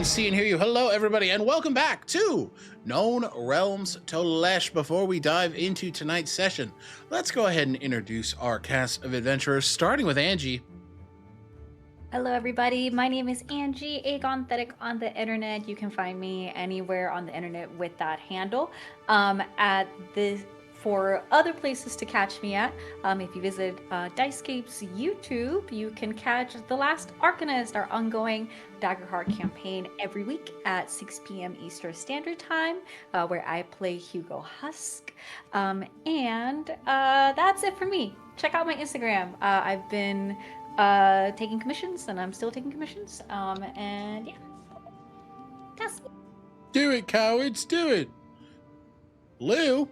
see and hear you. Hello, everybody, and welcome back to Known Realms Tolesh. Before we dive into tonight's session, let's go ahead and introduce our cast of adventurers, starting with Angie. Hello, everybody. My name is Angie, Agonthetic on the internet. You can find me anywhere on the internet with that handle. For other places to catch me at, if you visit Dicescape's YouTube, you can catch The Last Arcanist, our ongoing Daggerheart campaign, every week at 6 p.m. Eastern Standard Time, where I play Hugo Husk. And that's it for me. Check out my Instagram. I've been taking commissions, and I'm still taking commissions. And yeah, that's me. Do it, cowards, do it. Lou.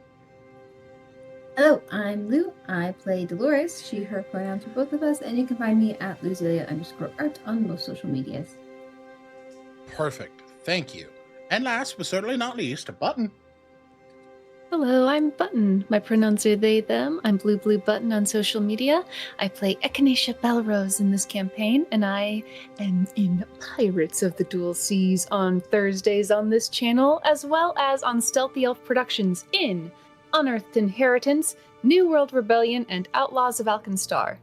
Hello, I'm Lou. I play Dolores, she, her pronouns for both of us, and you can find me at Luzelia_art on most social medias. Perfect. Thank you. And last but certainly not least, Button. Hello, I'm Button. My pronouns are they, them. I'm Bluebluebutton on social media. I play Echinacea Belrose in this campaign, and I am in Pirates of the Dual Seas on Thursdays on this channel, as well as on Stealthy Elf Productions in Unearthed Inheritance, New World Rebellion, and Outlaws of Alkenstar.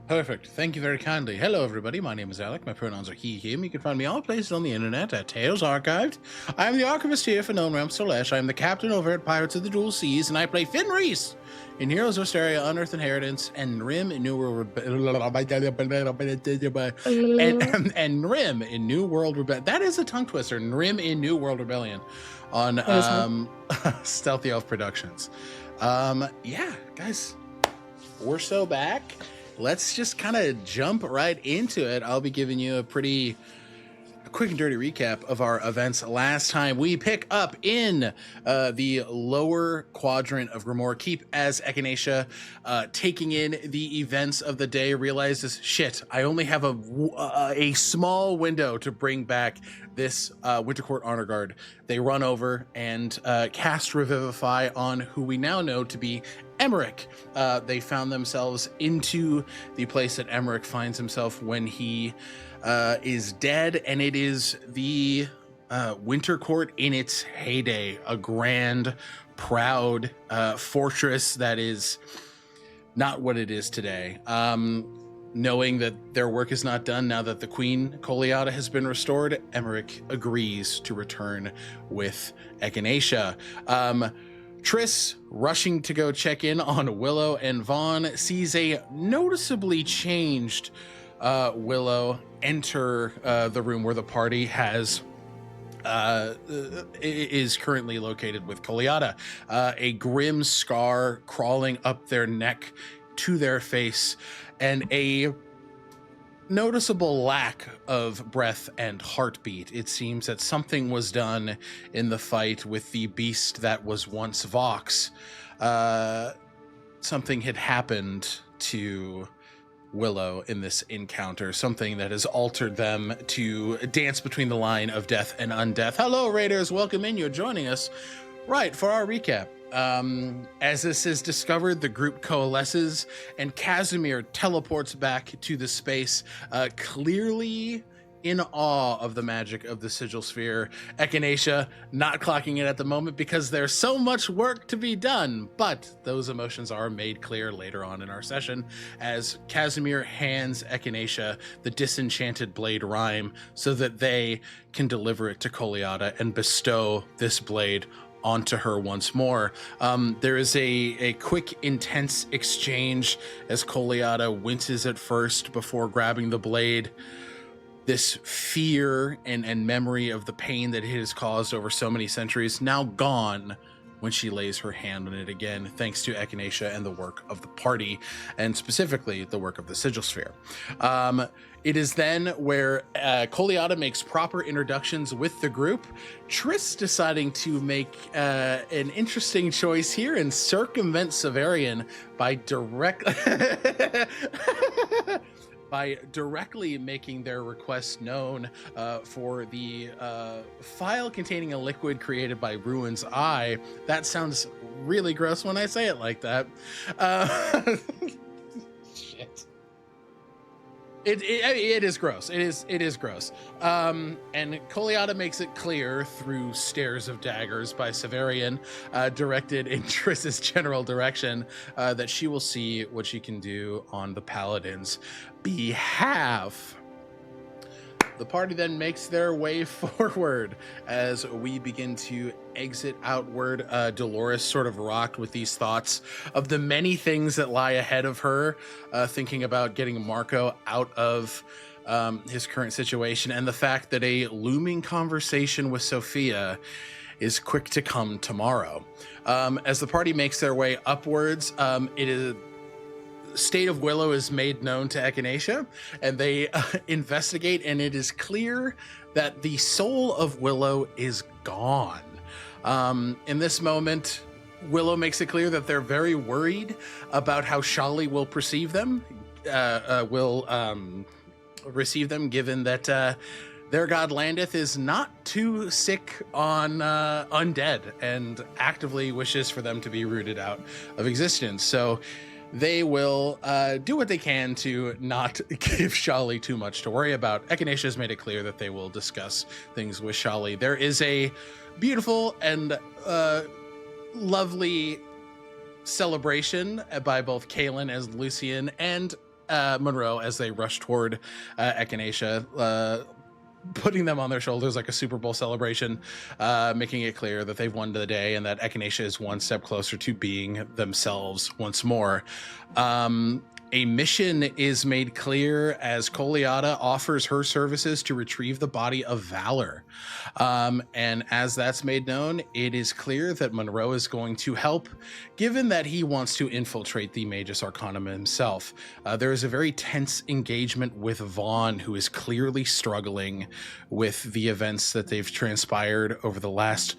Perfect. Thank you very kindly. Hello, everybody. My name is Alec. My pronouns are he, him. You can find me all places on the internet at Tales Archived. I am the Archivist here for Known Realms Tolesh. I am the captain over at Pirates of the Dual Seas, and I play Finn Reese in Heroes of Asteria, Unearthed Inheritance, and Rim in New World and Rim in New World Rebellion. That is a tongue twister. Rim in New World Rebellion on Stealthy Elf Productions. Yeah, guys, we're so back. Let's just kind of jump right into it. I'll be giving you a quick and dirty recap of our events last time. We pick up in the lower quadrant of Grimoire Keep as Echinacea, taking in the events of the day, realizes, shit, I only have a small window to bring back this Wintercourt Honor Guard. They run over and cast Revivify on who we now know to be Emmerich. They found themselves into the place that Emmerich finds himself when he is dead, and it is the Wintercourt in its heyday, a grand, proud fortress that is not what it is today. Knowing that their work is not done now that the Queen Coleata has been restored, Emmerich agrees to return with Echinacea. Triss, rushing to go check in on Willow and Vaughn, sees a noticeably changed Willow enter the room where the party is currently located with Coleata. A grim scar crawling up their neck to their face, and a noticeable lack of breath and heartbeat. It seems that something was done in the fight with the beast that was once Vox. Something had happened to Willow in this encounter, something that has altered them to dance between the line of death and undeath. Hello, Raiders. Welcome in. You're joining us right for our recap. As this is discovered, the group coalesces and Casimir teleports back to the space, clearly in awe of the magic of the sigil sphere. Echinacea not clocking it at the moment because there's so much work to be done, but those emotions are made clear later on in our session as Casimir hands Echinacea the disenchanted blade rhyme so that they can deliver it to Coleata and bestow this blade onto her once more. There is a quick, intense exchange as Coleata winces at first before grabbing the blade. This fear and memory of the pain that it has caused over so many centuries now gone when she lays her hand on it again, thanks to Echinacea and the work of the party, and specifically the work of the sigil sphere. It is then where Coleata makes proper introductions with the group. Triss deciding to make an interesting choice here and circumvent Severian by directly making their request known for the file containing a liquid created by Ruin's Eye. That sounds really gross when I say it like that. Shit. It is gross. It is gross. And Coliata makes it clear through stares of daggers by Severian, directed in Triss's general direction, that she will see what she can do on the Paladin's behalf. The party then makes their way forward as we begin to exit outward. Dolores sort of rocked with these thoughts of the many things that lie ahead of her, thinking about getting Marco out of his current situation, and the fact that a looming conversation with Sophia is quick to come tomorrow. As the party makes their way upwards, state of Willow is made known to Echinacea, and they investigate, and it is clear that the soul of Willow is gone. In this moment, Willow makes it clear that they're very worried about how Shali will receive them, given that their god Landith is not too sick on undead and actively wishes for them to be rooted out of existence. So they will do what they can to not give Shali too much to worry about. Echinacea has made it clear that they will discuss things with Shali. There is a beautiful and lovely celebration by both Kaylin as Lucian and Monroe as they rush toward Echinacea, putting them on their shoulders like a Super Bowl celebration, making it clear that they've won the day and that Echinacea is one step closer to being themselves once more. A mission is made clear as Coliata offers her services to retrieve the body of Valor. And as that's made known, it is clear that Monroe is going to help, given that he wants to infiltrate the Magus Arcanum himself. There is a very tense engagement with Vaughn, who is clearly struggling with the events that they've transpired over the last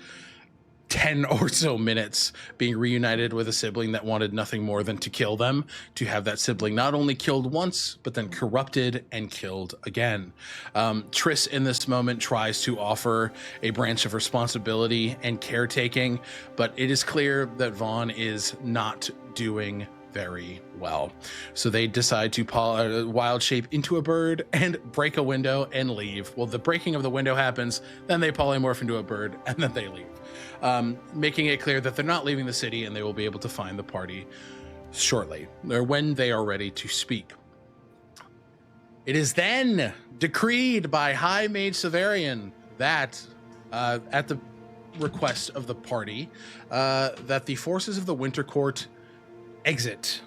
10 or so minutes, being reunited with a sibling that wanted nothing more than to kill them, to have that sibling not only killed once, but then corrupted and killed again. Triss in this moment tries to offer a branch of responsibility and caretaking, but it is clear that Vaughn is not doing very well. So they decide to wild shape into a bird and break a window and leave. Well, the breaking of the window happens, then they polymorph into a bird, and then they leave. Making it clear that they're not leaving the city and they will be able to find the party shortly, or when they are ready to speak. It is then decreed by High Mage Severian that, at the request of the party, that the forces of the Winter Court exit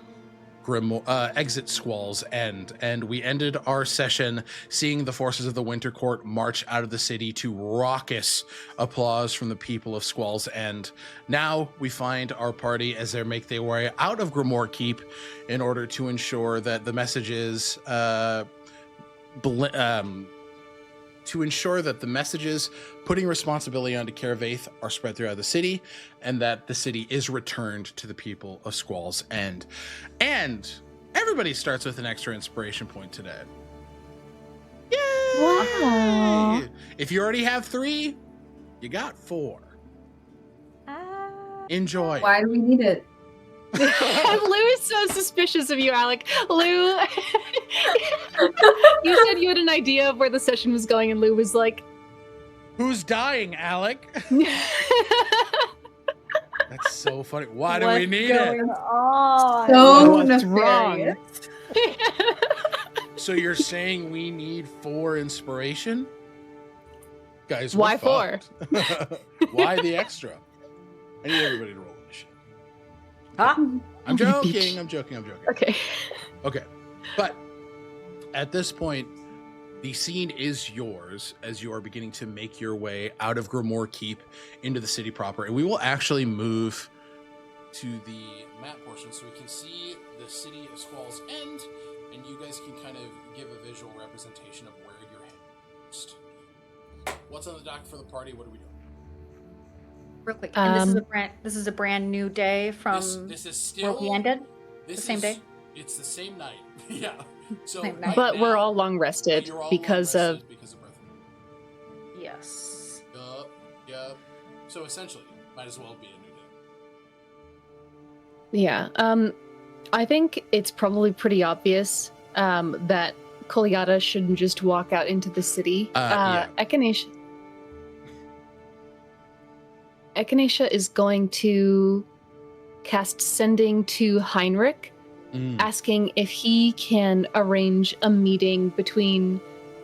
Squall's End, and we ended our session seeing the forces of the Winter Court march out of the city to raucous applause from the people of Squall's End. Now we find our party as they make their way out of Grimoire Keep in order to ensure that the messages putting responsibility onto Caravaith are spread throughout the city, and that the city is returned to the people of Squall's End. And everybody starts with an extra inspiration point today. Yay! Wow. If you already have 3, you got 4. Enjoy. Why do we need it? Lou is so suspicious of you, Alec. Lou, you said you had an idea of where the session was going, and Lou was like, "Who's dying, Alec?" That's so funny. Why do we need it? What's wrong? So you're saying we need 4 inspiration? Guys, why 4? Why the extra? I need everybody to roll initiative. Huh? I'm joking. Okay. Okay. But at this point, the scene is yours as you are beginning to make your way out of Grimoire Keep into the city proper. And we will actually move to the map portion so we can see the city of Squall's End, and you guys can kind of give a visual representation of where you're heading next. What's on the dock for the party? What are we doing? Real quick, and this is a brand new day from this is still where we ended. The same day. It's the same night. Yeah. So Same right night. But now, we're all long rested because of breath. Yes. Yup. So essentially, might as well be a new day. Yeah. I think it's probably pretty obvious that Koliata shouldn't just walk out into the city. Yeah. Echinacea is going to cast Sending to Heinrich, asking if he can arrange a meeting between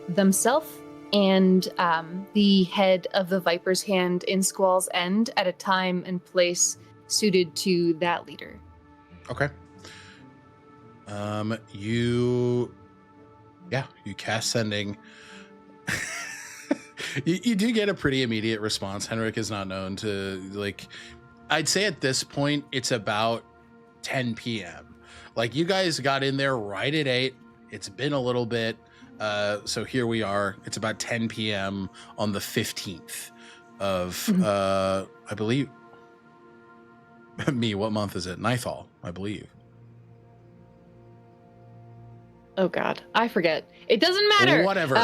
themselves and the head of the Viper's Hand in Squall's End at a time and place suited to that leader. Okay. You cast Sending. you do get a pretty immediate response. Henrik is not known to, like, I'd say at this point it's about 10 p.m. Like, you guys got in there right at 8. It's been a little bit. So here we are. It's about 10 p.m. on the 15th of, I believe, what month is it? Nithal, I believe. Oh God, I forget. It doesn't matter. Whatever.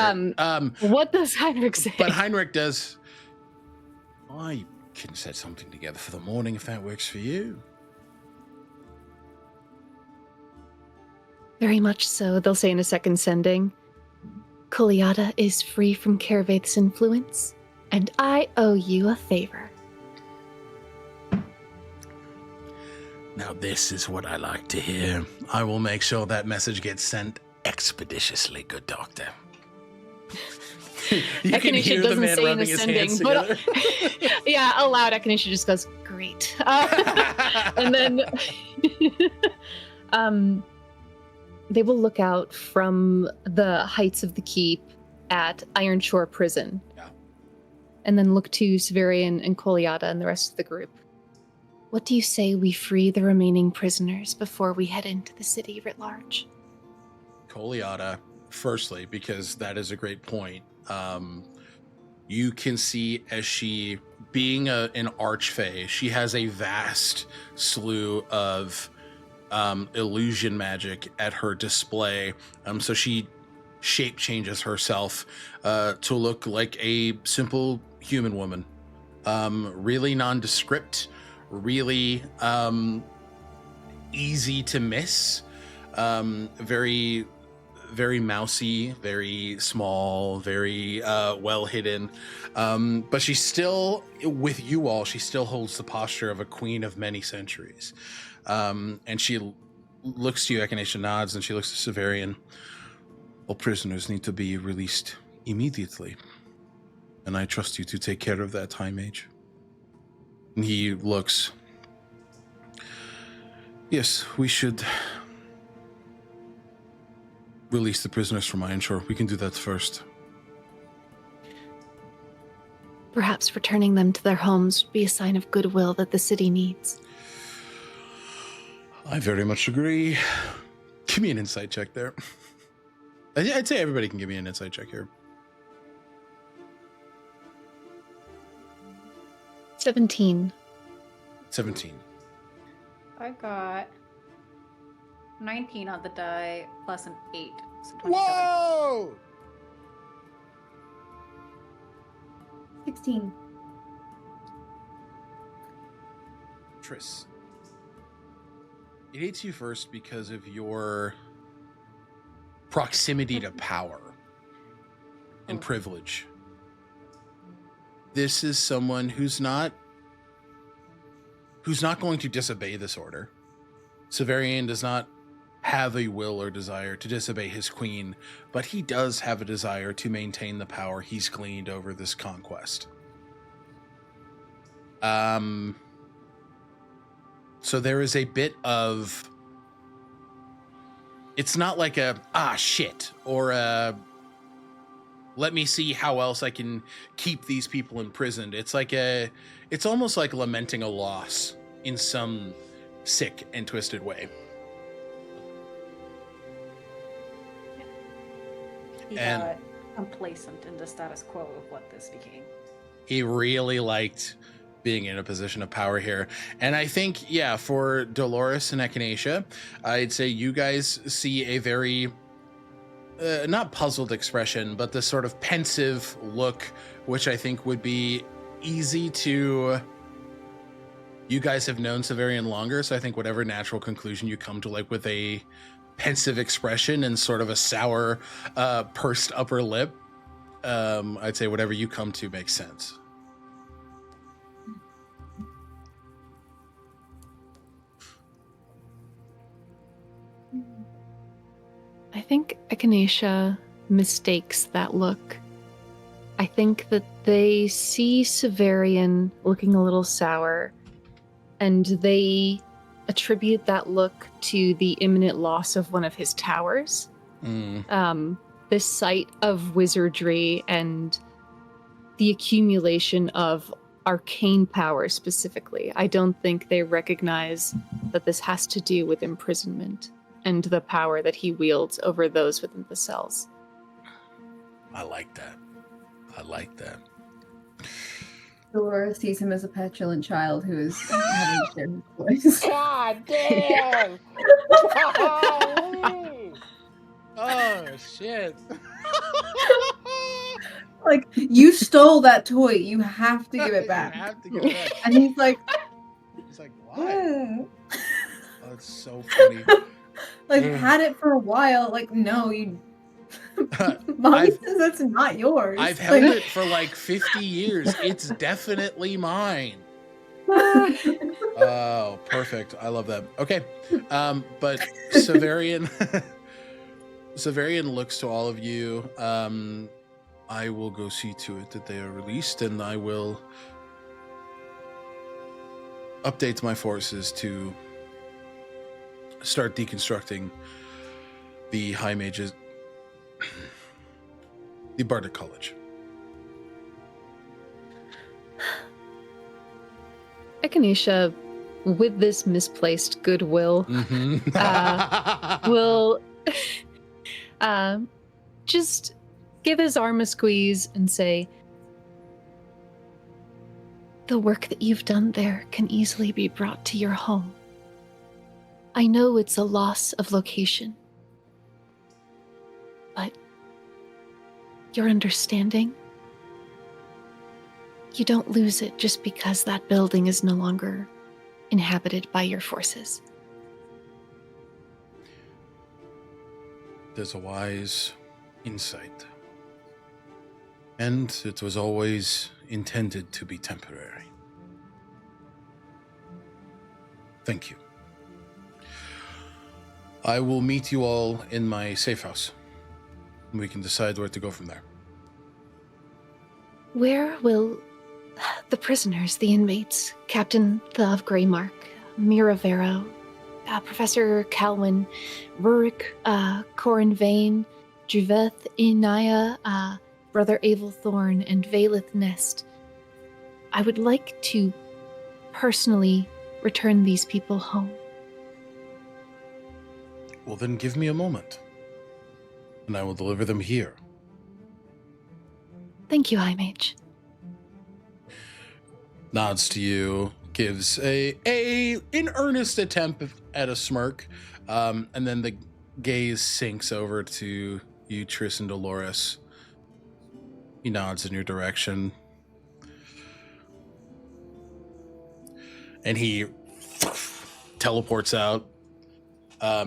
What does Heinrich say? But Heinrich does. I can set something together for the morning if that works for you. Very much so, they'll say in a second Sending. Koliata is free from Kervaith's influence, and I owe you a favor. Now this is what I like to hear. I will make sure that message gets sent expeditiously, good doctor. You can hear the man rubbing his hands together. Yeah, aloud, Echinacea just goes, great. And then they will look out from the heights of the keep at Ironshore prison. Yeah. And then look to Severian and Koliata and the rest of the group. What do you say we free the remaining prisoners before we head into the city writ large? Koliata, firstly, because that is a great point. You can see as she, being an archfey, she has a vast slew of illusion magic at her display. So she shape changes herself to look like a simple human woman. Really nondescript, really easy to miss, very mousy, very small, very well hidden. But she's still, with you all, she still holds the posture of a queen of many centuries. And she looks to you, Echinacea nods, and she looks to Severian. All prisoners need to be released immediately. And I trust you to take care of that, High Mage. And he looks. Yes, we should release the prisoners from Ironshore. We can do that first. Perhaps returning them to their homes would be a sign of goodwill that the city needs. I very much agree. Give me an insight check there. I'd say everybody can give me an insight check here. 17. I got 19 on the die plus an 8. So 27. Whoa! 16. Triss. It hits you first because of your proximity to power and privilege. This is someone who's not going to disobey this order. Severian does not have a will or desire to disobey his queen, but he does have a desire to maintain the power he's gleaned over this conquest. So there is a bit of, it's not like a, shit, or a, let me see how else I can keep these people imprisoned. It's like it's almost like lamenting a loss in some sick and twisted way. He got complacent in the status quo of what this became. He really liked being in a position of power here. And I think, for Dolores and Echinacea, I'd say you guys see a very, not puzzled expression, but this sort of pensive look, which I think would be easy to... You guys have known Severian longer, so I think whatever natural conclusion you come to, like with a pensive expression and sort of a sour, pursed upper lip. I'd say whatever you come to makes sense. I think Echinacea mistakes that look. I think that they see Severian looking a little sour, and they attribute that look to the imminent loss of one of his towers. This sight of wizardry and the accumulation of arcane power specifically. I don't think they recognize that this has to do with imprisonment and the power that he wields over those within the cells. I like that. Dolores sees him as a petulant child who is having to share his voice. God damn! Oh, shit. Like, you stole that toy. You have to give it back. You have to give it back. And he's like, why? "Yeah." Oh, it's so funny. Like, had it for a while. Like, no, you. Mommy says that's not yours. I've held it for like 50 years. It's definitely mine. Oh, perfect. I love that. Okay. But Severian looks to all of you. I will go see to it that they are released, and I will update my forces to start deconstructing the High Mages, the Bardic College. Echinacea, with this misplaced goodwill, will just give his arm a squeeze and say, "The work that you've done there can easily be brought to your home. I know it's a loss of location, but your understanding, you don't lose it just because that building is no longer inhabited by your forces." There's a wise insight. And it was always intended to be temporary. Thank you. I will meet you all in my safe house. We can decide where to go from there. Where will the prisoners, the inmates, Captain of Greymark, Miravero, Professor Calwin, Rurik, Corin Vane, Juveth, Inaya, Brother Avelthorn, and Valeth Nest, I would like to personally return these people home. Well, then give me a moment, and I will deliver them here. Thank you, High Mage. Nods to you, gives a in earnest attempt at a smirk, and then the gaze sinks over to you, Triss and Dolores. He nods in your direction, and he teleports out.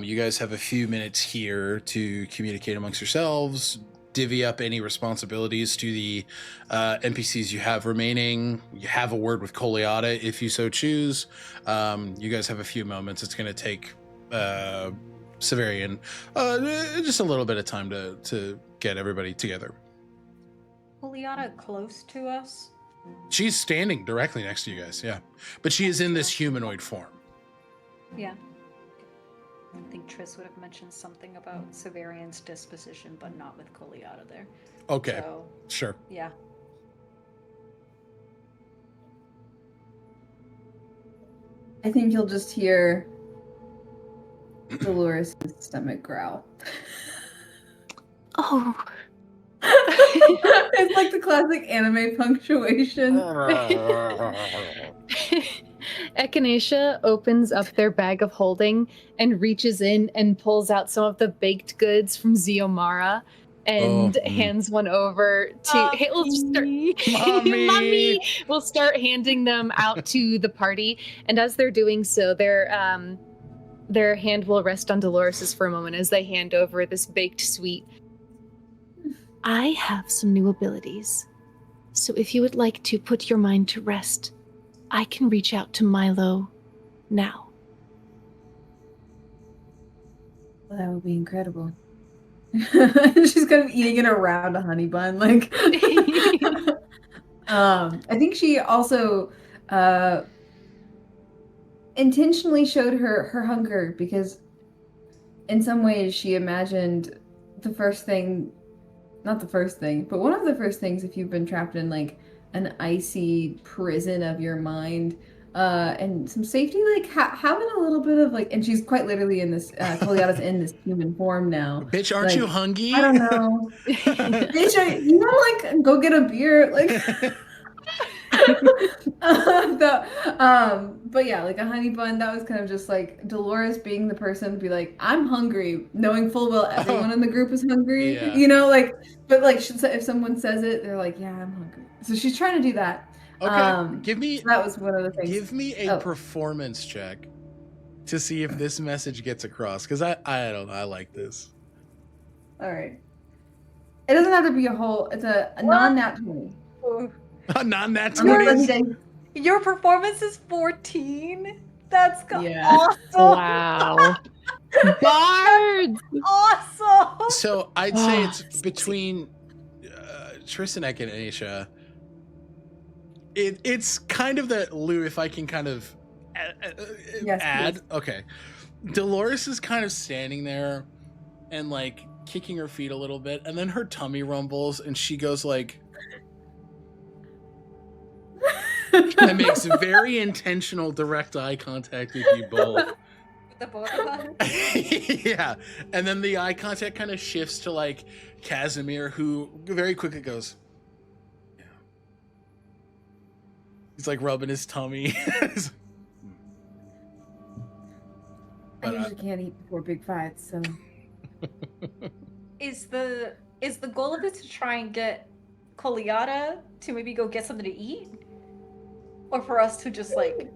You guys have a few minutes here to communicate amongst yourselves, divvy up any responsibilities to the NPCs you have remaining. You have a word with Coleata if you so choose. You guys have a few moments. It's going to take Severian just a little bit of time to get everybody together. Coleata close to us? She's standing directly next to you guys, yeah. But she is in this humanoid form. Yeah. I think Triss would have mentioned something about Severian's disposition, but not with Coleata there. Okay, So, sure. yeah. I think you'll just hear Dolores' stomach growl. Oh. It's like the classic anime punctuation. Echinacea opens up their bag of holding and reaches in and pulls out some of the baked goods from Ziomara and hands one over to Mommy. We'll start handing them out to the party, and as they're doing so, they're their hand will rest on Dolores's for a moment as they hand over this baked sweet. I have some new abilities. So if you would like to put your mind to rest, I can reach out to Milo now. Well, that would be incredible. She's kind of eating it around a honey bun. Like, I think she also intentionally showed her hunger because in some ways she imagined the first thing, not the first thing, but one of the first things if you've been trapped in like an icy prison of your mind, and some safety, like having a little bit of like, and she's quite literally in this, Koliada's in this human form now. Bitch, aren't like, you hungry? I don't know. Bitch, you want to like go get a beer? Like, but yeah, like a honey bun, that was kind of just like Dolores being the person to be like, I'm hungry, knowing full well everyone in the group is hungry, Yeah. you know, like, but like if someone says it, they're like, yeah, I'm hungry. So she's trying to do that. Okay, give me, that was one of the things. Give me a performance check to see if this message gets across, because I don't know, I like this. All right. It doesn't have to be a whole, it's a non-nat 20. A non-nat 20? Your performance is 14? That's awesome. Wow. Bards! Awesome! So I'd say it's between Triss and Echinacea. It's kind of the, Lou, if I can kind of add. Please. Okay. Dolores is kind of standing there and like kicking her feet a little bit, and then her tummy rumbles and she goes like, and makes very intentional direct eye contact with you both. The both of us? Yeah. And then the eye contact kind of shifts to like Aasimar, who very quickly goes, yeah. He's like rubbing his tummy. I usually can't eat before big fights, so. Is the goal of it to try and get Koliada to maybe go get something to eat? Or for us to just like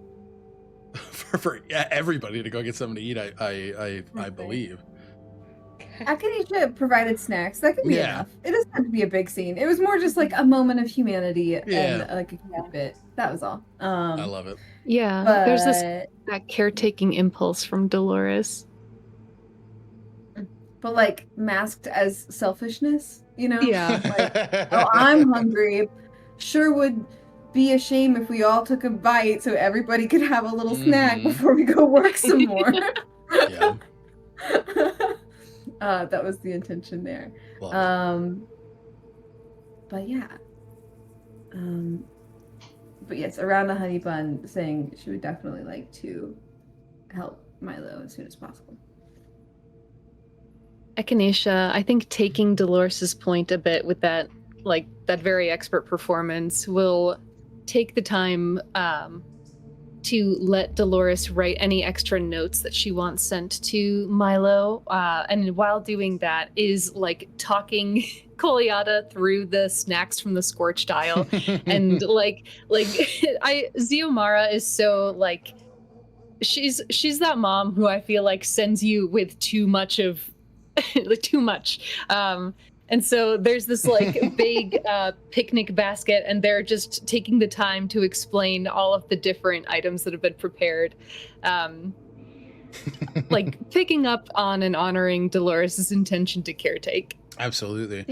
for everybody to go get something to eat, I believe. Echinacea provided snacks. That could be enough. It doesn't have to be a big scene. It was more just like a moment of humanity and like a cat bit. That was all. I love it. Yeah, but there's that caretaking impulse from Dolores. But like masked as selfishness, you know? Yeah. Like, oh, I'm hungry. Sure would be a shame if we all took a bite so everybody could have a little snack before we go work some more. Yeah. That was the intention there. But yeah. But yes, around a honey bun saying she would definitely like to help Milo as soon as possible. Echinacea, I think taking Dolores's point a bit with that, like that very expert performance, will take the time to let Dolores write any extra notes that she wants sent to Milo. And while doing that is like talking Koliada through the snacks from the Scorched Isle. And like Xiomara is so like, she's that mom who I feel like sends you with too much of too much. And so there's this like big picnic basket, and they're just taking the time to explain all of the different items that have been prepared. Like picking up on and honoring Dolores' intention to caretake. Absolutely.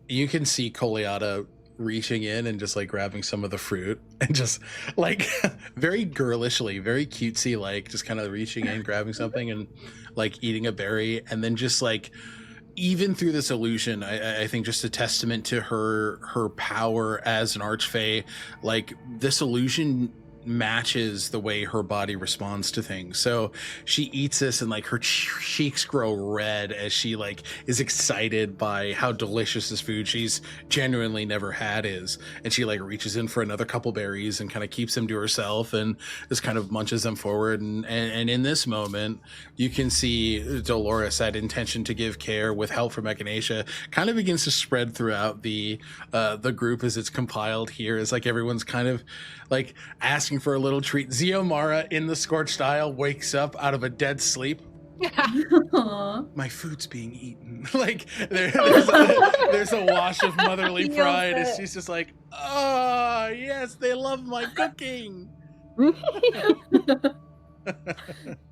You can see Koliada reaching in and just like grabbing some of the fruit and just like very girlishly, very cutesy, like just kind of reaching in, grabbing something and like eating a berry, and then just like, even through this illusion, I think just a testament to her power as an archfey. Like this illusion matches the way her body responds to things. So she eats this and like her cheeks grow red as she like is excited by how delicious this food she's genuinely never had is. And she like reaches in for another couple berries and kind of keeps them to herself and just kind of munches them forward. And in this moment, you can see Dolores, that intention to give care with help from Echinacea, kind of begins to spread throughout the group as it's compiled here. It's like everyone's kind of like asking for a little treat. Xiomara in the Scorched Isle wakes up out of a dead sleep. Aw. My food's being eaten. Like there's a wash of motherly Feels pride as it. she's just like, oh yes, they love my cooking.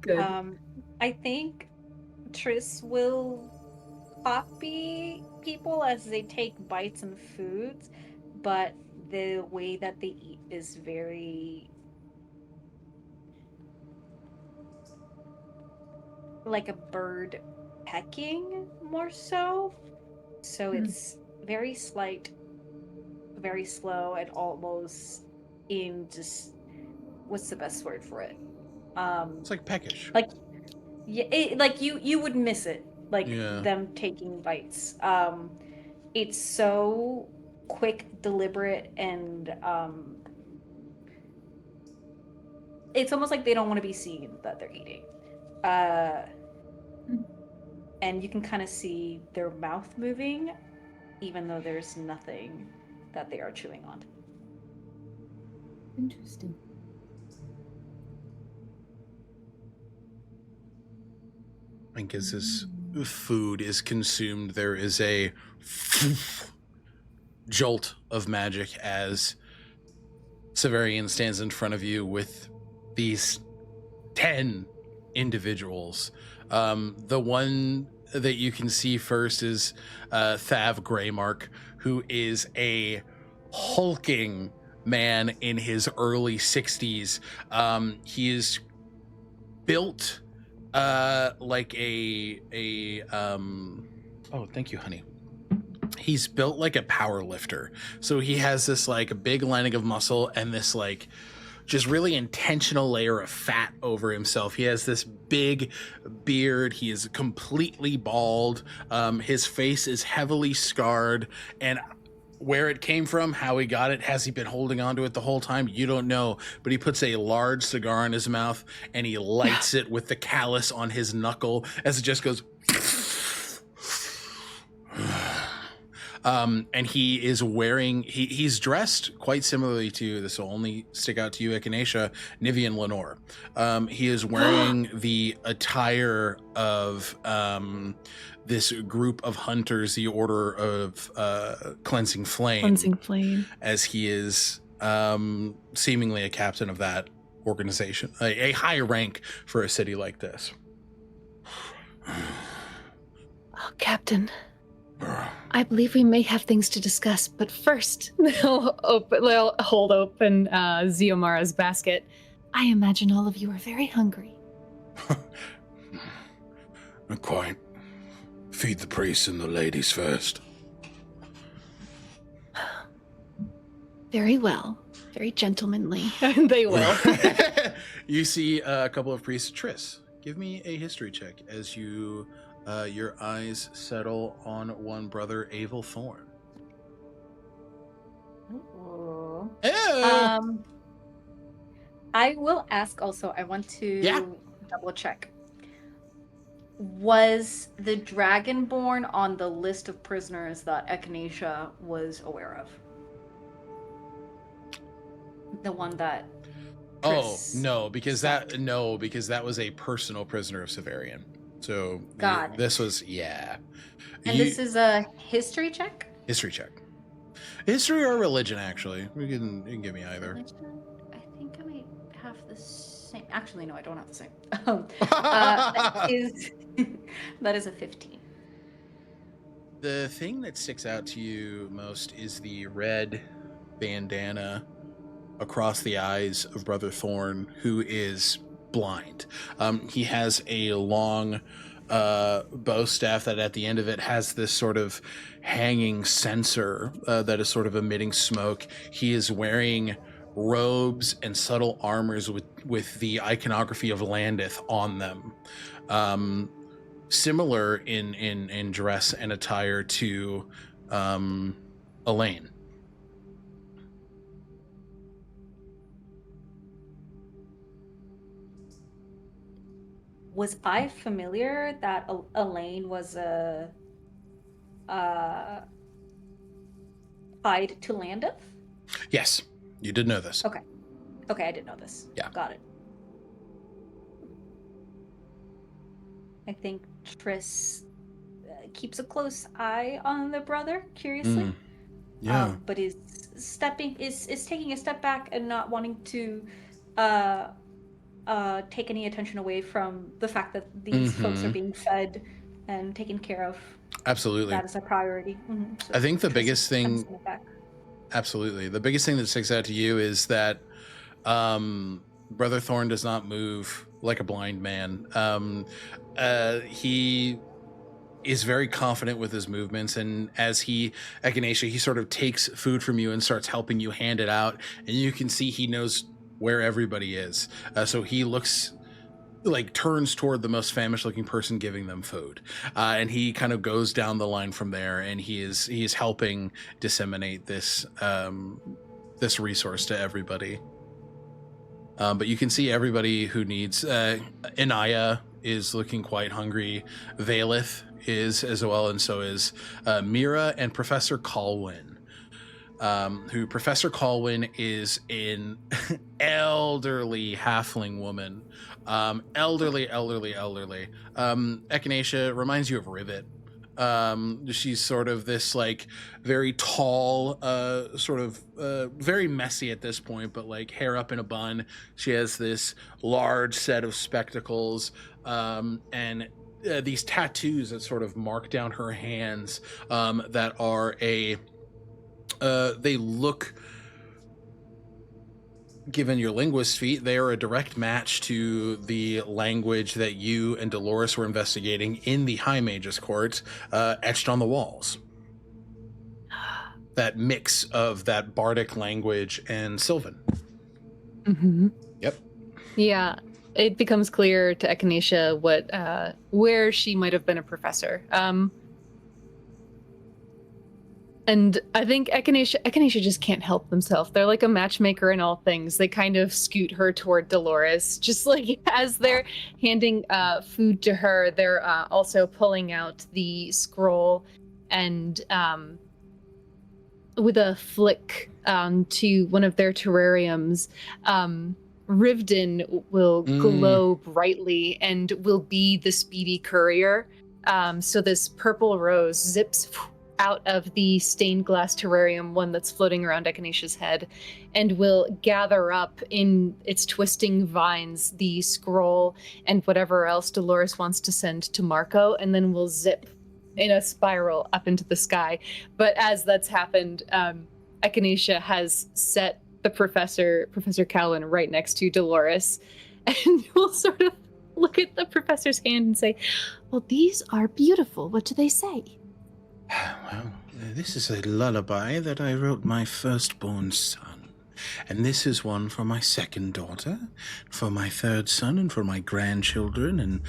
Good. I think Triss will copy people as they take bites and foods, but the way that they eat is very like a bird pecking more so. So it's very slight, very slow, and almost in just what's the best word for it? It's like peckish. Like yeah, like you would miss it, like Yeah. them taking bites. It's so quick, deliberate, and it's almost like they don't want to be seen that they're eating. And you can kind of see their mouth moving, even though there's nothing that they are chewing on. Interesting. I think as this food is consumed, there is a jolt of magic as Severian stands in front of you with these 10 individuals. The one that you can see first is Thav Greymark, who is a hulking man in his early 60s. He is built like oh, thank you, honey. He's built like a power lifter. So he has this like a big lining of muscle and this like just really intentional layer of fat over himself. He has this big beard. He is completely bald. His face is heavily scarred, and where it came from, how he got it, has he been holding onto it the whole time? You don't know, but he puts a large cigar in his mouth and he lights it with the callus on his knuckle as it just goes. And he is wearing, he's dressed quite similarly to, this will only stick out to you, Echinacea, Nivian Lenore. He is wearing the attire of this group of hunters, the Order of Cleansing Flame. Cleansing Flame. As he is seemingly a captain of that organization, a high rank for a city like this. Oh, Captain. I believe we may have things to discuss, but first, they'll hold open Xiomara's basket. I imagine all of you are very hungry. Not quite. Feed the priests and the ladies first. Very well. Very gentlemanly. They will. You see a couple of priests. Triss, give me a history check as you... your eyes settle on one brother, Abel Thorn. Ooh. Ew. I will ask also, I want to Yeah. double check. Was the Dragonborn on the list of prisoners that Echinacea was aware of? The one that Triss because that was a personal prisoner of Severian. So Got it. This was, yeah. And this is a history check? History check. History or religion, actually. You can give me either. Religion? I think I might have the same. Actually, no, I don't have the same. That is a 15. The thing that sticks out to you most is the red bandana across the eyes of Brother Thorn, who is blind. He has a long bow staff that at the end of it has this sort of hanging censer that is sort of emitting smoke. He is wearing robes and subtle armors with the iconography of Landith on them. Similar in dress and attire to Elaine. Was I familiar that Elaine was tied to Landith? Yes, you did know this. Okay, I didn't know this. Yeah. Got it. I think Triss keeps a close eye on the brother, curiously. Yeah. But is taking a step back and not wanting to uh, take any attention away from the fact that these folks are being fed and taken care of. Absolutely. That is a priority. So I think the Triss biggest thing, steps back. absolutely, the biggest thing that sticks out to you is that Brother Thorn does not move like a blind man. He is very confident with his movements, and as Echinacea, he sort of takes food from you and starts helping you hand it out, and you can see he knows where everybody is. So he looks like turns toward the most famished looking person giving them food, and he kind of goes down the line from there, and he is helping disseminate this this resource to everybody. But you can see everybody who needs. Inaya is looking quite hungry. Valeth is as well, and so is Mira and Professor Colwyn. Who Professor Colwyn is an elderly halfling woman. Elderly. Echinacea reminds you of Rivet. She's sort of this like very tall, very messy at this point, but like hair up in a bun. She has this large set of spectacles, and these tattoos that sort of mark down her hands, that are they look, given your linguist feat, they are a direct match to the language that you and Dolores were investigating in the High Mage's Court, etched on the walls. That mix of that bardic language and Sylvan. Mm-hmm. Yep. Yeah, it becomes clear to Echinacea where she might have been a professor. And I think Echinacea just can't help themselves. They're like a matchmaker in all things. They kind of scoot her toward Dolores, just like as they're handing food to her, they're also pulling out the scroll, and with a flick to one of their terrariums, Rivden will glow brightly and will be the speedy courier. So this purple rose zips out of the stained glass terrarium, one that's floating around Echinacea's head, and will gather up in its twisting vines the scroll and whatever else Dolores wants to send to Marco, and then will zip in a spiral up into the sky. But as that's happened, Echinacea has set the Professor Calvin right next to Dolores, and will sort of look at the professor's hand and say, "Well, these are beautiful. What do they say?" Well, this is a lullaby that I wrote my firstborn son. And this is one for my second daughter, for my third son, and for my grandchildren. And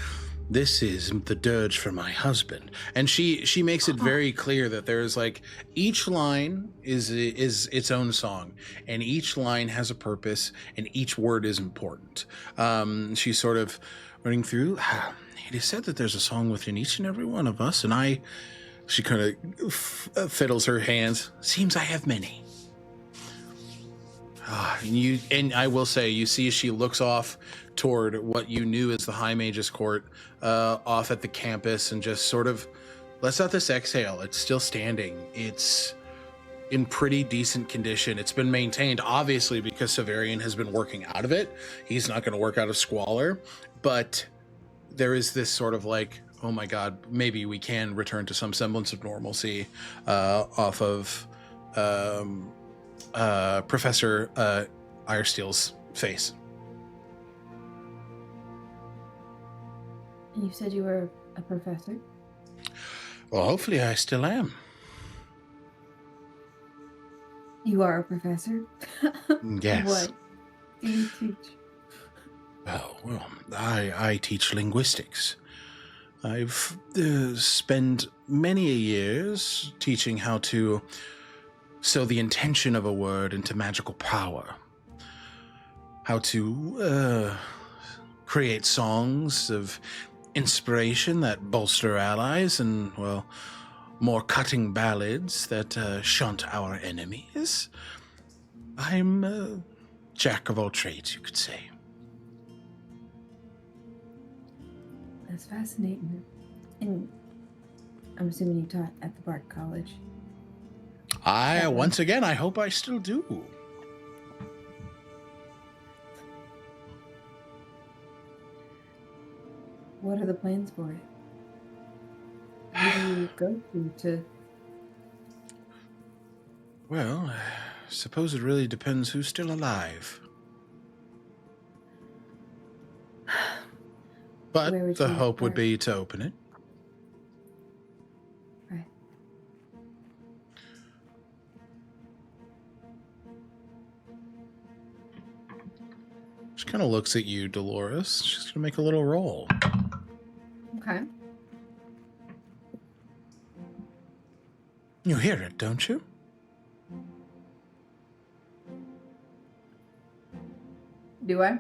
this is the dirge for my husband. And she makes it very clear that there's like, each line is its own song, and each line has a purpose, and each word is important. She's sort of running through, it is said that there's a song within each and every one of us, and she kind of fiddles her hands. Seems I have many. And I will say, you see, she looks off toward what you knew as the High Mage's Court, off at the campus, and just sort of lets out this exhale. It's still standing. It's in pretty decent condition. It's been maintained, obviously, because Severian has been working out of it. He's not going to work out of squalor, but there is this sort of like, oh my God, maybe we can return to some semblance of normalcy off of Professor Iresteel's face. You said you were a professor? Well, hopefully I still am. You are a professor? Yes. What do you teach? Well, I teach linguistics. I've spent many years teaching how to sew the intention of a word into magical power. How to create songs of inspiration that bolster allies, and, well, more cutting ballads that shunt our enemies. I'm a jack of all trades, you could say. That's fascinating. And I'm assuming you taught at the Bard College. Once again, I hope I still do. What are the plans for it? Who do you go to? Well, I suppose it really depends who's still alive. But Where would the you hope would start? be to open it. Right. She kind of looks at you, Dolores. She's going to make a little roll. Okay. You hear it, don't you? Do I?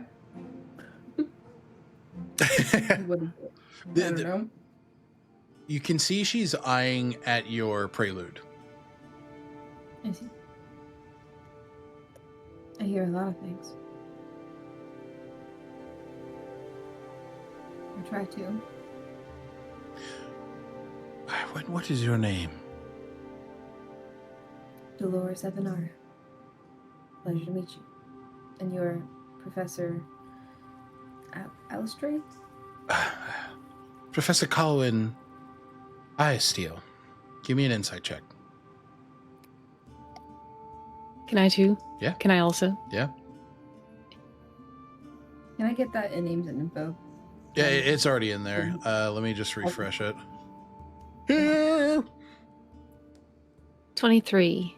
What is it? I don't know. You can see she's eyeing at your prelude. I see. I hear a lot of things. I try to. What is your name? Dolores Aasimar. Pleasure to meet you. And you're Professor Alistrade? Professor Colwyn Iasteel. Give me an insight check. Can I too? Yeah. Can I also? Yeah. Can I get that in names and info? Yeah, it's already in there. Let me just refresh it. 23. 23.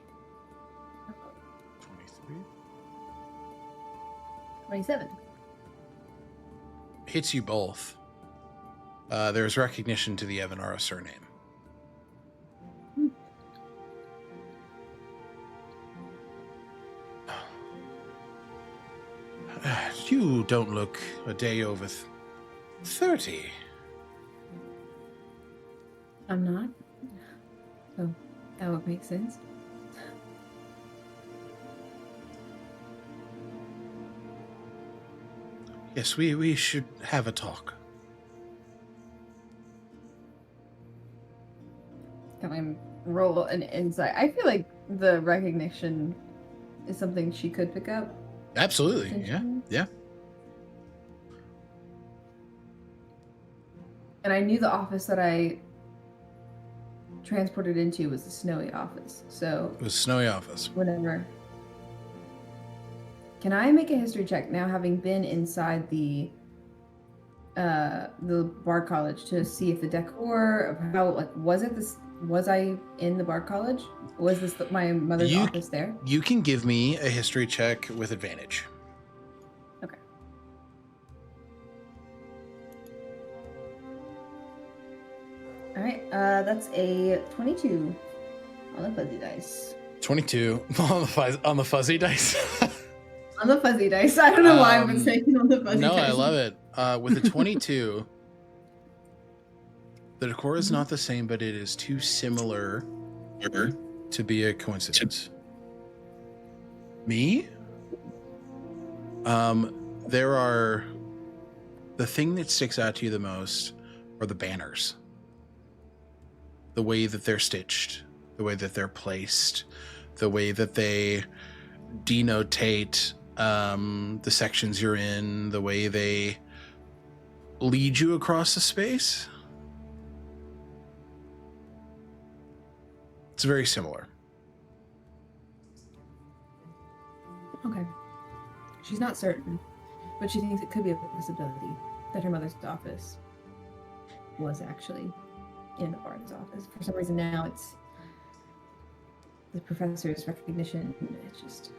27. Hits you both. There's recognition to the Evanara surname. You don't look a day over 30. I'm not. So that would make sense. Yes, we should have a talk. Can I roll an insight? I feel like the recognition is something she could pick up. Absolutely. Yeah. potentially. Yeah. And I knew the office that I transported into was the snowy office. So It was Snowy Office. whenever. Can I make a history check now, having been inside the Bard College, to see if the decor of how, like, was I in the Bard College? Was this my mother's office there? You can give me a history check with advantage. Okay. All right. That's a 22 on the fuzzy dice. 22 on the fuzzy dice. On the fuzzy dice. I don't know why I've been saying on the fuzzy No, dice. I love it. With a 22, the decor is not the same, but it is too similar to be a coincidence. Me? There are... The thing that sticks out to you the most are the banners. The way that they're stitched, the way that they're placed, the way that they denotate the sections you're in, the way they lead you across the space. It's very similar. Okay. She's not certain, but she thinks it could be a possibility that her mother's office was actually in the Bard's office. For some reason now it's the professor's recognition. It's just...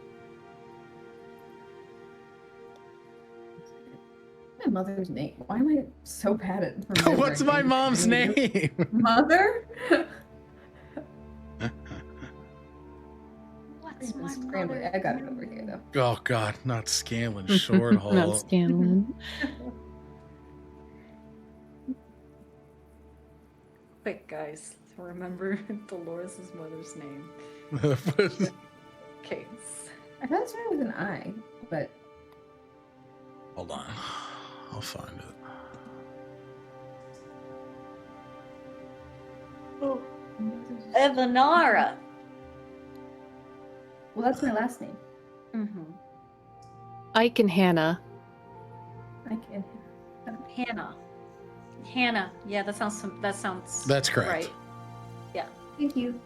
My mother's name. Why am I so bad at remembering? What's my mom's name? Mother? What's my Scrambling. mother? I got it over here though. Oh God, not Scanlan, short haul. Not Scanlan. Quick, guys, remember Dolores' mother's name. Okay. I thought it started with an I, but Hold on, I'll find it. Evanara. Well, that's my last name. Mm-hmm. Ike and Hannah. I can. Hannah. Yeah, that sounds. That's correct. Right. Yeah. Thank you.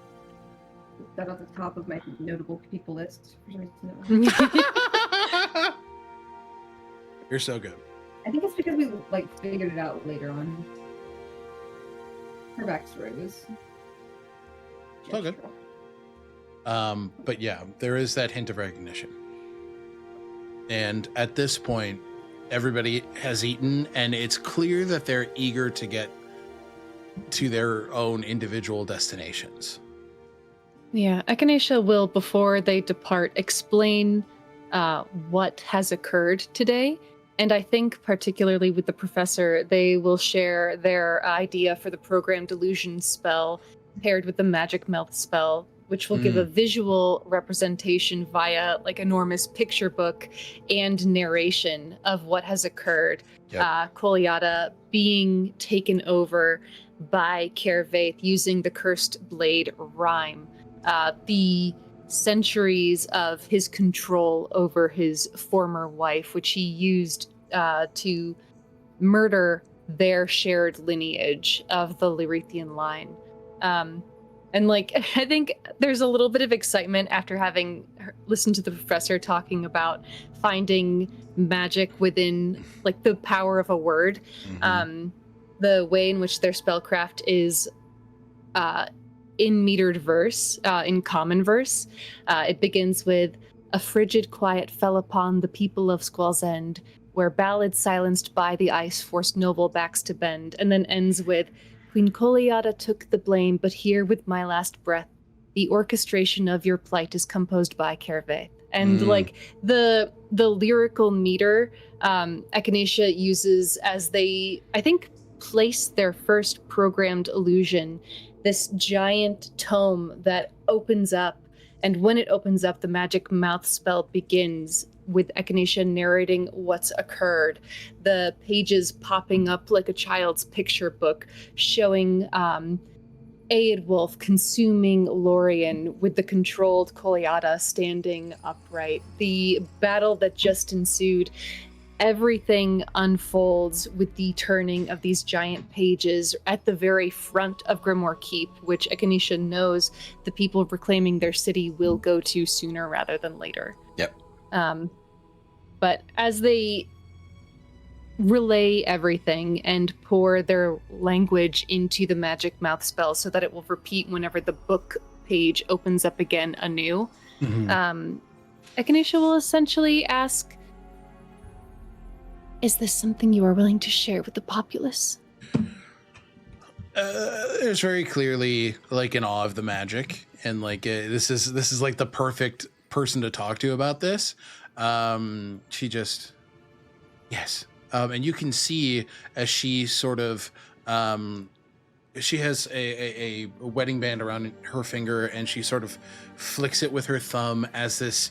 That at the top of my notable people list. For some reason. You're so good. I think it's because we figured it out later on. Her backstory was. So good. But yeah, there is that hint of recognition. And at this point, everybody has eaten, and it's clear that they're eager to get to their own individual destinations. Yeah, Echinacea will, before they depart, explain what has occurred today. And I think particularly with the professor, they will share their idea for the program delusion spell paired with the magic mouth spell, which will give a visual representation via enormous picture book and narration of what has occurred. Yep. Koliata being taken over by Kervaith using the cursed blade rhyme. The centuries of his control over his former wife, which he used to murder their shared lineage of the Lyrithian line. And I think there's a little bit of excitement after having listened to the professor talking about finding magic within the power of a word. Mm-hmm. The way in which their spellcraft is in metered verse, in common verse. It begins with, "A frigid quiet fell upon the people of Squall's End, where ballads silenced by the ice forced noble backs to bend," and then ends with, "Queen Koliata took the blame, but here with my last breath, the orchestration of your plight is composed by Kervaith." And the lyrical meter Echinacea uses as they, I think, place their first programmed illusion, this giant tome that opens up, and when it opens up, the magic mouth spell begins with Echinacea narrating what's occurred, the pages popping up like a child's picture book, showing Aedwulf consuming Lorien with the controlled Koliata standing upright. The battle that just ensued, everything unfolds with the turning of these giant pages at the very front of Grimoire Keep, which Echinacea knows the people reclaiming their city will go to sooner rather than later. Yep. But as they relay everything and pour their language into the magic mouth spell so that it will repeat whenever the book page opens up again anew, Echinacea will essentially ask, "Is this something you are willing to share with the populace?" There's very clearly in awe of the magic, and this is the perfect person to talk to about this. She just, yes. And you can see as she sort of, she has a wedding band around her finger, and she sort of flicks it with her thumb as this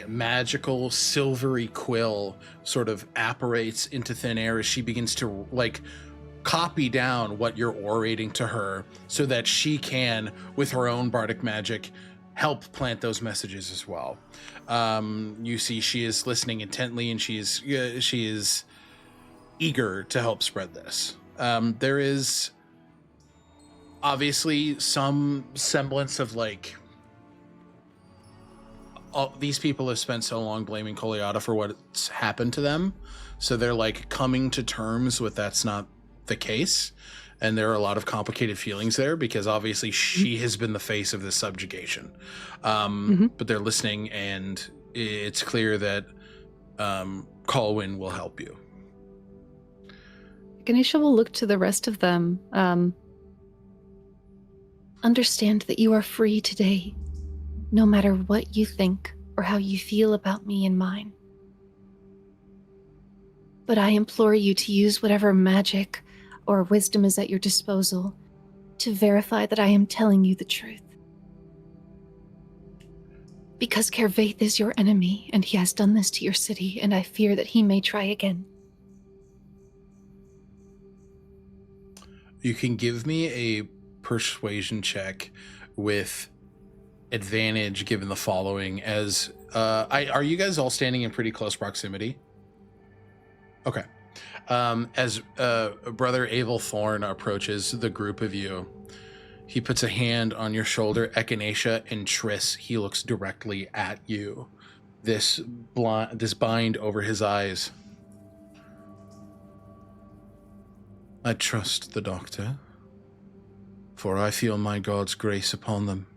magical silvery quill sort of apparates into thin air as she begins to copy down what you're orating to her so that she can, with her own bardic magic, help plant those messages as well. You see she is listening intently, and she is eager to help spread this. There is obviously some semblance of these people have spent so long blaming Koliata for what's happened to them, so they're coming to terms with that's not the case. And there are a lot of complicated feelings there because obviously she has been the face of this subjugation. But they're listening, and it's clear that Colwyn will help you. Echinacea will look to the rest of them. Understand that you are free today, no matter what you think or how you feel about me and mine. But I implore you to use whatever magic or wisdom is at your disposal to verify that I am telling you the truth. Because Kervaith is your enemy, and he has done this to your city, and I fear that he may try again. You can give me a persuasion check with advantage given the following. As are you guys all standing in pretty close proximity? Okay. As Brother Abel Thorn approaches the group of you, he puts a hand on your shoulder. Echinacea and Triss, he looks directly at you. This bind over his eyes. I trust the doctor, for I feel my God's grace upon them.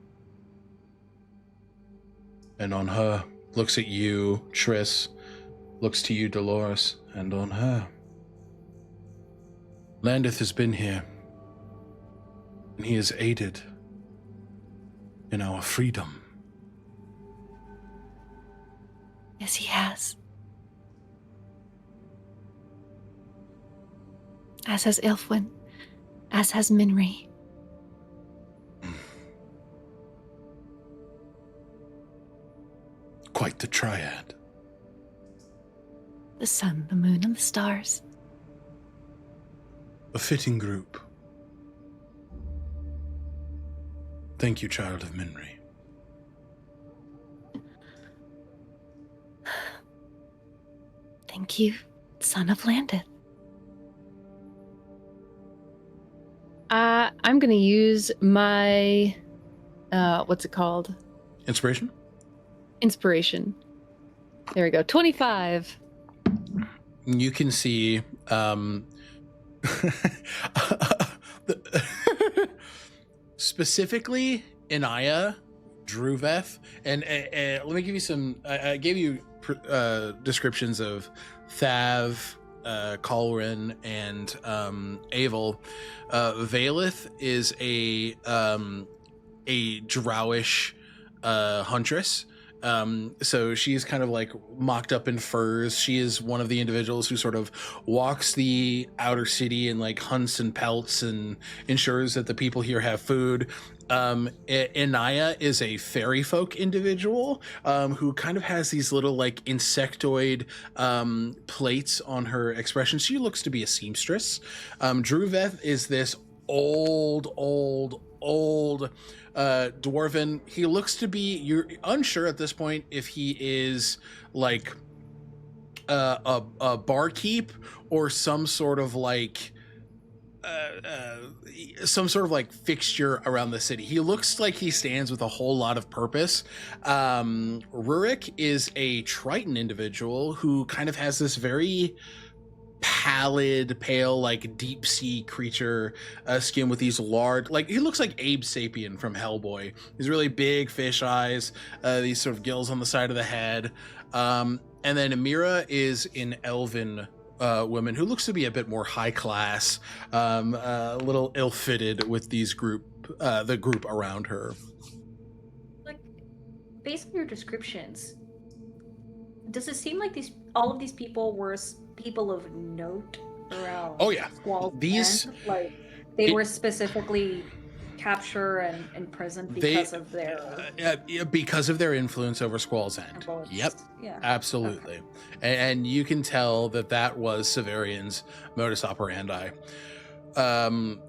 And on her, looks at you, Triss, looks to you, Dolores, and on her. Landeth has been here, and he has aided in our freedom. Yes, he has. As has Ilfwin, as has Minri. Quite the triad. The sun, the moon, and the stars. A fitting group. Thank you, Child of Minri. Thank you, Son of Landeth. I'm gonna use my, what's it called? Inspiration? Inspiration. There we go. 25. You can see specifically Inaya, Druveth, and let me give you some. I gave you descriptions of Thav, Colrin, and Avel. Valeth is a drowish huntress. So she's kind of like mocked up in furs. She is one of the individuals who sort of walks the outer city and like hunts and pelts and ensures that the people here have food. Inaya is a fairy folk individual who kind of has these little like insectoid plates on her expression. She looks to be a seamstress. Druveth is this old dwarven. He looks to be, you're unsure at this point if he is like a barkeep or some sort of like fixture around the city. He looks like he stands with a whole lot of purpose. Rurik is a Triton individual who kind of has this very pallid, pale, like deep sea creature skin with these large, like he looks like Abe Sapien from Hellboy. These really big fish eyes, these sort of gills on the side of the head. And then Amira is an elven woman who looks to be a bit more high class, a little ill-fitted with these the group around her. Like, based on your descriptions, does it seem like all of these people were people of note around? Oh yeah, Squall's these End? Like they were specifically captured and imprisoned because of their because of their influence over Squall's End. influence. Yep, Yeah, absolutely. Okay. And you can tell that was Severian's modus operandi.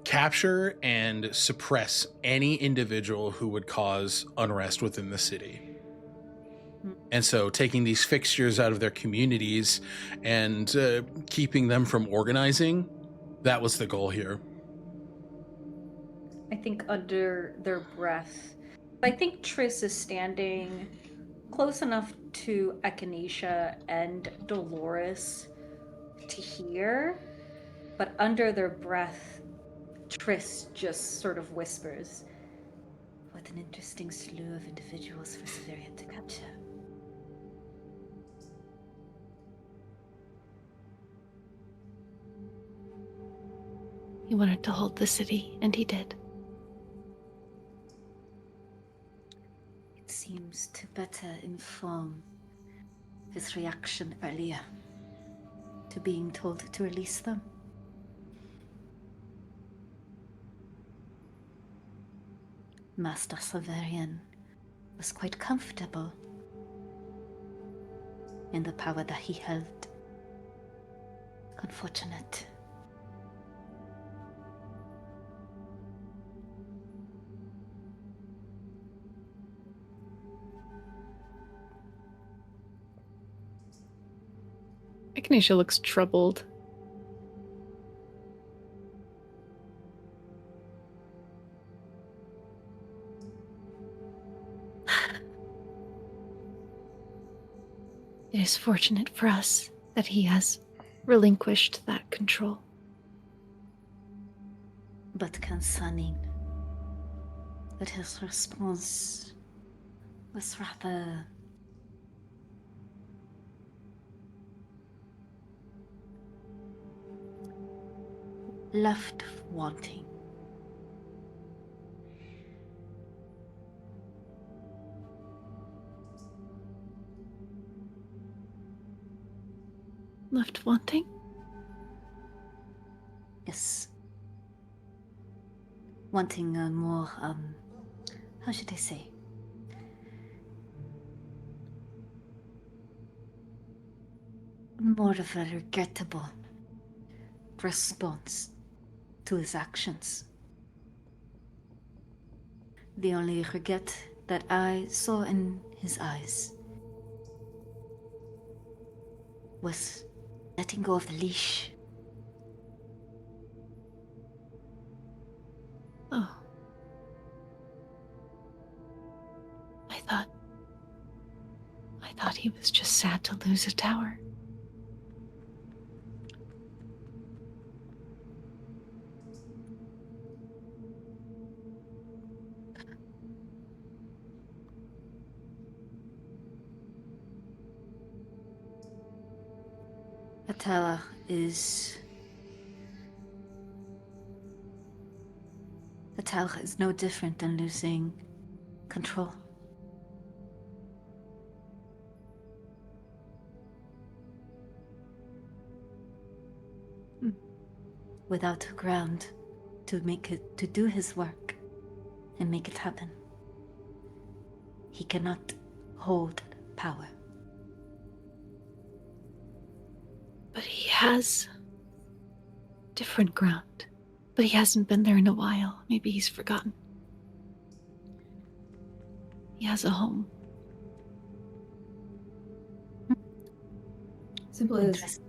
Capture and suppress any individual who would cause unrest within the city. And so taking these fixtures out of their communities and keeping them from organizing, that was the goal here. I think under their breath. I think Triss is standing close enough to Echinacea and Dolores to hear, but under their breath, Triss just sort of whispers, "What an interesting slew of individuals for Severian to capture." He wanted to hold the city, and he did. It seems to better inform his reaction earlier to being told to release them. Master Severian was quite comfortable in the power that he held. Unfortunate. Echinacea looks troubled. It is fortunate for us that he has relinquished that control. But concerning that his response was rather left wanting. Left wanting? Yes. Wanting a more, how should I say? More of a regrettable response to his actions. The only regret that I saw in his eyes was letting go of the leash. Oh. I thought he was just sad to lose a tower. A tower is no different than losing control. Without ground to do his work and make it happen, he cannot hold power. But he has different ground. But he hasn't been there in a while. Maybe he's forgotten. He has a home. Simple as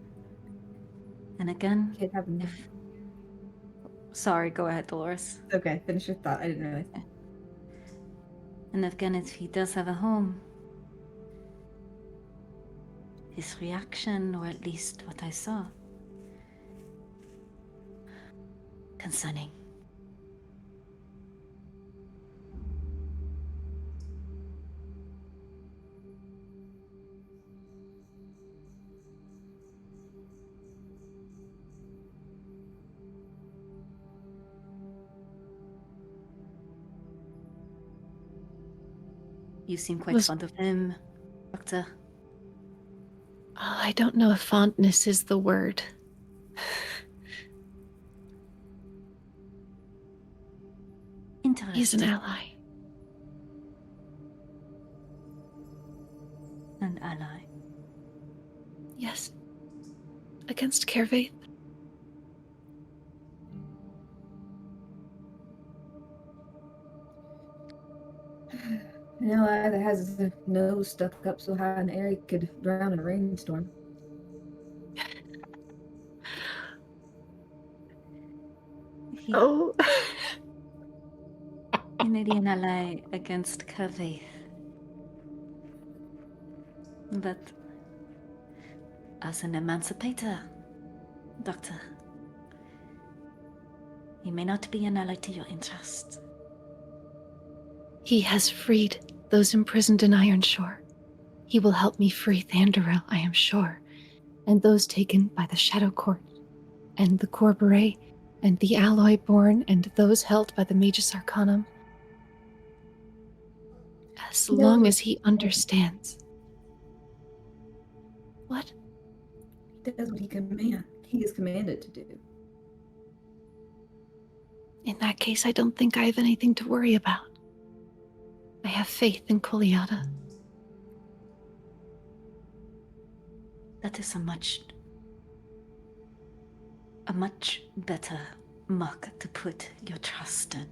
And again, kid having. sorry, go ahead, Dolores. Okay, finish your thought. I didn't realize. And again, if he does have a home, his reaction, or at least what I saw, concerning you seem quite fond of him, Doctor. I don't know if fondness is the word. Interesting. He's an ally. An ally. Yes. Against Kervaith. An ally that has his nose stuck up so high in the air he could drown in a rainstorm. Oh. He may be an ally against Kervaith, but as an emancipator, Doctor, he may not be an ally to your interests. He has freed those imprisoned in Ironshore. He will help me free Thandaril, I am sure, and those taken by the Shadow Court, and the Corberay, and the Alloy-born, and those held by the Magus Arcanum. As long as he understands. What? He does what he is commanded to do. In that case, I don't think I have anything to worry about. I have faith in Koliata. That is a much better mark to put your trust in.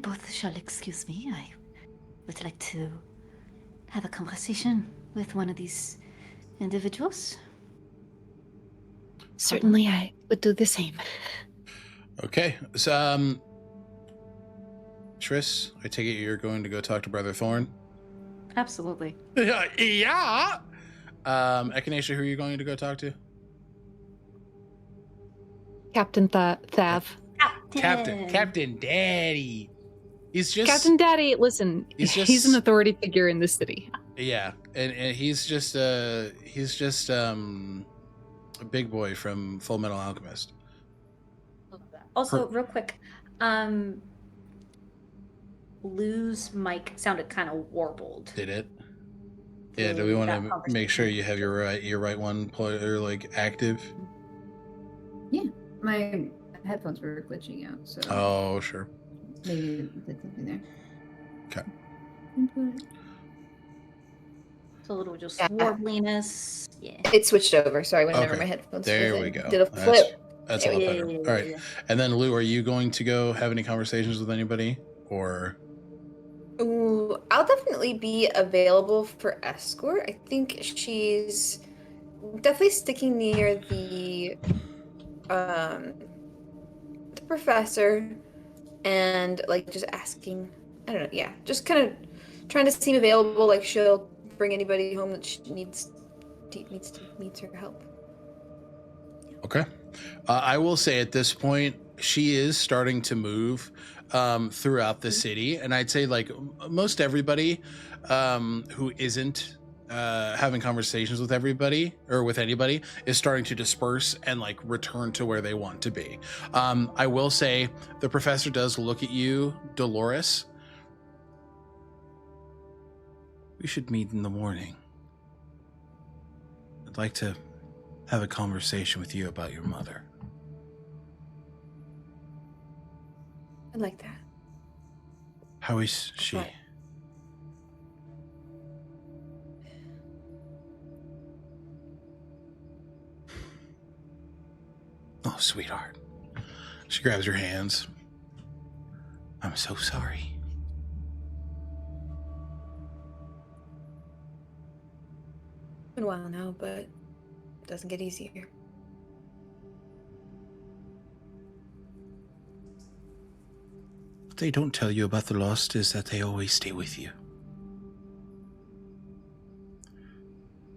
You both shall excuse me. I would like to have a conversation with one of these individuals. Certainly, I would do the same. Okay. So, Triss, I take it you're going to go talk to Brother Thorn? Absolutely. Yeah. Echinacea, who are you going to go talk to? Captain Thav. Captain Daddy. He's just Captain Daddy, listen, he's an authority figure in this city. Yeah, and he's just a big boy from Full Metal Alchemist. Also, real quick, Lou's mic sounded kind of warbled. Did it? Yeah. Do we want to make sure you have your right one active? Yeah, my headphones were glitching out, so. Oh, sure. Maybe did something there. Okay. It's a little just warbliness. Yeah. It switched over, so I went over Okay. my headphones. There we go. Did a flip. That's a lot better. All right. And then Lou, are you going to go have any conversations with anybody, or? Ooh, I'll definitely be available for escort. I think she's definitely sticking near the professor and like just asking. I don't know. Yeah, just kind of trying to seem available. Like she'll bring anybody home that she needs her help. Okay. I will say at this point, she is starting to move throughout the city. And I'd say like most everybody who isn't having conversations with everybody or with anybody is starting to disperse and like return to where they want to be. I will say the professor does look at you, Dolores. We should meet in the morning. I'd like to have a conversation with you about your mother. I like that. How is she? Right. Oh, sweetheart. She grabs your hands. I'm so sorry. It's been a while now, but it doesn't get easier. What they don't tell you about the lost is that they always stay with you.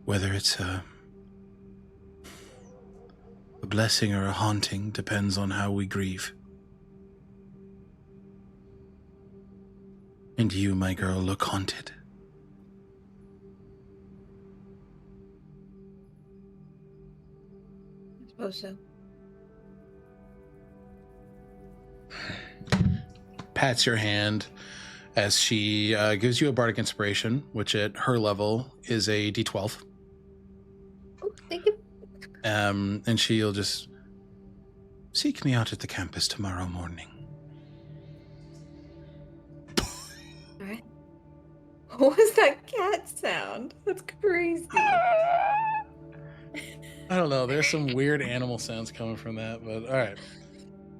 Whether it's a blessing or a haunting depends on how we grieve. And you, my girl, look haunted. I suppose so. Pats your hand as she gives you a bardic inspiration, which at her level is a D12. Oh, thank you. And she'll just seek me out at the campus tomorrow morning. All right. What was that cat sound? That's crazy. I don't know. There's some weird animal sounds coming from that, but all right.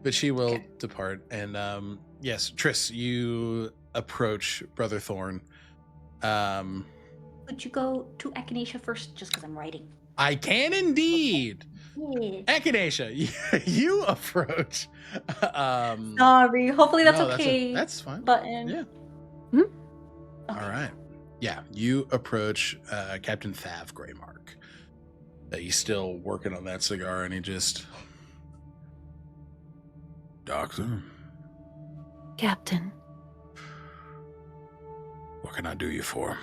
But she will depart. And yes, Triss, you approach Brother Thorn. Would you go to Echinacea first, just because I'm writing? I can indeed. Yeah. Echinacea, you approach. Sorry. Hopefully that's okay. That's fine. Button. Yeah. Okay. All right. Yeah, you approach Captain Thav Greymark. He's still working on that cigar, and he just... Doctor? Captain. What can I do you for?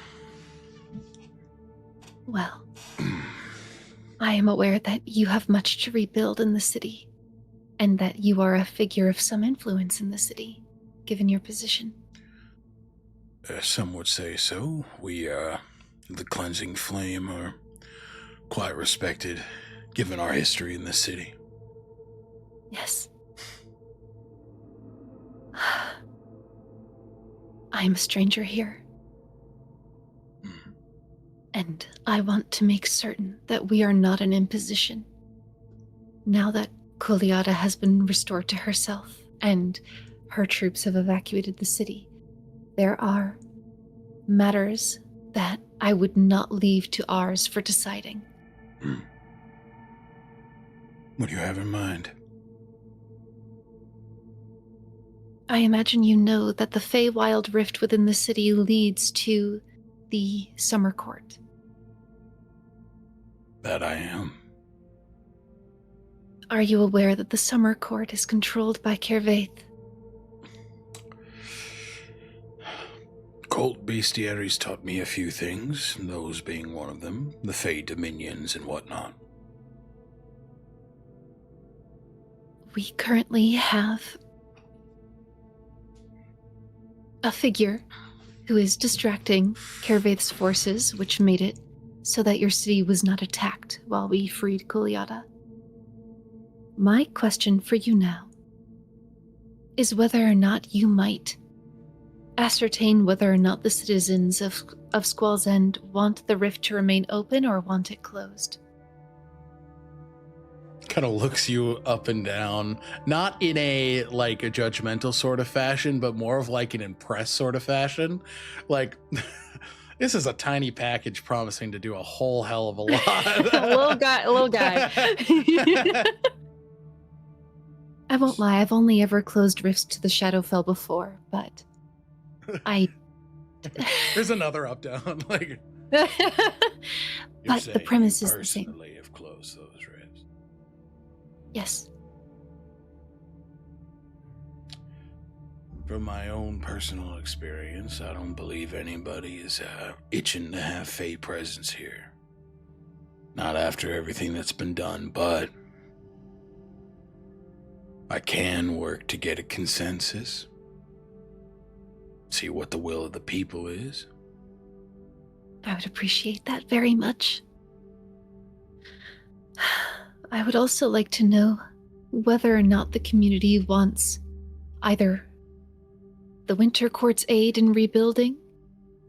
Well, I am aware that you have much to rebuild in the city, and that you are a figure of some influence in the city, given your position. Some would say so. We, the Cleansing Flame, are quite respected, given our history in the city. Yes. I am a stranger here. And I want to make certain that we are not an imposition. Now that Kuliada has been restored to herself, and her troops have evacuated the city. There are matters that I would not leave to ours for deciding. What do you have in mind? I imagine you know that the Feywild rift within the city leads to the Summer Court. That I am. Are you aware that the Summer Court is controlled by Kervaith? Cult bestiaries taught me a few things, those being one of them, the Fey dominions and whatnot. We currently have a figure who is distracting Kervaith's forces, which made it so that your city was not attacked while we freed Kuliata. My question for you now is whether or not you might ascertain whether or not the citizens of Squall's End want the rift to remain open or want it closed. Kind of looks you up and down, not in a like a judgmental sort of fashion, but more of like an impressed sort of fashion. Like, this is a tiny package promising to do a whole hell of a lot. little guy. I won't lie, I've only ever closed rifts to the Shadowfell before, but There's another up down. Like, but the premise is the same. Personally, have closed those rifts. Yes. From my own personal experience, I don't believe anybody is itching to have Fey presence here. Not after everything that's been done, but I can work to get a consensus. See what the will of the people is. I would appreciate that very much. I would also like to know whether or not the community wants either the Winter Court's aid in rebuilding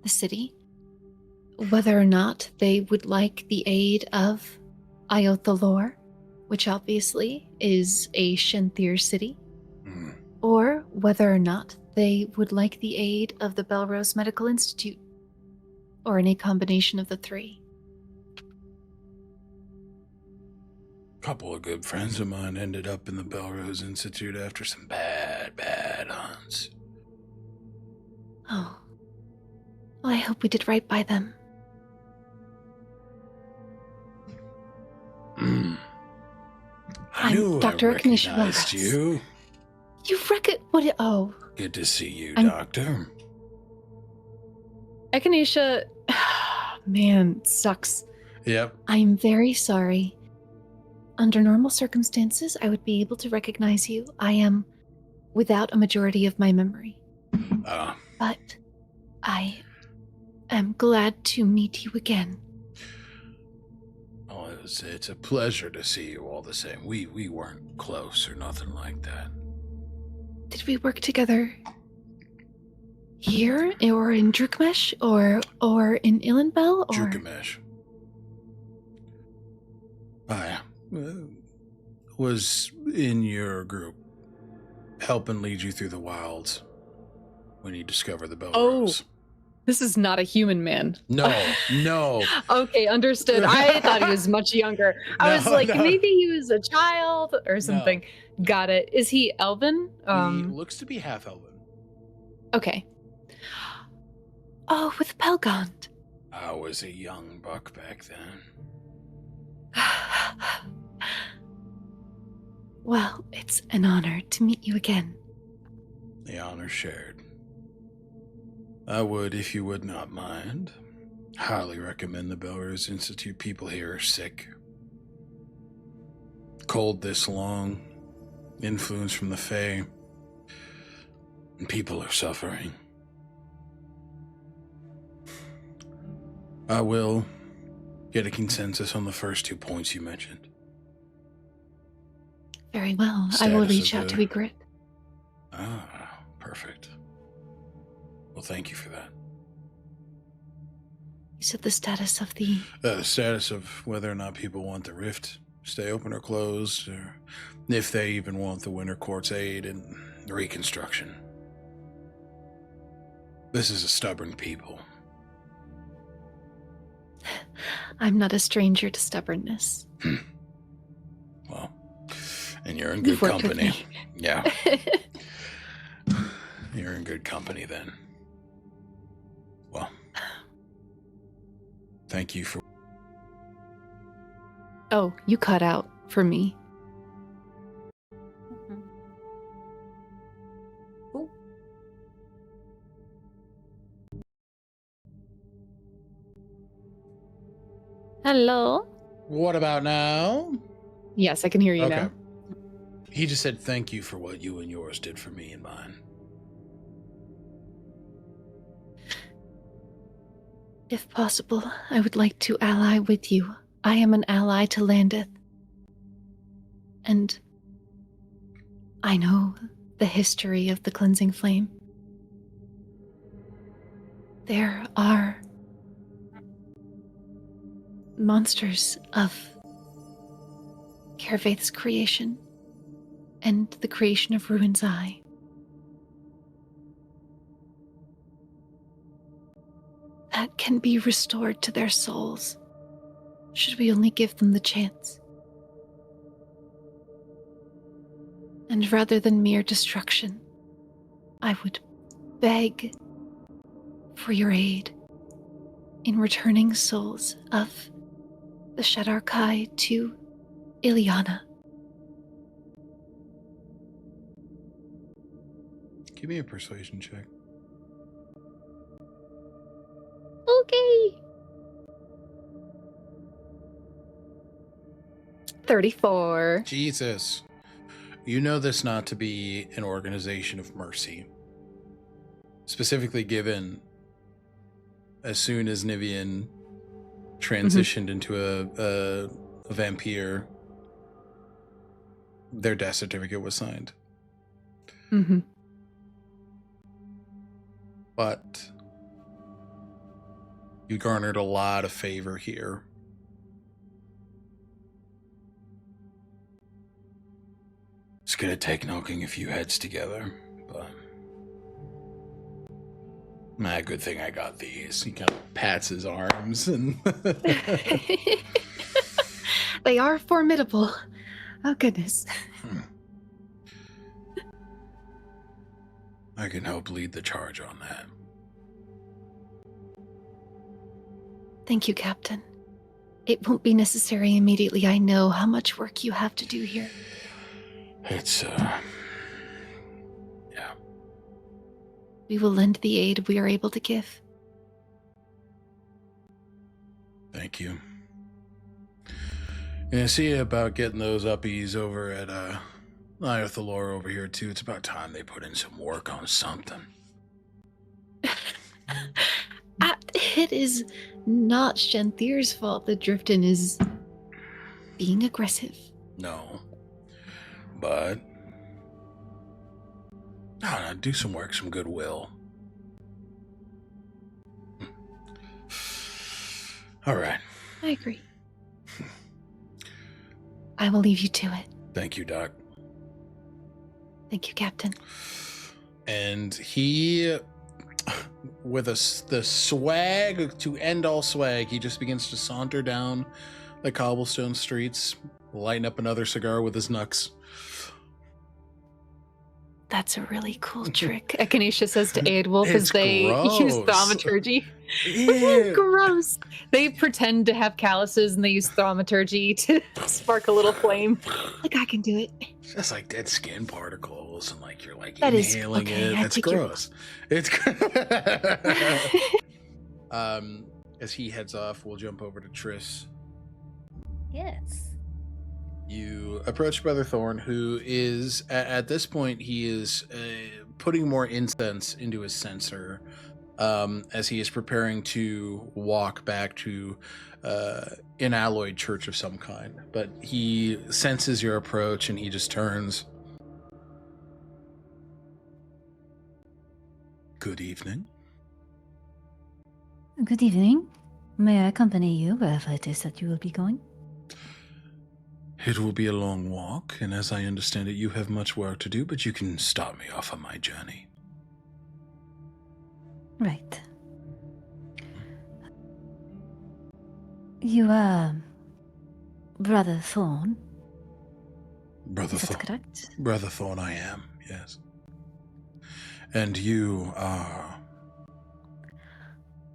the city, whether or not they would like the aid of Iothalor, which obviously is a Shenthyr city, or whether or not they would like the aid of the Belrose Medical Institute, or any combination of the three. A couple of good friends of mine ended up in the Belrose Institute after some bad hunts. Oh. Well, I hope we did right by them. I knew Dr. I Echinacea recognized you. You what? Oh. Good to see you, I'm- Doctor. Echinacea, man, sucks. Yep. I'm very sorry. Under normal circumstances, I would be able to recognize you. I am without a majority of my memory. But I am glad to meet you again. Oh, it's a pleasure to see you all the same. We weren't close or nothing like that. Did we work together here, or in Drukmesh, or in Ilinbel, or Drukamesh. I was in your group, helping lead you through the wilds when you discovered the Belrose. This is not a human man. No. Okay, understood. I thought he was much younger. I was like, maybe he was a child or something. Got it. Is he elven? He looks to be half elven. Okay. oh, with Pelgond. I was a young buck back then. Well, it's an honor to meet you again. The honor shared. I would, if you would not mind, highly recommend the Belrose Institute. People here are sick. Cold this long, influence from the Fae, and people are suffering. I will get a consensus on the first 2 points you mentioned. Very well. I will Status reach of out the- to Egret. Ah, perfect. Well, thank you for that. You said the status of the... The status of whether or not people want the rift stay open or closed, or if they even want the Winter Court's aid in Reconstruction. This is a stubborn people. I'm not a stranger to stubbornness. Well, and you're in good You've worked with company. me. Yeah. You're in good company then. Well, thank you for... Oh, you cut out for me. Ooh. Hello? What about now? Yes, I can hear you Okay. now. He just said thank you for what you and yours did for me and mine. If possible, I would like to ally with you. I am an ally to Landeth. And I know the history of the cleansing flame. There are monsters of Kervaith's creation and the creation of Ruin's Eye. That can be restored to their souls, should we only give them the chance. And rather than mere destruction, I would beg for your aid in returning souls of the Shadarkai to Ileana. Give me a persuasion check. Okay. 34. Jesus. You know this not to be an organization of mercy. Specifically given as soon as Nivian transitioned into a vampire, their death certificate was signed. Mm-hmm. But you garnered a lot of favor here. It's gonna take knocking a few heads together, but good thing I got these. He kind of pats his arms and They are formidable. Oh, goodness. I can help lead the charge on that. Thank you, Captain. It won't be necessary immediately. I know how much work you have to do here. It's, yeah. We will lend the aid we are able to give. Thank you. Yeah, see about getting those uppies over at, Iothalor over here, too. It's about time they put in some work on something. It is not Shanthir's fault that Driftin is being aggressive. No. But I don't know, do some work, some goodwill. All right. I agree. I will leave you to it. Thank you, Doc. Thank you, Captain. And he, with the swag to end all swag, he just begins to saunter down the cobblestone streets, lighting up another cigar with his knucks. That's a really cool trick. Echinacea says to Aidwolf as It's they use gross. thaumaturgy. Ew. Gross. They pretend to have calluses and they use thaumaturgy to spark a little flame. Like, I can do it. Just like dead skin particles, and like you're like That is- inhaling okay, it. I That's take your- gross. It's as he heads off, we'll jump over to Triss. Yes. You approach Brother Thorn, who is at this point he is putting more incense into his censer as he is preparing to walk back to an alloyed church of some kind. But he senses your approach and he just turns. Good evening. Good evening. May I accompany you wherever it is that you will be going? It will be a long walk, and as I understand it, you have much work to do, but you can start me off on my journey. Right. You are Brother Thorn. Brother Is that Thorn. correct? Brother Thorn, I am, yes. And you are...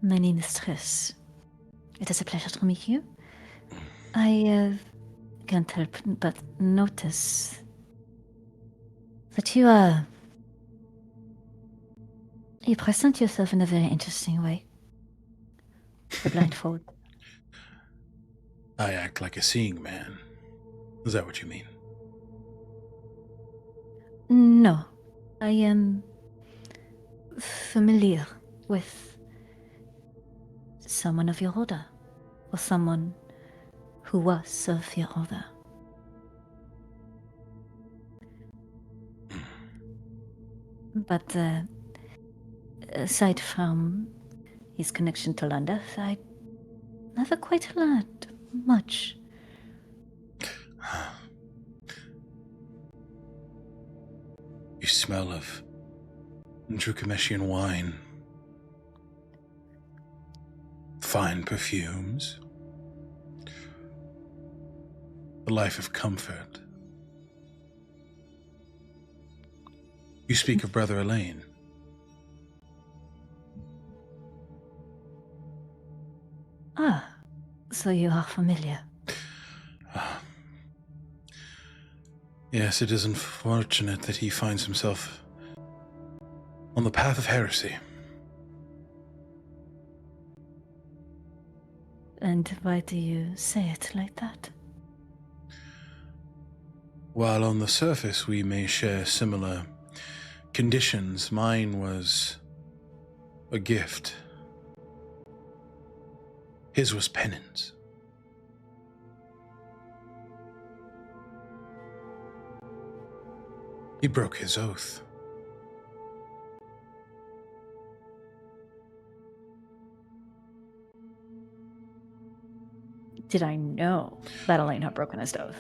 My name is Triss. It is a pleasure to meet you. I can't help but notice that you present yourself in a very interesting way. The blindfold. I act like a seeing man. Is that what you mean? No, I am familiar with someone of your order, or someone who was of your order. But aside from his connection to Londith, I never quite learned much. You smell of Drukameshian wine. Fine perfumes. A life of comfort. You speak of Brother Elaine. Ah, so you are familiar. Yes, it is unfortunate that he finds himself on the path of heresy. And why do you say it like that? While on the surface we may share similar conditions, mine was a gift. His was penance. He broke his oath. Did I know that Elaine had broken his oath?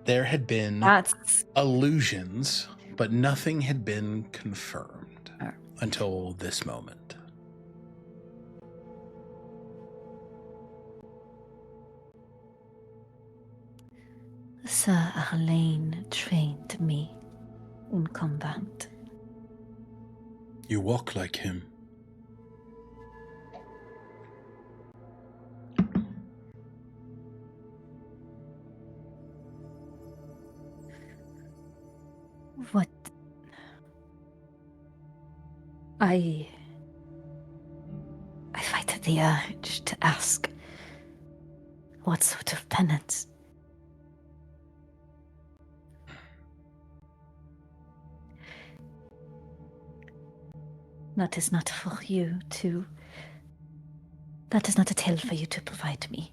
There had been That's allusions, but nothing had been confirmed until this moment. Sir Elaine trained me in combat. You walk like him. What? I fight the urge to ask, what sort of penance? That is not for you to... That is not a tale for you to provide me.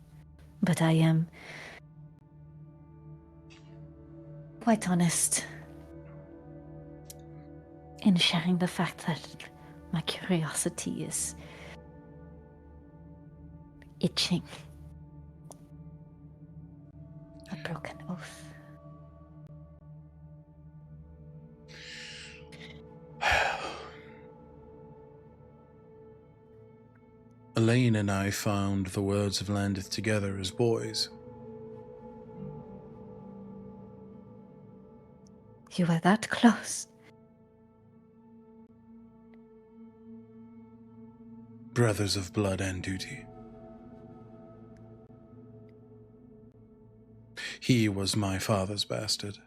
But I am quite honest in sharing the fact that my curiosity is itching. A broken oath. Elaine and I found the words of Landith together as boys. You were that close. Brothers of blood and duty. He was my father's bastard.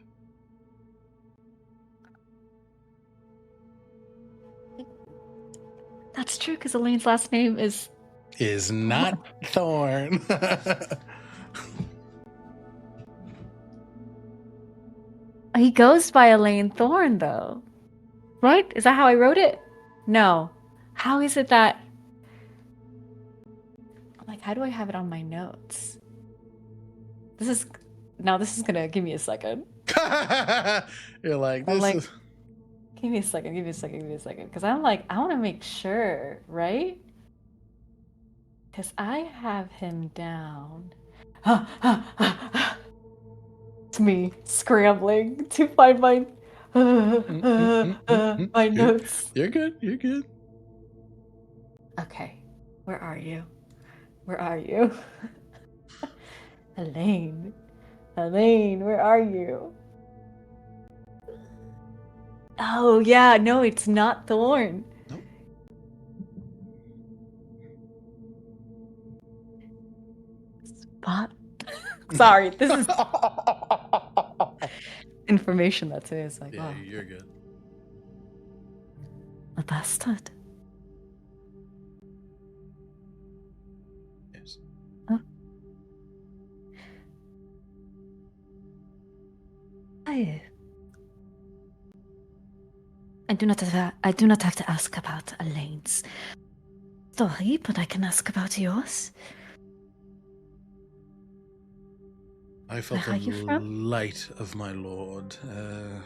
That's true, because Elaine's last name is Not Thorn. He goes by Elaine Thorne, though. Right? Is that how I wrote it? No. How is it that... I'm like, how do I have it on my notes? This is going to give me a second. You're like, I'm this like, is... Give me a second. Because I'm like, I want to make sure, right? Because I have him down. It's me scrambling to find my my notes. You're good. You're good. Okay, where are you? Where are you? Elaine, where are you? Oh yeah, no, it's not Thorn. Nope. Spot. Sorry, this is information that's it. It's like, Yeah, oh, you're good. a bastard. Yes. Huh? I do not have to ask about Elaine's story, but I can ask about yours. I felt Where are you the from? light of my lord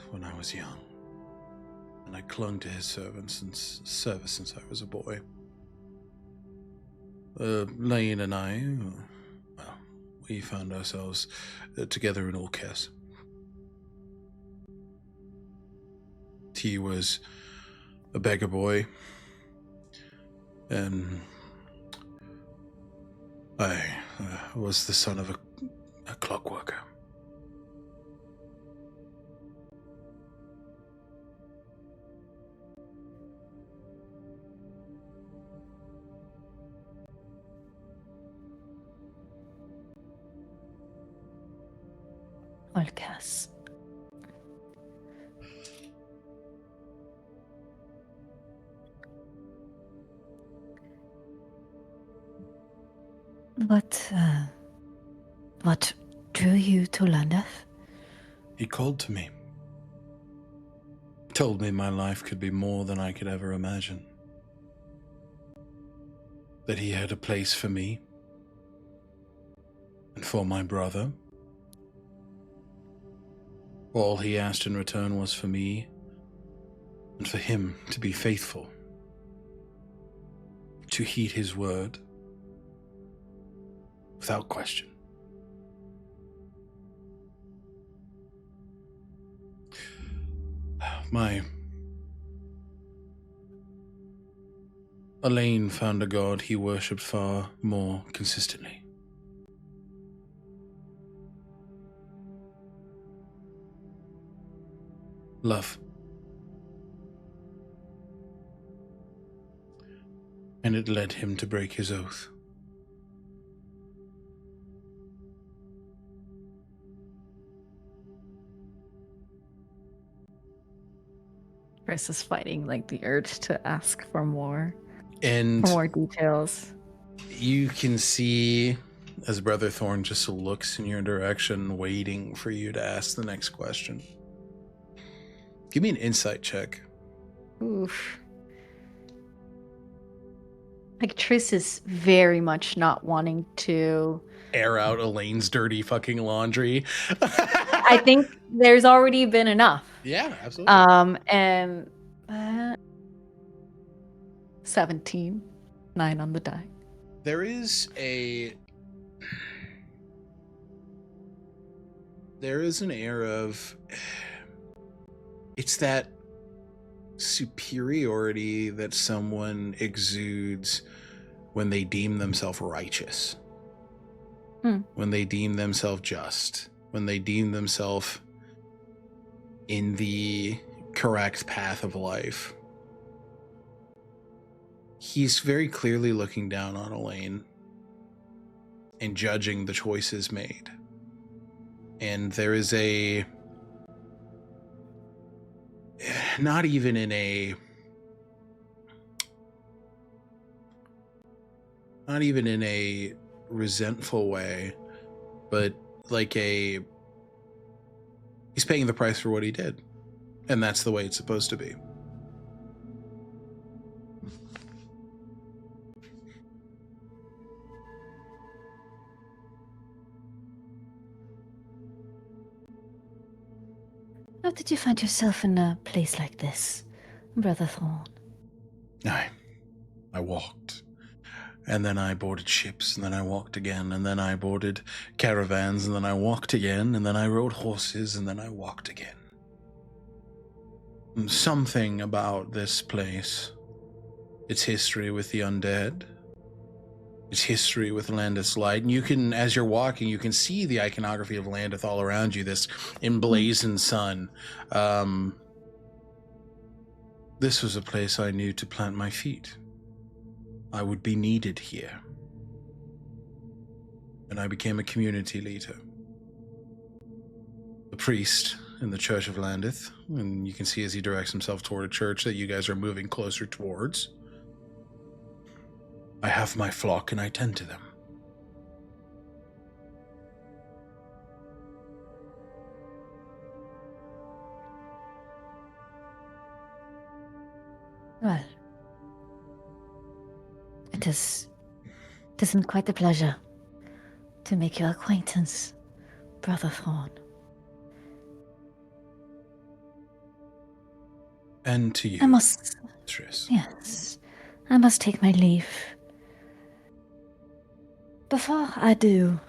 when I was young, and I clung to his service since I was a boy. Lane and I, well, we found ourselves together in Orcas. He was a beggar boy, and I was the son of a clockworker. Olcas. What drew you to London? He called to me. Told me my life could be more than I could ever imagine. That he had a place for me and for my brother. All he asked in return was for me and for him to be faithful, to heed his word without question. My Elaine found a god he worshipped far more consistently. Love. And it led him to break his oath. Triss is fighting like the urge to ask for more And details. you can see as Brother Thorn just looks in your direction, waiting for you to ask the next question. Give me an insight check. Oof. Like Triss is very much not wanting to Air out Elaine's dirty fucking laundry. I think there's already been enough. Yeah, absolutely. And 17, 9 on the die. There is an air of, it's that superiority that someone exudes when they deem themselves righteous, when they deem themselves just, when they deem themselves in the correct path of life. He's very clearly looking down on Elaine and judging the choices made. And there is not even in a resentful way, but like he's paying the price for what he did. And that's the way it's supposed to be. How did you find yourself in a place like this, Brother Thorn? I walked. And then I boarded ships, and then I walked again, and then I boarded caravans, and then I walked again, and then I rode horses, and then I walked again. And something about this place, its history with the undead, its history with Landith's light, and you can, as you're walking, you can see the iconography of Landith all around you, this emblazoned sun. This was a place I knew to plant my feet. I would be needed here. And I became a community leader. A priest in the Church of Landith, and you can see as he directs himself toward a church that you guys are moving closer towards. I have my flock and I tend to them. Well, it isn't quite a pleasure to make your acquaintance, Brother Thorn. And to you, I must... Triss. Yes, I must take my leave. Before I do,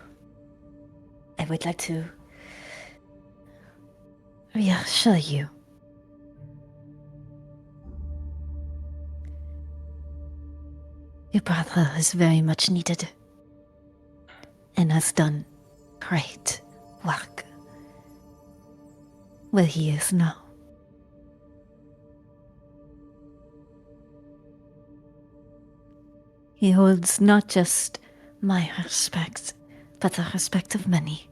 I would like to reassure you. Your brother is very much needed and has done great work where he is now. He holds not just my respect, but the respect of many.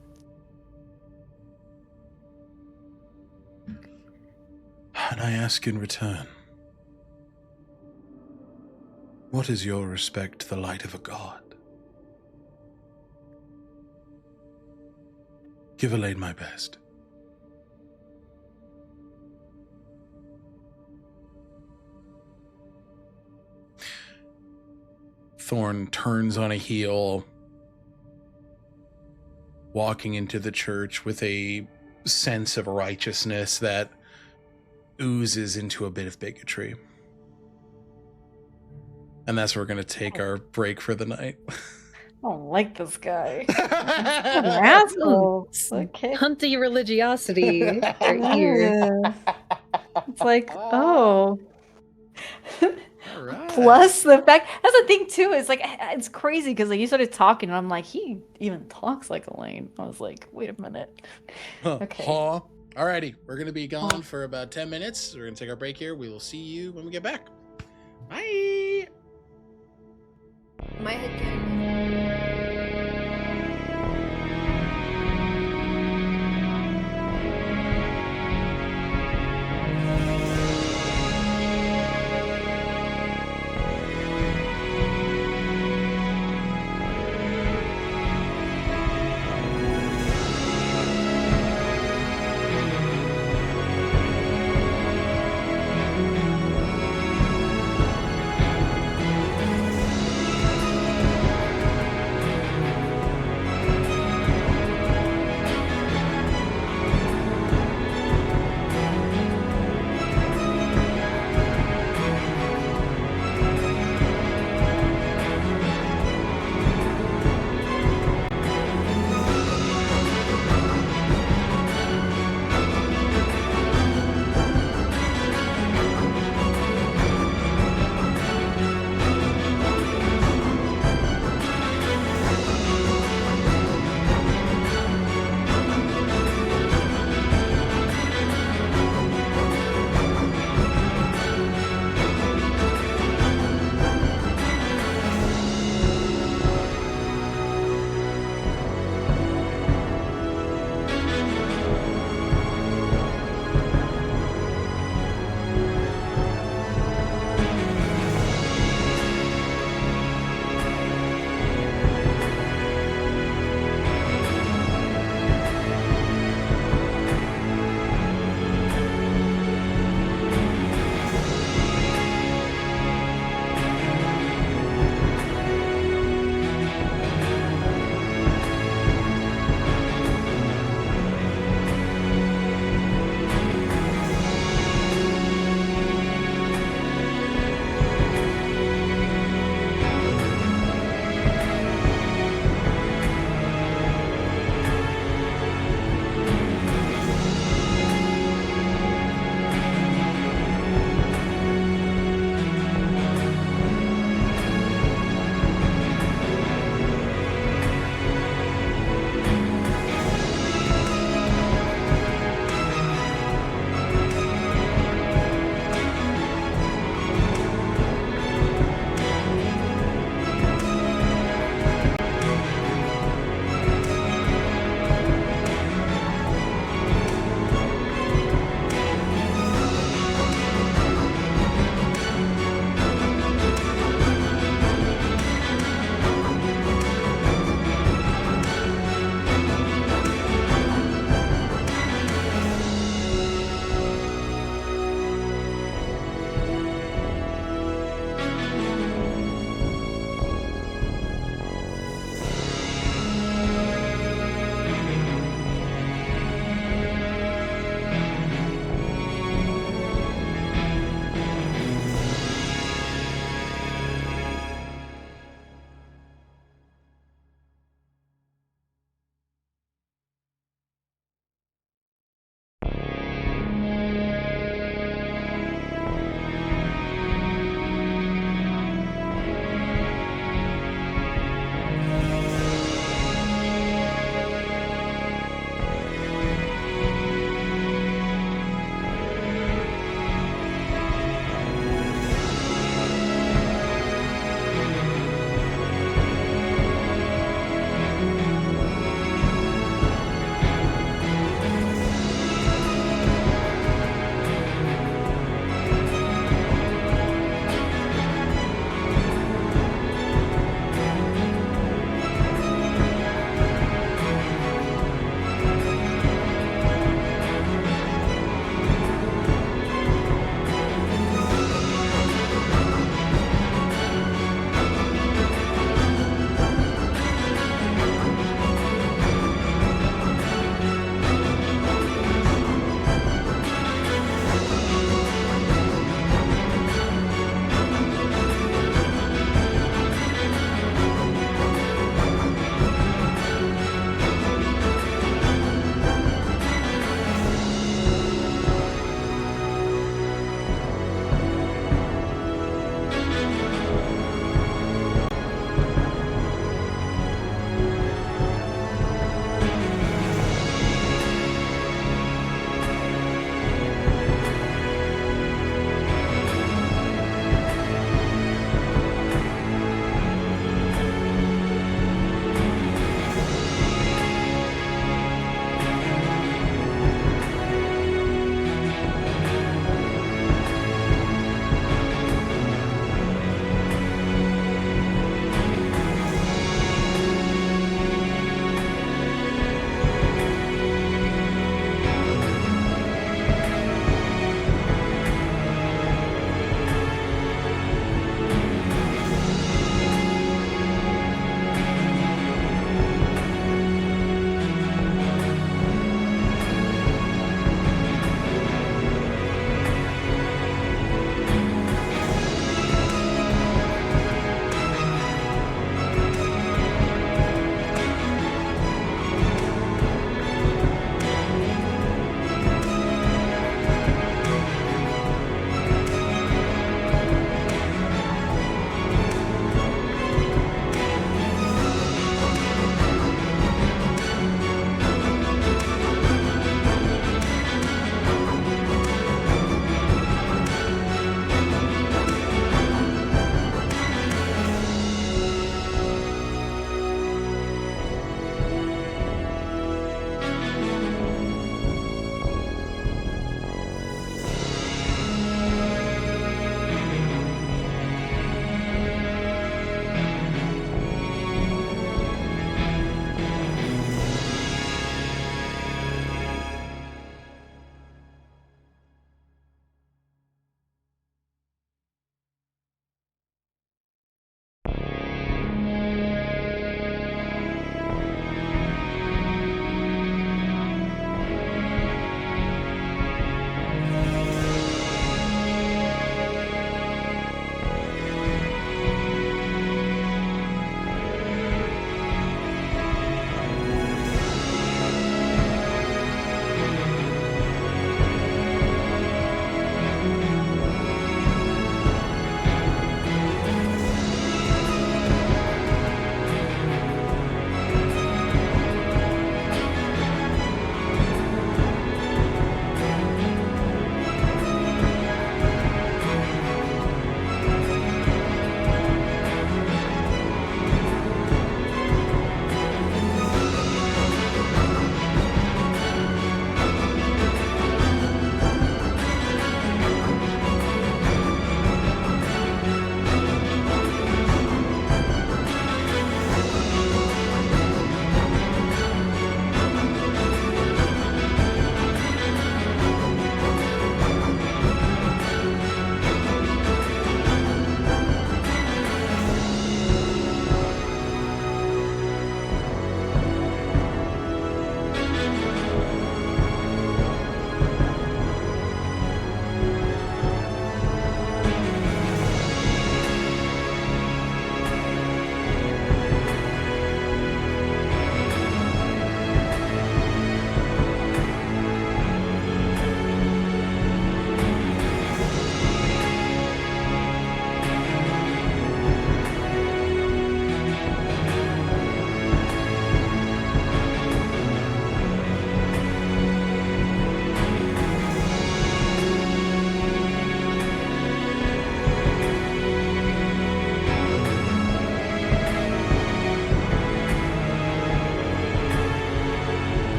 And I ask in return, what is your respect to the light of a god? Give Elaine my best. Thorn turns on a heel, walking into the church with a sense of righteousness that oozes into a bit of bigotry. And that's where we're going to take our break for the night. I don't like this guy. An asshole. Okay. Hunty religiosity right here. It's like, oh. All right. Plus the fact, that's the thing too, is like, it's crazy because like you started talking and I'm like, he even talks like Elaine. I was like, wait a minute. Okay. Alrighty, we're going to be gone for about 10 minutes. We're going to take our break here. We will see you when we get back. Bye. My head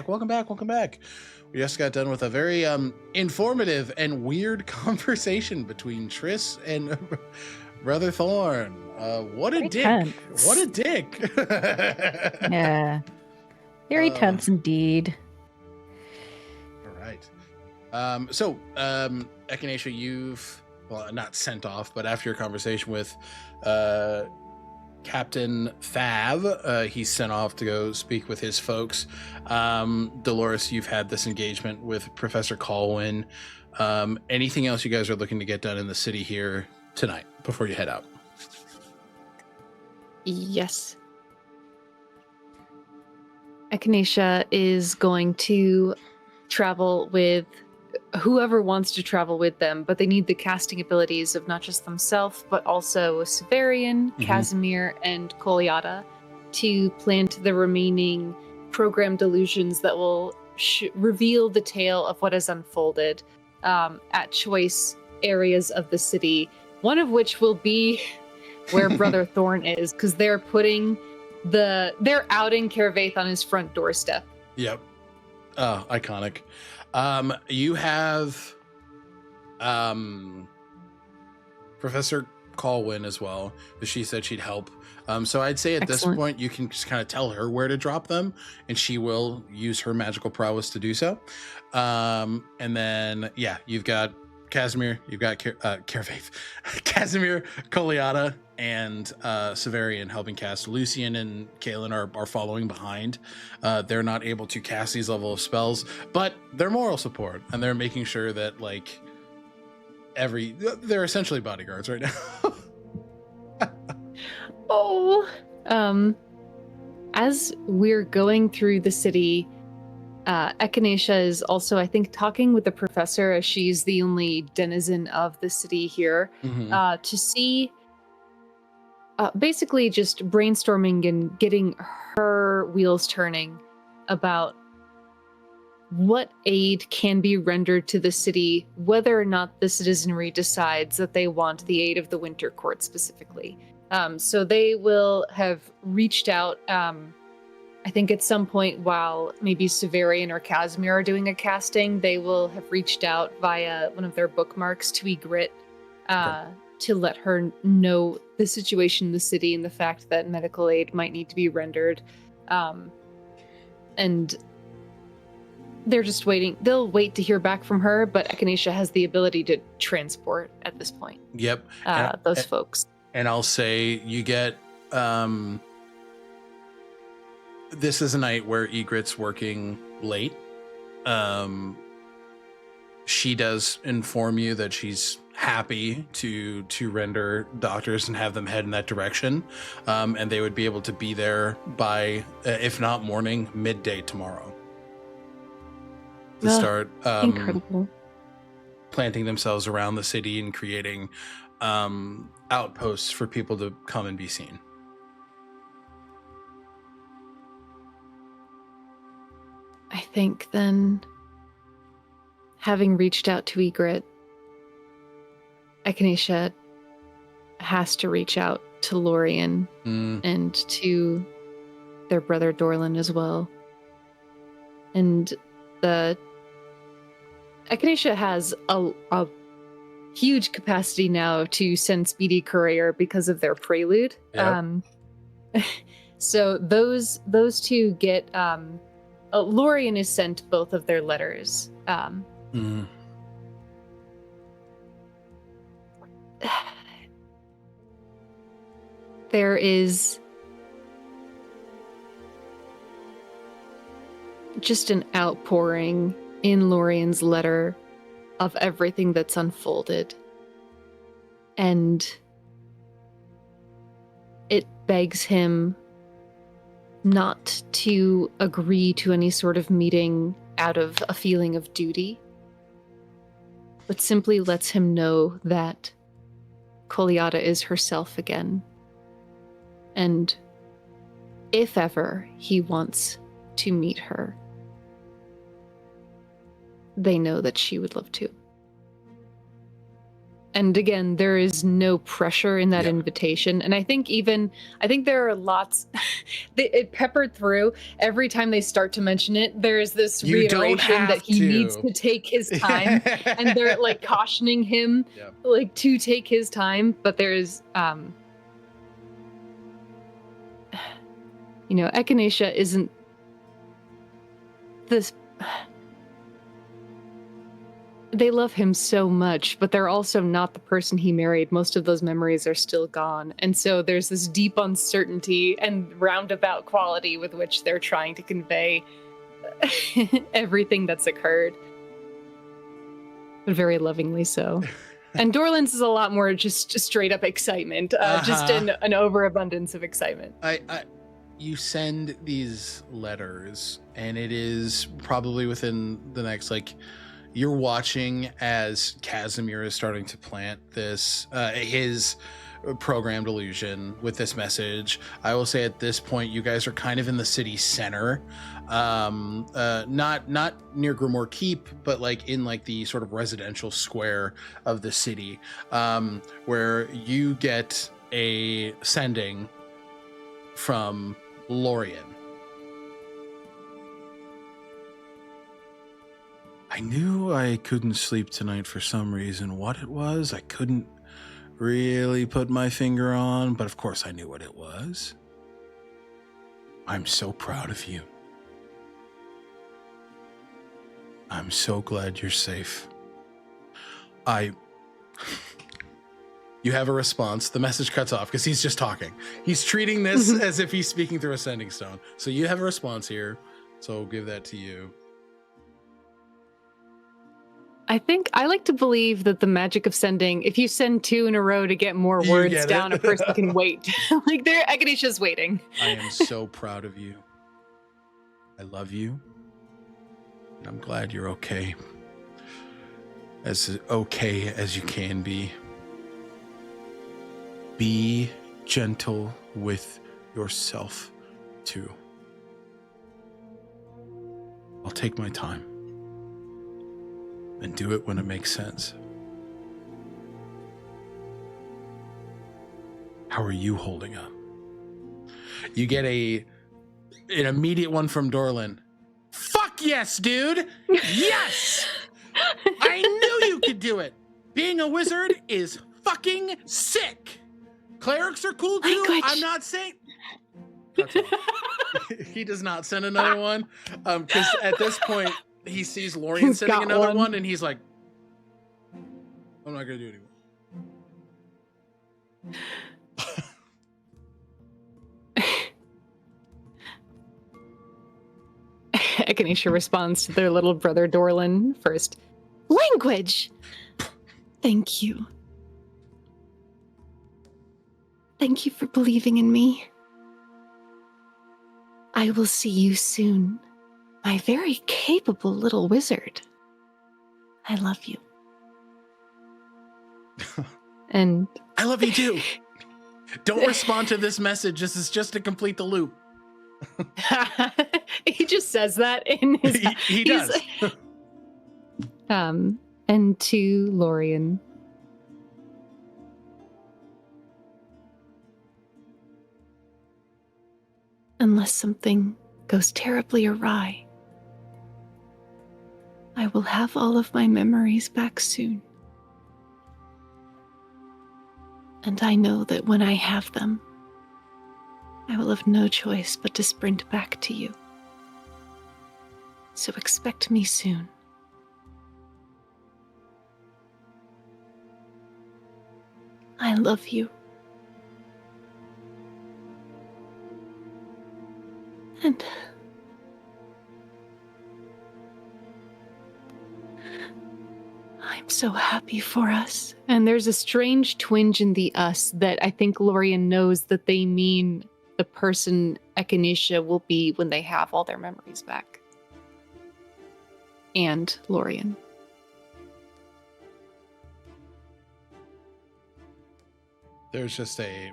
back. Welcome back. Welcome back. We just got done with a very informative and weird conversation between Triss and Brother Thorn. What a Very dick. tense. What a dick. Yeah. Very tense indeed. All right. So, Echinacea, you've, well, not sent off, but after your conversation with Captain Fav, he's sent off to go speak with his folks. Dolores, you've had this engagement with Professor Colwyn. Anything else you guys are looking to get done in the city here tonight before you head out? Yes. Echinacea is going to travel with whoever wants to travel with them, but they need the casting abilities of not just themselves, but also Severian, Aasimar, and Koliata to plant the remaining program delusions that will reveal the tale of what has unfolded at choice areas of the city, one of which will be where Brother Thorn is, because they're outing Kervaith on his front doorstep. Yep. Iconic. You have Professor Colwyn as well. She said she'd help. So I'd say at Excellent. this point you can just kind of tell her where to drop them, and she will use her magical prowess to do so. And then you've got Aasimar, you've got Kervaith, Aasimar, Koliata, and Severian helping cast. Lucian and Kaelin are following behind. They're not able to cast these level of spells, but they're moral support, and they're making sure that they're essentially bodyguards right now. As we're going through the city, Echinacea is also, I think, talking with the professor, as she's the only denizen of the city here, to see, basically just brainstorming and getting her wheels turning about what aid can be rendered to the city, whether or not the citizenry decides that they want the aid of the Winter Court specifically. So they will have reached out, I think at some point while maybe Severian or Aasimar are doing a casting, they will have reached out via one of their bookmarks to Ygritte to let her know the situation in the city and the fact that medical aid might need to be rendered. And they're just waiting. They'll wait to hear back from her, but Echinacea has the ability to transport at this point. Yep. Those folks. And I'll say you get... this is a night where Egret's working late. She does inform you that she's happy to render doctors and have them head in that direction. And they would be able to be there by, if not morning, midday tomorrow. To start incredible. planting themselves around the city and creating outposts for people to come and be seen. I think then, having reached out to Ygritte, Echinacea has to reach out to Lorien and to their brother Dorlin as well. And Echinacea has a huge capacity now to send Speedy Courier because of their prelude. Yep. So those two get... Lorien has sent both of their letters. There is just an outpouring in Lorien's letter of everything that's unfolded. And it begs him not to agree to any sort of meeting out of a feeling of duty, but simply lets him know that Koliata is herself again. And if ever he wants to meet her, they know that she would love to. And again, there is no pressure in that invitation. And I think there are lots, it peppered through every time they start to mention it. There's this reiteration that he needs to take his time. And they're like cautioning him like to take his time. But there's, Echinacea isn't this. They love him so much, but they're also not the person he married. Most of those memories are still gone. And so there's this deep uncertainty and roundabout quality with which they're trying to convey everything that's occurred. But very lovingly so. And Dorland's is a lot more just straight up excitement, just an overabundance of excitement. You send these letters, and it is probably within the next, you're watching as Casimir is starting to plant this, his programmed illusion with this message. I will say at this point, you guys are kind of in the city center, not near Grimoire Keep, but in the sort of residential square of the city, where you get a sending from Lorien. I knew I couldn't sleep tonight for some reason. What it was, I couldn't really put my finger on, but of course I knew what it was. I'm so proud of you. I'm so glad you're safe. You have a response. The message cuts off because he's just talking. He's treating this as if he's speaking through a sending stone. So you have a response here. So I'll give that to you. I think I like to believe that the magic of sending, if you send 2 in a row to get more words down, a person can wait. Echinacea waiting. I am so proud of you. I love you. And I'm glad you're okay. As okay as you can be. Be gentle with yourself, too. I'll take my time. And do it when it makes sense. How are you holding up? You get an immediate one from Dorland. Fuck yes, dude! Yes! I knew you could do it! Being a wizard is fucking sick! Clerics are cool too. Language. I'm not saying... He does not send another one. Because at this point, he sees Lorien sending another one, and he's like, I'm not going to do it anymore. Echinacea responds to their little brother Dorland first. Language! Thank you. Thank you for believing in me. I will see you soon. My very capable little wizard. I love you. And I love you too. Don't respond to this message. This is just to complete the loop. He just says that in his... He does. And to Lorien. Unless something goes terribly awry, I will have all of my memories back soon. And I know that when I have them, I will have no choice but to sprint back to you. So expect me soon. I love you. And I'm so happy for us. And there's a strange twinge in the us that I think Lorien knows that they mean the person Echinacea will be when they have all their memories back. And Lorien. There's just a...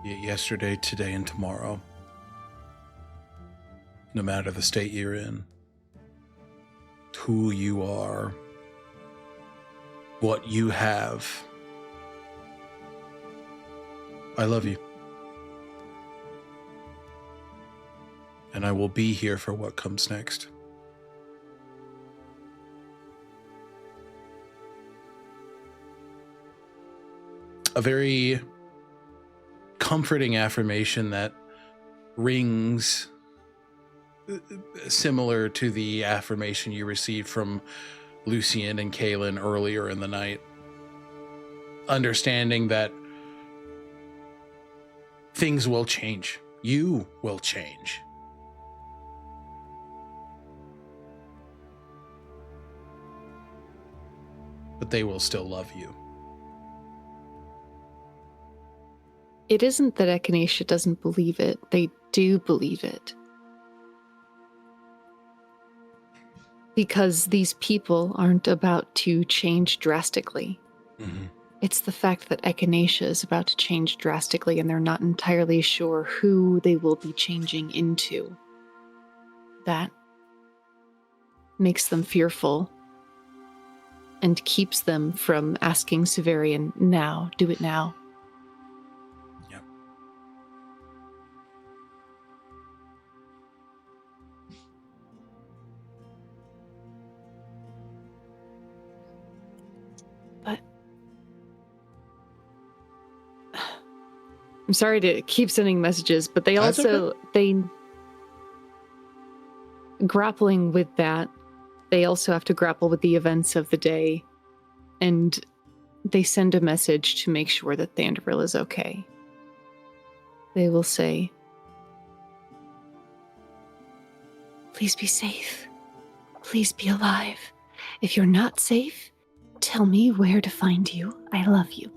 yesterday, today, and tomorrow. No matter the state you're in, who you are, what you have. I love you. And I will be here for what comes next. A very comforting affirmation that rings similar to the affirmation you received from Lucian and Kaylin earlier in the night. Understanding that things will change. You will change. But they will still love you. It isn't that Echinacea doesn't believe it. They do believe it. Because these people aren't about to change drastically. Mm-hmm. It's the fact that Echinacea is about to change drastically and they're not entirely sure who they will be changing into. That makes them fearful and keeps them from asking Severian, now, do it now. Yep. But I'm sorry to keep sending messages, but they That's also, okay. grappling with that, they also have to grapple with the events of the day, and they send a message to make sure that Thandril is okay. They will say, please be safe. Please be alive. If you're not safe, tell me where to find you. I love you.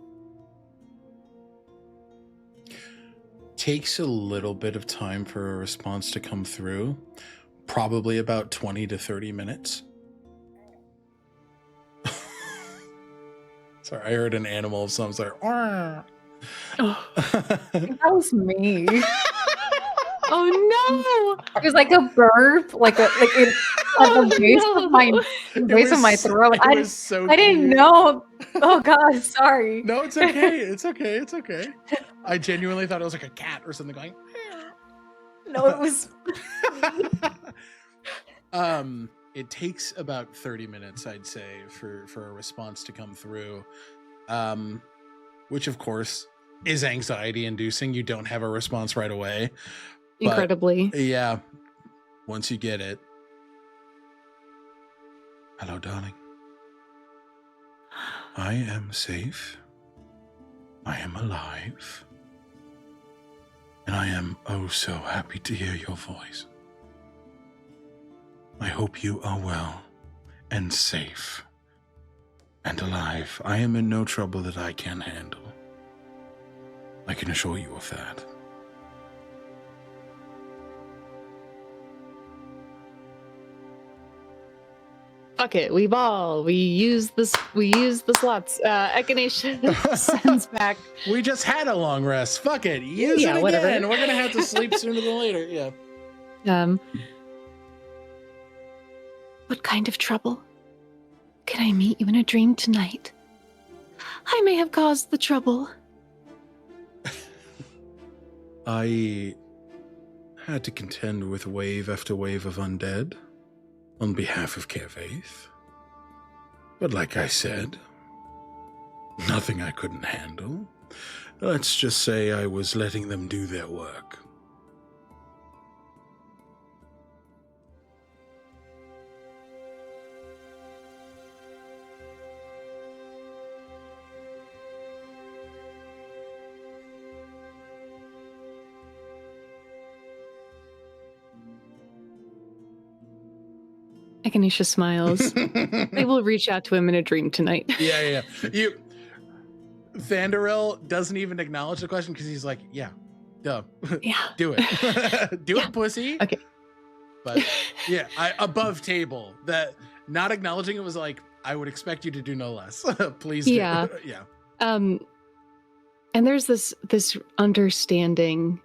Takes a little bit of time for a response to come through. Probably about 20 to 30 minutes. Sorry, I heard an animal of some sort. That was me. Oh no! It was like a burp, like the base of my throat. It was so I didn't cute. know. Oh God, sorry. No, it's okay. It's okay. It's okay. I genuinely thought it was like a cat or something going. No, it was. It takes about 30 minutes, I'd say, for a response to come through. Which of course is anxiety inducing. You don't have a response right away. But, Incredibly. yeah. Once you get it. Hello, darling. I am safe. I am alive. And I am oh so happy to hear your voice. I hope you are well and safe and alive. I am in no trouble that I can handle. I can assure you of that. Fuck it, we use the slots. Echinacea sends back. We just had a long rest. Fuck it. Use it again. Whatever. We're gonna have to sleep sooner than later. Yeah. What kind of trouble? Can I meet you in a dream tonight? I may have caused the trouble. I had to contend with wave after wave of undead on behalf of Kervaith. But like I said, nothing I couldn't handle. Let's just say I was letting them do their work. Echinacea smiles. They will reach out to him in a dream tonight. Yeah. Thandril doesn't even acknowledge the question because he's like, yeah, duh. Yeah. Do it. Do it, pussy. Okay. But yeah, I above table. That not acknowledging it was like, I would expect you to do no less. Please do. Yeah. Yeah. And there's this understanding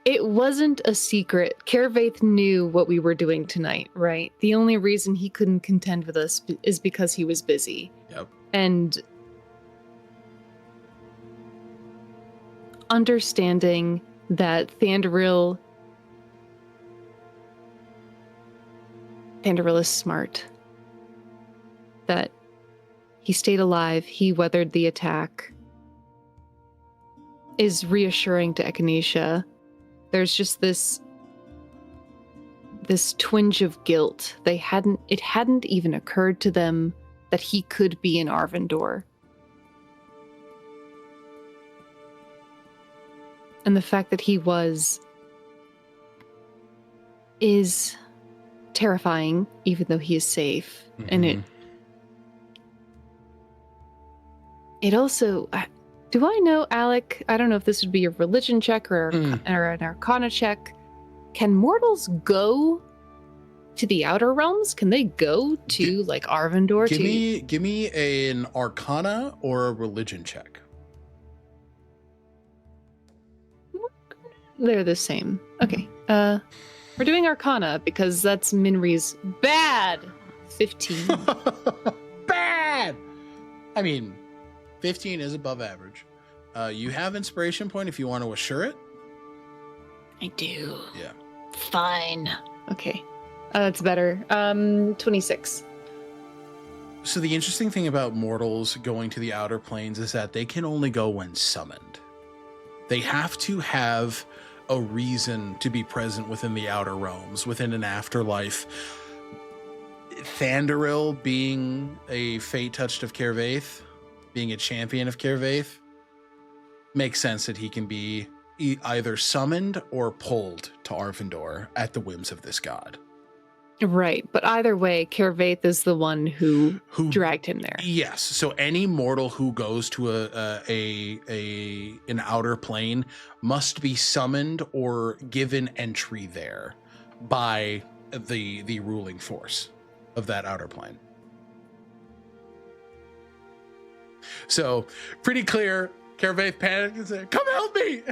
It wasn't a secret. Kervaith knew what we were doing tonight, right? The only reason he couldn't contend with us is because he was busy. Yep. And understanding that Thandoril is smart. That he stayed alive, he weathered the attack, is reassuring to Echinacea. There's just this twinge of guilt. It hadn't even occurred to them that he could be in Arvindor. And the fact that he is terrifying, even though he is safe. Mm-hmm. And it also, do I know, Alec? I don't know if this would be a religion check or an arcana check. Can mortals go to the outer realms? Can they go to like Arvindor? Give me an arcana or a religion check. They're the same. Okay. We're doing arcana because that's Minri's bad 15. Bad! I mean, 15 is above average. You have inspiration point if you want to assure it. I do. Yeah. Fine. Okay. That's better. 26. So the interesting thing about mortals going to the outer planes is that they can only go when summoned. They have to have a reason to be present within the outer realms, within an afterlife. Thandoril being a fate touched of Kervaith, being a champion of Kervaith, makes sense that he can be either summoned or pulled to Arvindor at the whims of this god. Right, but either way, Kervaith is the one who dragged him there. Yes, so any mortal who goes to an outer plane must be summoned or given entry there by the ruling force of that outer plane. So, pretty clear, Kervaith panicked and said, "Come help me!"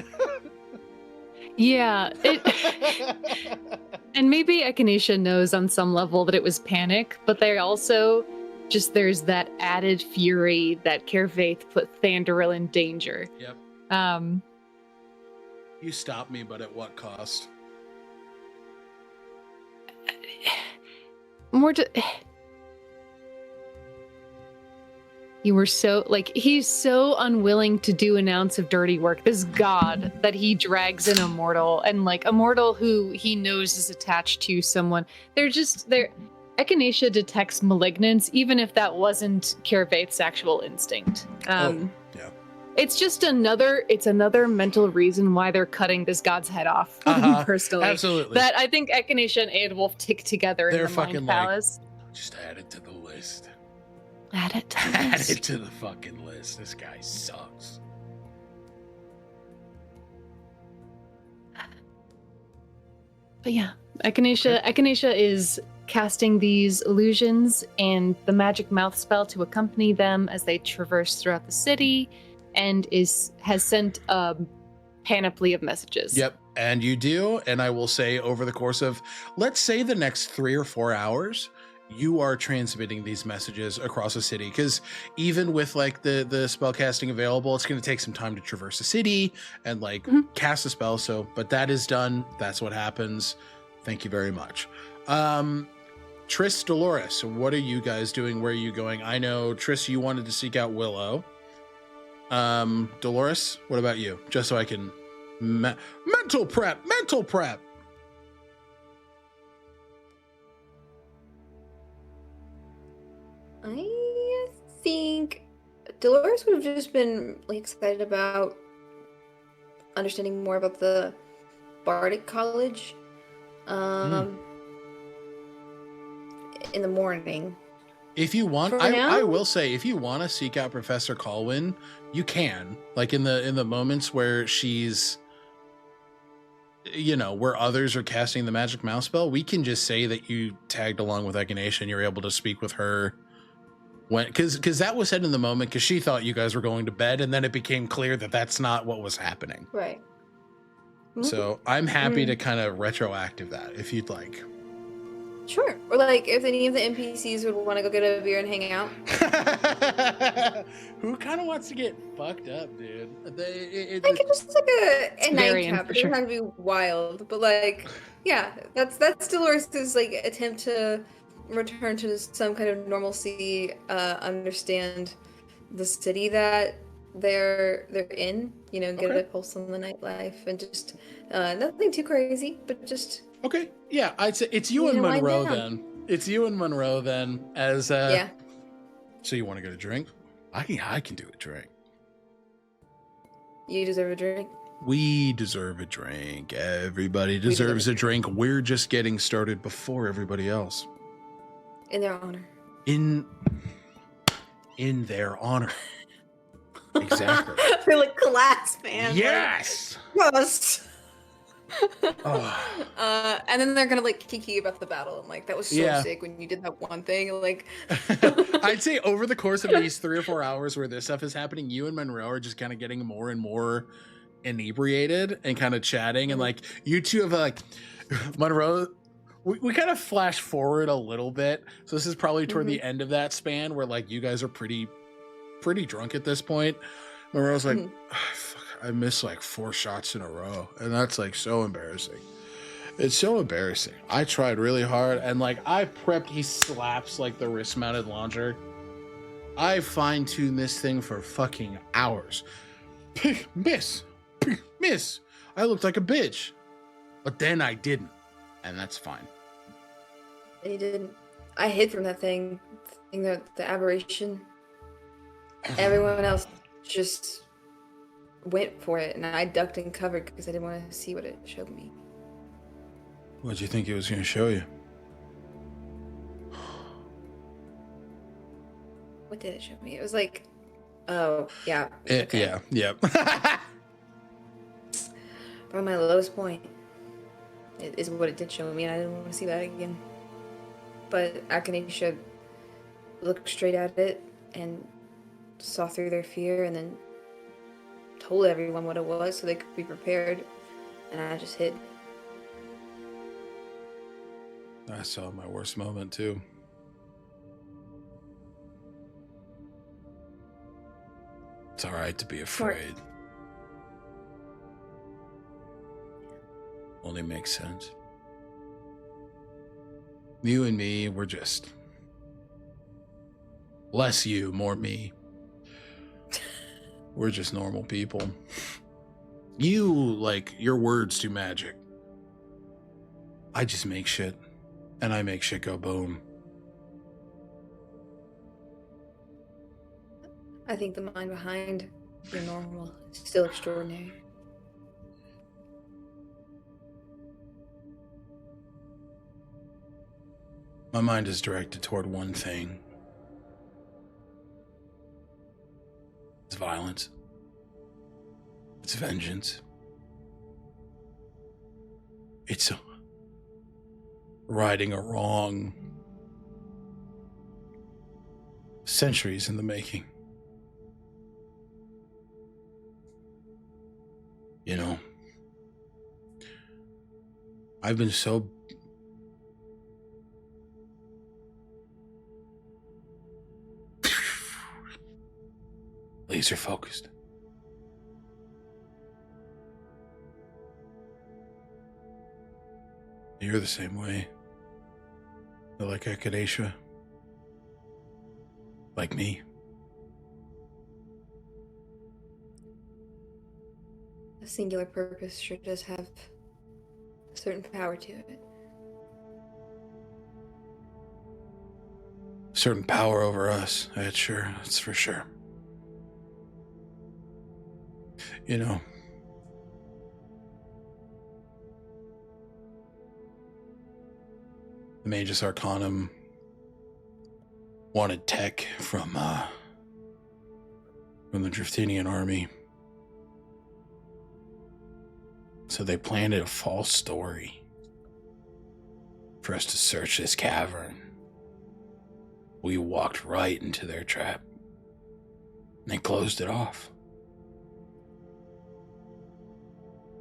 Yeah, and maybe Echinacea knows on some level that it was panic, but they also there's that added fury that Kervaith put Thandoril in danger. Yep. You stopped me, but at what cost? You were so, he's so unwilling to do an ounce of dirty work. This god that he drags in a mortal, and a mortal who he knows is attached to someone. Echinacea detects malignance, even if that wasn't Kervaith's actual instinct. Yeah. It's just another mental reason why they're cutting this god's head off, personally. Absolutely. That I think Echinacea and Aedwulf tick together in the Mind Palace. Just add it to the list. Add it to the Add list. it to the fucking list. This guy sucks. But yeah, Echinacea is casting these illusions and the magic mouth spell to accompany them as they traverse throughout the city, and has sent a panoply of messages. Yep, and you do, and I will say over the course of, let's say, the next 3 or 4 hours, you are transmitting these messages across a city, because even with the spell casting available, it's going to take some time to traverse the city and cast a spell. So, but that is done. That's what happens. Thank you very much. Triss, Dolores, what are you guys doing? Where are you going? I know, Triss, you wanted to seek out Willow. Dolores, what about you? Just so I can mental prep. I think Dolores would have just been excited about understanding more about the Bardic College in the morning. If you want, I will say, if you want to seek out Professor Colwyn, you can. In the moments where she's, where others are casting the magic mouse spell, we can just say that you tagged along with Echinacea and you're able to speak with her. Because that was said in the moment, because she thought you guys were going to bed, and then it became clear that that's not what was happening. Right. So I'm happy to kind of retroactive that if you'd like. Sure. Or like if any of the NPCs would want to go get a beer and hang out. Who kind of wants to get fucked up, dude? Like just like a nightcap. It doesn't have to be wild, but like, yeah, that's Dolores' like attempt to return to some kind of normalcy, understand the city that they're in, you know, get a pulse on the nightlife, and just nothing too crazy, but just okay. Yeah, I'd say it's you and Monroe then. It's you and Monroe then. As yeah. So you want to get a drink? I can do a drink. You deserve a drink. We deserve a drink. Everybody deserves a drink. We're just getting started before everybody else. In their honor. In their honor. Exactly. I feel like class, man. Yes. Yes. And then they're gonna like kiki about the battle, and like that was so sick when you did that one thing. Like, I'd say over the course of these 3 or 4 hours where this stuff is happening, you and Monroe are just kind of getting more and more inebriated and kind of chatting, and like you two have like Monroe. We kind of flash forward a little bit, so this is probably toward the end of that span where like you guys are pretty drunk at this point. Monroe's like, fuck, I missed like 4 shots in a row, and that's like so embarrassing. It's so embarrassing. I tried really hard, and like I prepped. He slaps like the wrist-mounted launcher. I fine-tuned this thing for fucking hours. Miss. I looked like a bitch, but then I didn't, and that's fine. And you didn't. I hid from that thing, the aberration. Everyone else just went for it, and I ducked and covered because I didn't want to see what it showed me. What'd you think it was going to show you? What did it show me? It was like, oh, yeah. Yeah. From my lowest point, it is what it did show me, and I didn't want to see that again. But Echinacea looked straight at it and saw through their fear, and then told everyone what it was so they could be prepared, and I just hid. I saw my worst moment too. It's all right to be afraid. Only makes sense. You and me, we're just less you, more me. We're just normal people. You, like, your words do magic. I just make shit, and I make shit go boom. I think the mind behind your normal is still extraordinary. My mind is directed toward one thing. It's violence. It's vengeance. It's righting a wrong. Centuries in the making. You know, I've been so laser focused. You're the same way. You're like Echinacea. Like me. A singular purpose sure does have a certain power to it. Certain power over us, that's for sure. You know, the Magus Arcanum wanted tech from the Driftinian army. So they planted a false story for us to search this cavern. We walked right into their trap. And they closed it off.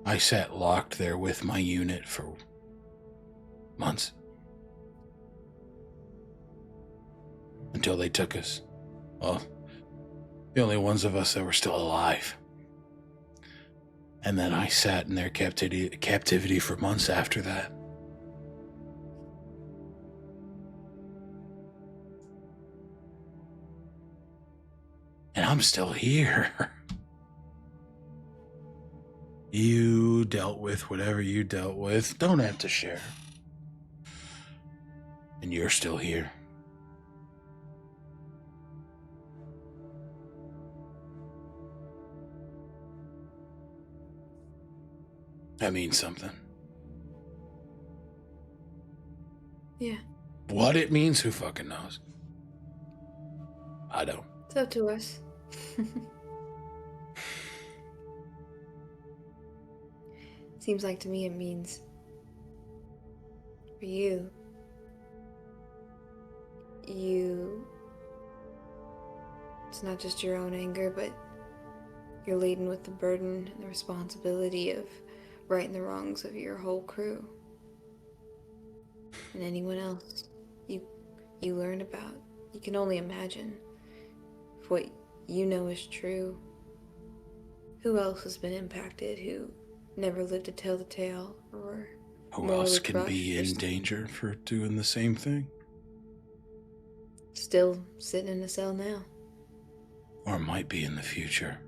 I sat locked there with my unit for months. Until they took us. Well, the only ones of us that were still alive. And then I sat in their captivity for months after that. And I'm still here. You dealt with whatever you dealt with. Don't have to share. And you're still here. That means something. Yeah. What it means, who fucking knows? I don't. It's up to us. Seems like to me it means for you, it's not just your own anger, but you're laden with the burden and the responsibility of righting the wrongs of your whole crew and anyone else you learn about. You can only imagine if what you know is true. Who else has been impacted who never lived to tell the tale, or who else can be in danger for doing the same thing? Still sitting in a cell now. Or might be in the future.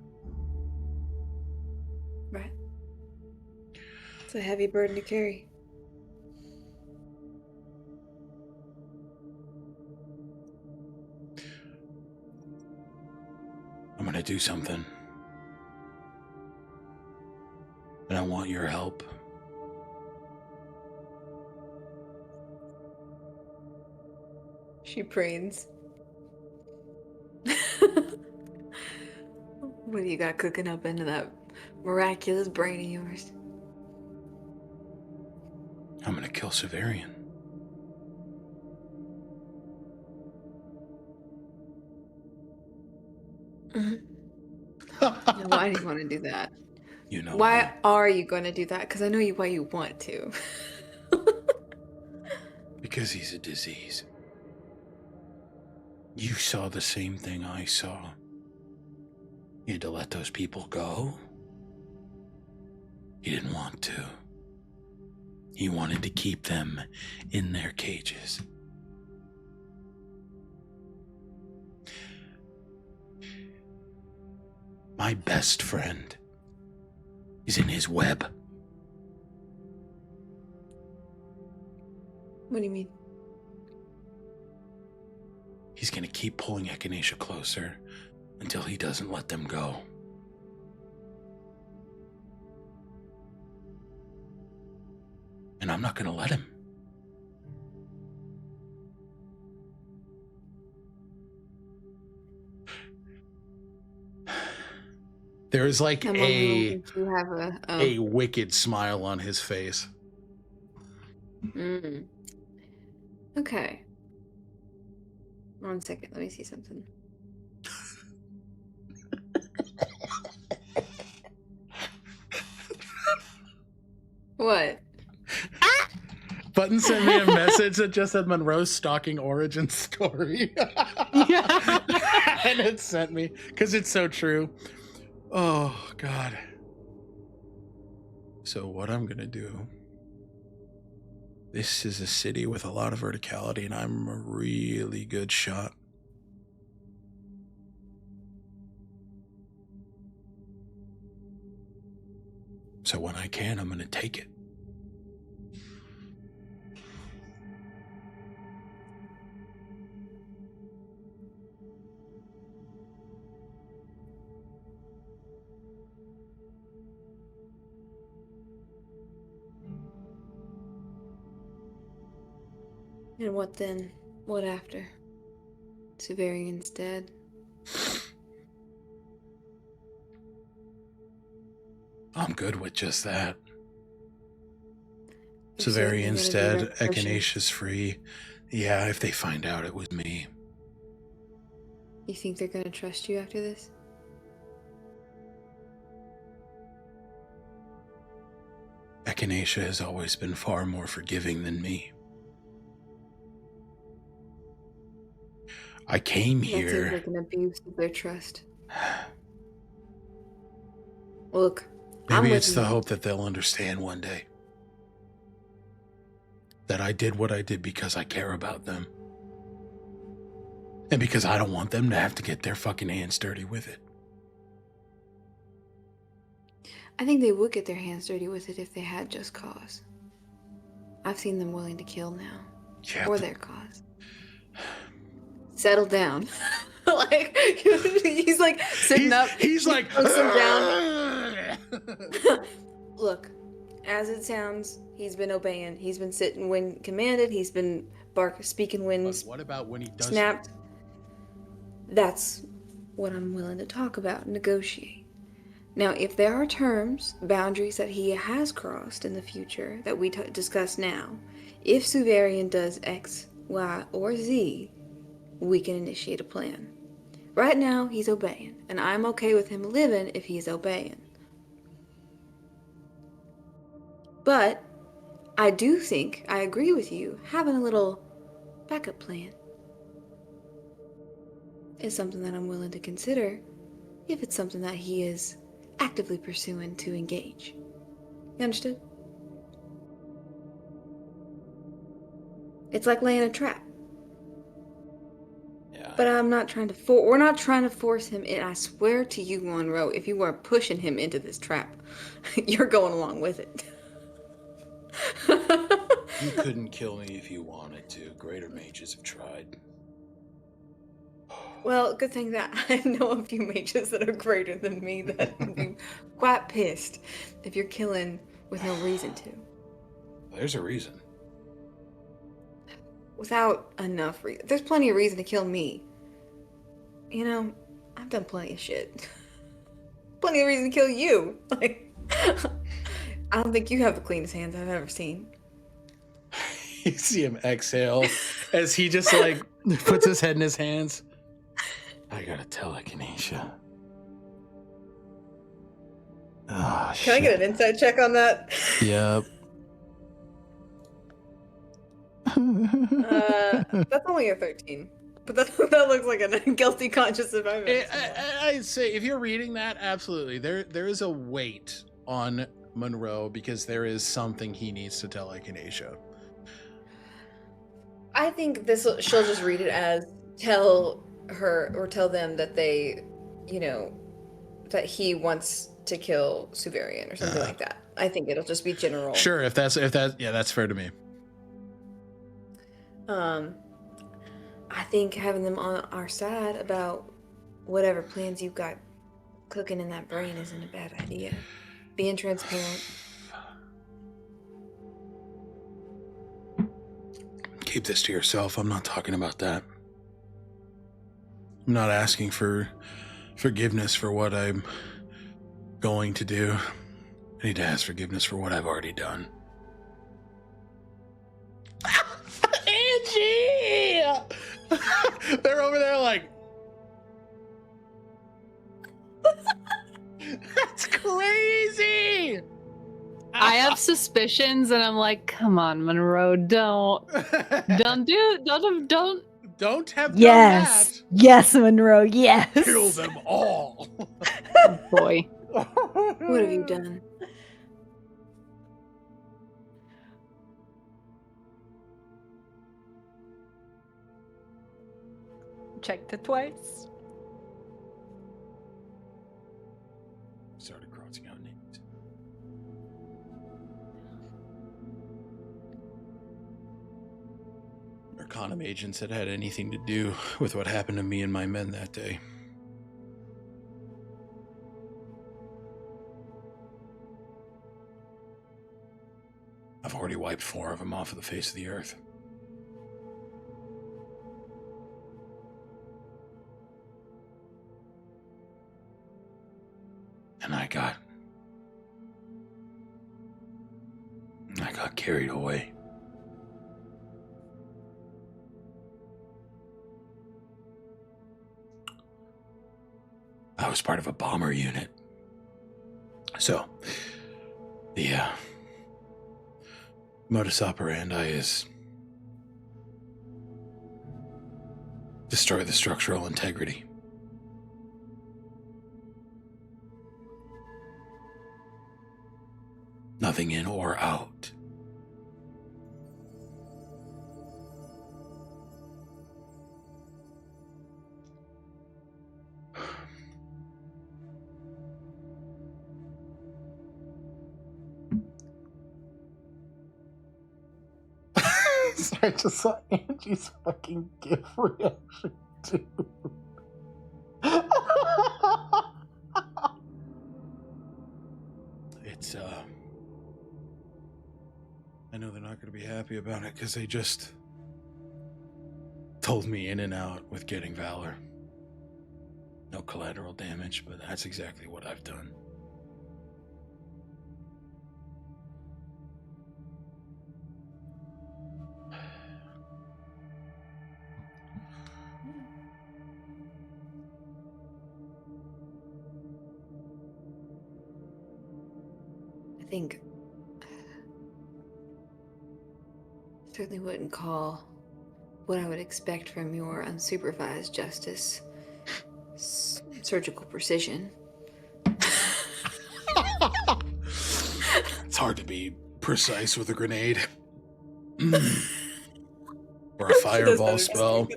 Right. It's a heavy burden to carry. I'm gonna do something. And I want your help. She prays. What do you got cooking up into that miraculous brain of yours? I'm gonna kill Severian. Why do you want to do that? You know why are you going to do that? Because I know why you want to. Because he's a disease. You saw the same thing I saw. You had to let those people go. He didn't want to. He wanted to keep them in their cages. My best friend is in his web. What do you mean? He's gonna keep pulling Echinacea closer until he doesn't let them go. And I'm not gonna let him. There is like a wicked smile on his face. Okay. 1 second, let me see something. What? Button sent me a message that just said Monroe's stalking origin story. Yeah. And it sent me, because it's so true. Oh, God. So what I'm going to do, this is a city with a lot of verticality, and I'm a really good shot. So when I can, I'm going to take it. And what then? What after? Severian's dead. I'm good with just that. You're certainly Severian's gonna be dead, that person. Echinacea's free. Yeah, if they find out it was me. You think they're gonna trust you after this? Echinacea has always been far more forgiving than me. I came That seems here. like an abuse of their trust. Look, I'm Maybe with it's you. the hope that they'll understand one day that I did what I did because I care about them. And because I don't want them to have to get their fucking hands dirty with it. I think they would get their hands dirty with it if they had just cause. I've seen them willing to kill now. Yeah, For their cause. Settle down. Like, he's like sitting up. He's like, puts him down. Look, as it sounds, he's been obeying. He's been sitting when commanded. He's been speaking when But what about when he does snapped? That's what I'm willing to talk about, negotiate. Now, if there are terms, boundaries that he has crossed in the future that we discuss now, if Suvarian does X, Y, or Z, we can initiate a plan. Right now, he's obeying, and I'm okay with him living if he's obeying. But I do think, I agree with you, having a little backup plan is something that I'm willing to consider if it's something that he is actively pursuing to engage. You understood? It's like laying a trap. Yeah. But I'm not trying to we're not trying to force him in. I swear to you, Monroe, if you are pushing him into this trap, you're going along with it. You couldn't kill me if you wanted to. Greater mages have tried. Well, good thing that I know a few mages that are greater than me that would be quite pissed if you're killing with no reason to. There's a reason. Without enough reason. There's plenty of reason to kill me. You know, I've done plenty of shit. Plenty of reason to kill you. Like, I don't think you have the cleanest hands I've ever seen. You see him exhale as he just like puts his head in his hands. I gotta tell Echinacea. Oh, Can I get an insight check on that? Yep. That's only a 13. But that looks like a guilty conscience if I've ever seen one. I'd say if you're reading that, absolutely. There is a weight on Monroe because there is something he needs to tell Echinacea. I think she'll just read it as tell her or tell them that they, you know, that he wants to kill Suvarian or something like that. I think it'll just be general. Sure, if that's that's fair to me. I think having them on our side about whatever plans you've got cooking in that brain isn't a bad idea. Being transparent. Keep this to yourself. I'm not talking about that. I'm not asking for forgiveness for what I'm going to do. I need to ask forgiveness for what I've already done. Angie! They're over there like... That's crazy! I have suspicions, and I'm like, come on, Monroe, don't have done Yes. Yes, Monroe. Yes. that. Kill them all. Oh, boy. What have you done? Checked it twice. Started crossing out names. Arcanum agents had anything to do with what happened to me and my men that day. I've already wiped 4 of them off of the face of the earth. And I got carried away. I was part of a bomber unit. So, the modus operandi is destroy the structural integrity. Nothing in or out. I just saw Angie's fucking GIF reaction too. It's I know they're not going to be happy about it because they just told me in and out with getting Valor. No collateral damage, but that's exactly what I've done. I think certainly wouldn't call what I would expect from your unsupervised justice surgical precision. It's hard to be precise with a grenade. Or a fireball spell.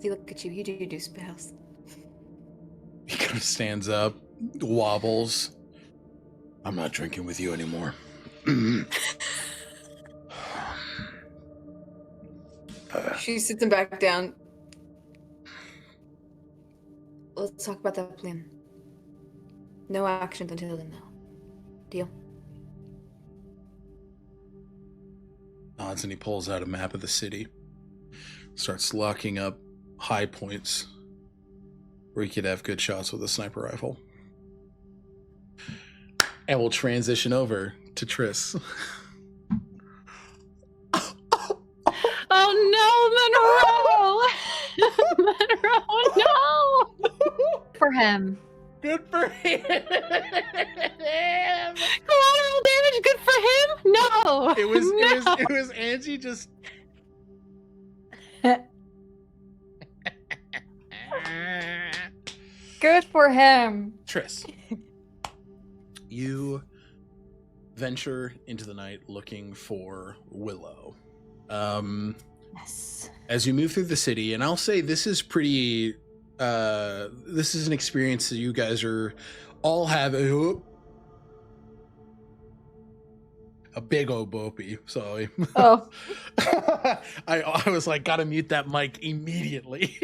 See, look at you. You do spells. He kind of stands up, wobbles. I'm not drinking with you anymore. She sits him back down. Let's talk about that plan. No actions until then, though. Deal? Nods and he pulls out a map of the city. Starts locking up high points where he could have good shots with a sniper rifle. And we'll transition over to Triss. Oh no, Monroe! Monroe, no! For him. Good for him! Collateral damage, good for him? No! It was Angie just... Good for him. Triss, you venture into the night looking for Willow. Yes. As you move through the city, and I'll say this is pretty... this is an experience that you guys are all having... A big old boopy, sorry. Oh. I was like, gotta mute that mic immediately.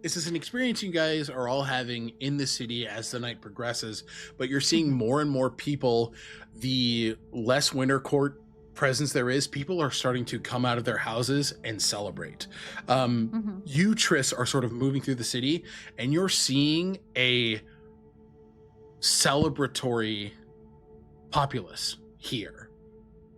This is an experience you guys are all having in the city as the night progresses, but you're seeing more and more people. The less winter court presence there is, people are starting to come out of their houses and celebrate. You, Triss, are sort of moving through the city, and you're seeing a celebratory populace here.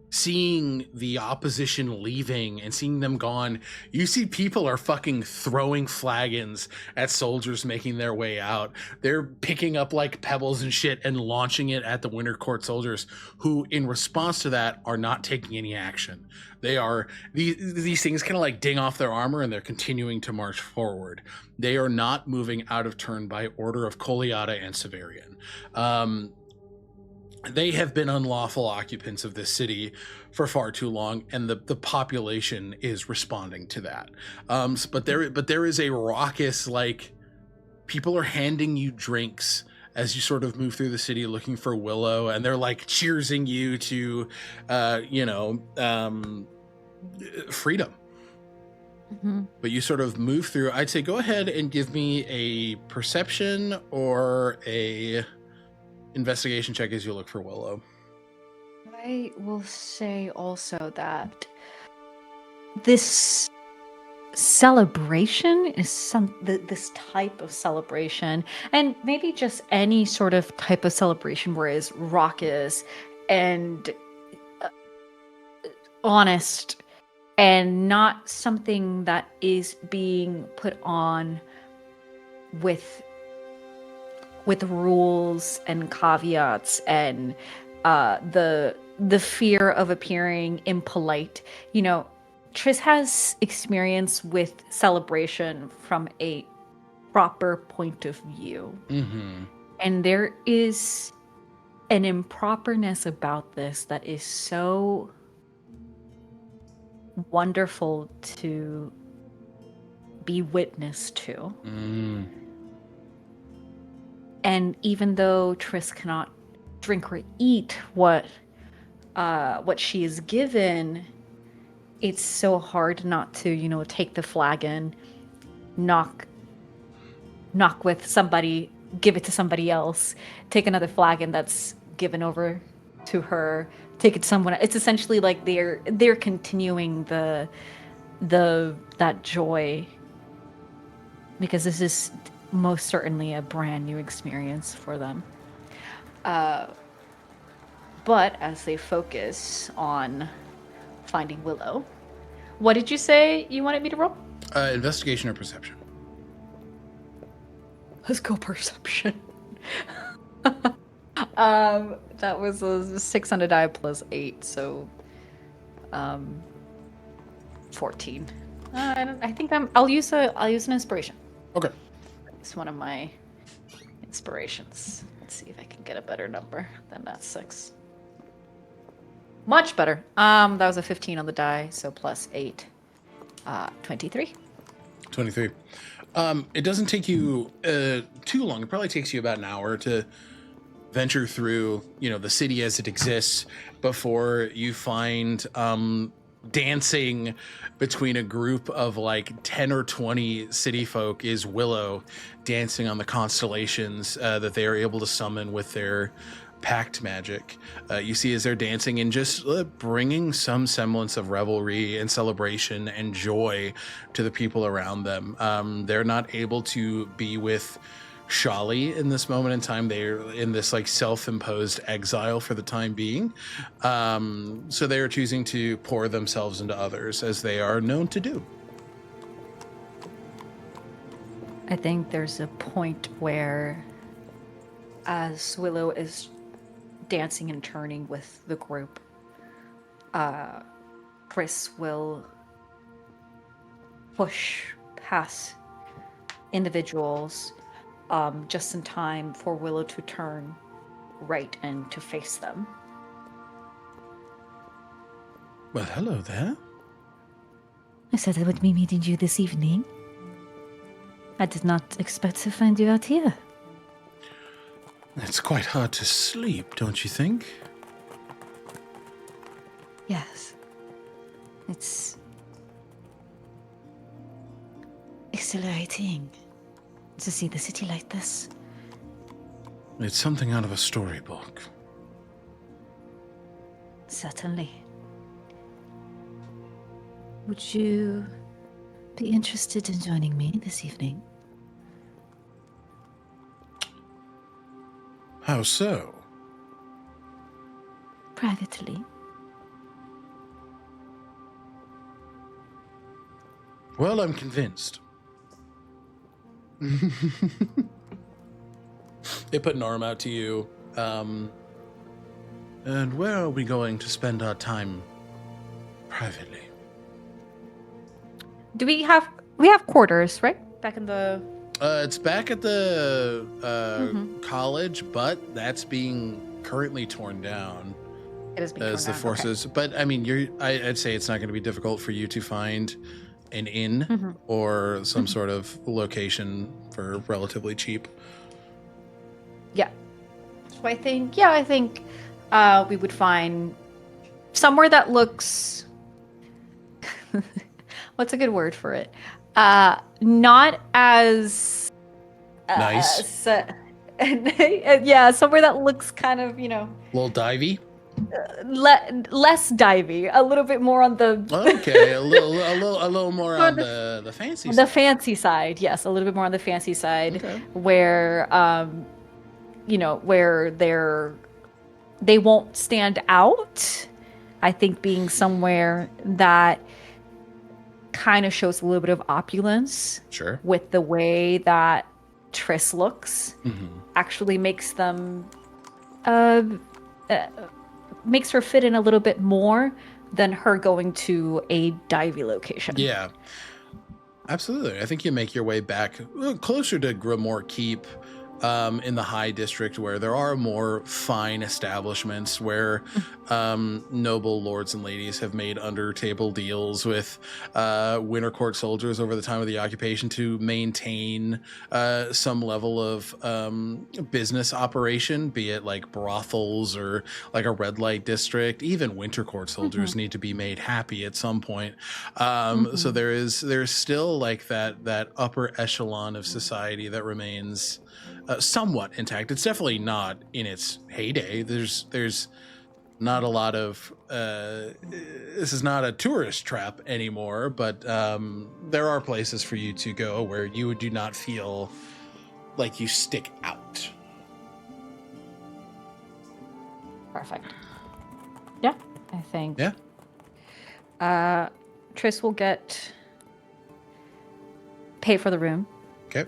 Seeing the opposition leaving and seeing them gone, you see people are fucking throwing flagons at soldiers making their way out. They're picking up like pebbles and shit and launching it at the Winter Court soldiers, who in response to that are not taking any action. They are, these things kind of like ding off their armor and they're continuing to march forward. They are not moving out of turn by order of Coliata and Severian. They have been unlawful occupants of this city for far too long, and the population is responding to that. But there is a raucous, like, people are handing you drinks as you sort of move through the city looking for Willow, and they're like cheersing you to, freedom. But you sort of move through. I'd say go ahead and give me a perception or a investigation check as you look for Willow. I will say also that this celebration is this type of celebration, and maybe just any sort of type of celebration where it's raucous and honest, and not something that is being put on with with rules and caveats and the fear of appearing impolite. You know, Triss has experience with celebration from a proper point of view. Mm-hmm. And there is an improperness about this that is so wonderful to be witness to. Mm. And even though Triss cannot drink or eat what she is given, it's so hard not to, you know, take the flagon, knock with somebody, give it to somebody else, take another flagon that's given over to her, take it to someone. It's essentially like they're continuing that joy, because this is most certainly a brand new experience for them. But as they focus on finding Willow, what did you say you wanted me to roll? Investigation or perception? Let's go perception. That was a 6 on a die plus 8, so 14. I think I'll use an inspiration. Okay. It's one of my inspirations. Let's see if I can get a better number than that 6. Much better. That was a 15 on the die, so plus 8. 23. 23. It doesn't take you too long. It probably takes you about an hour to venture through, you know, the city as it exists before you find dancing between a group of like 10 or 20 city folk is Willow, dancing on the constellations that they are able to summon with their pact magic. You see as they're dancing and just bringing some semblance of revelry and celebration and joy to the people around them. They're not able to be with Shali in this moment in time. They're in this like self-imposed exile for the time being. So they are choosing to pour themselves into others, as they are known to do. I think there's a point where, as Willow is dancing and turning with the group, Triss will push past individuals just in time for Willow to turn right and to face them. Well, hello there. I said I would be meeting you this evening. I did not expect to find you out here. It's quite hard to sleep, don't you think? Yes. It's exhilarating to see the city like this. It's something out of a storybook. Certainly. Would you be interested in joining me this evening? How so? Privately. Well, I'm convinced. They put an arm out to you. And where are we going to spend our time privately? Do we have quarters, right? Back in the It's back at the college, but that's being currently torn down. It has been as torn the down, forces. But I mean, I'd say it's not going to be difficult for you to find an inn or some sort of location for relatively cheap. Yeah. So I think we would find somewhere that looks what's a good word for it? Not as Nice. Yeah, somewhere that looks kind of, you know, A little divey. less divey, a little bit more on the Okay, a little more on the fancy on side. the fancy side. Yes, a little bit more on the fancy side, Okay. where you know, where they won't stand out. I think being somewhere that kind of shows a little bit of opulence Sure. with the way that Triss looks Mm-hmm. actually makes them makes her fit in a little bit more than her going to a divey location. Yeah, absolutely. I think you make your way back closer to Grimoire Keep, in the High District, where there are more fine establishments where noble lords and ladies have made under-table deals with Winter Court soldiers over the time of the occupation to maintain some level of business operation, be it like brothels or like a red light district. Even Winter Court soldiers need to be made happy at some point. So there's still like that upper echelon of society that remains somewhat intact. It's definitely not in its heyday. There's not a lot of this is not a tourist trap anymore, but there are places for you to go where you do not feel like you stick out. Perfect. Yeah, I think. Yeah. Triss will pay for the room. Okay.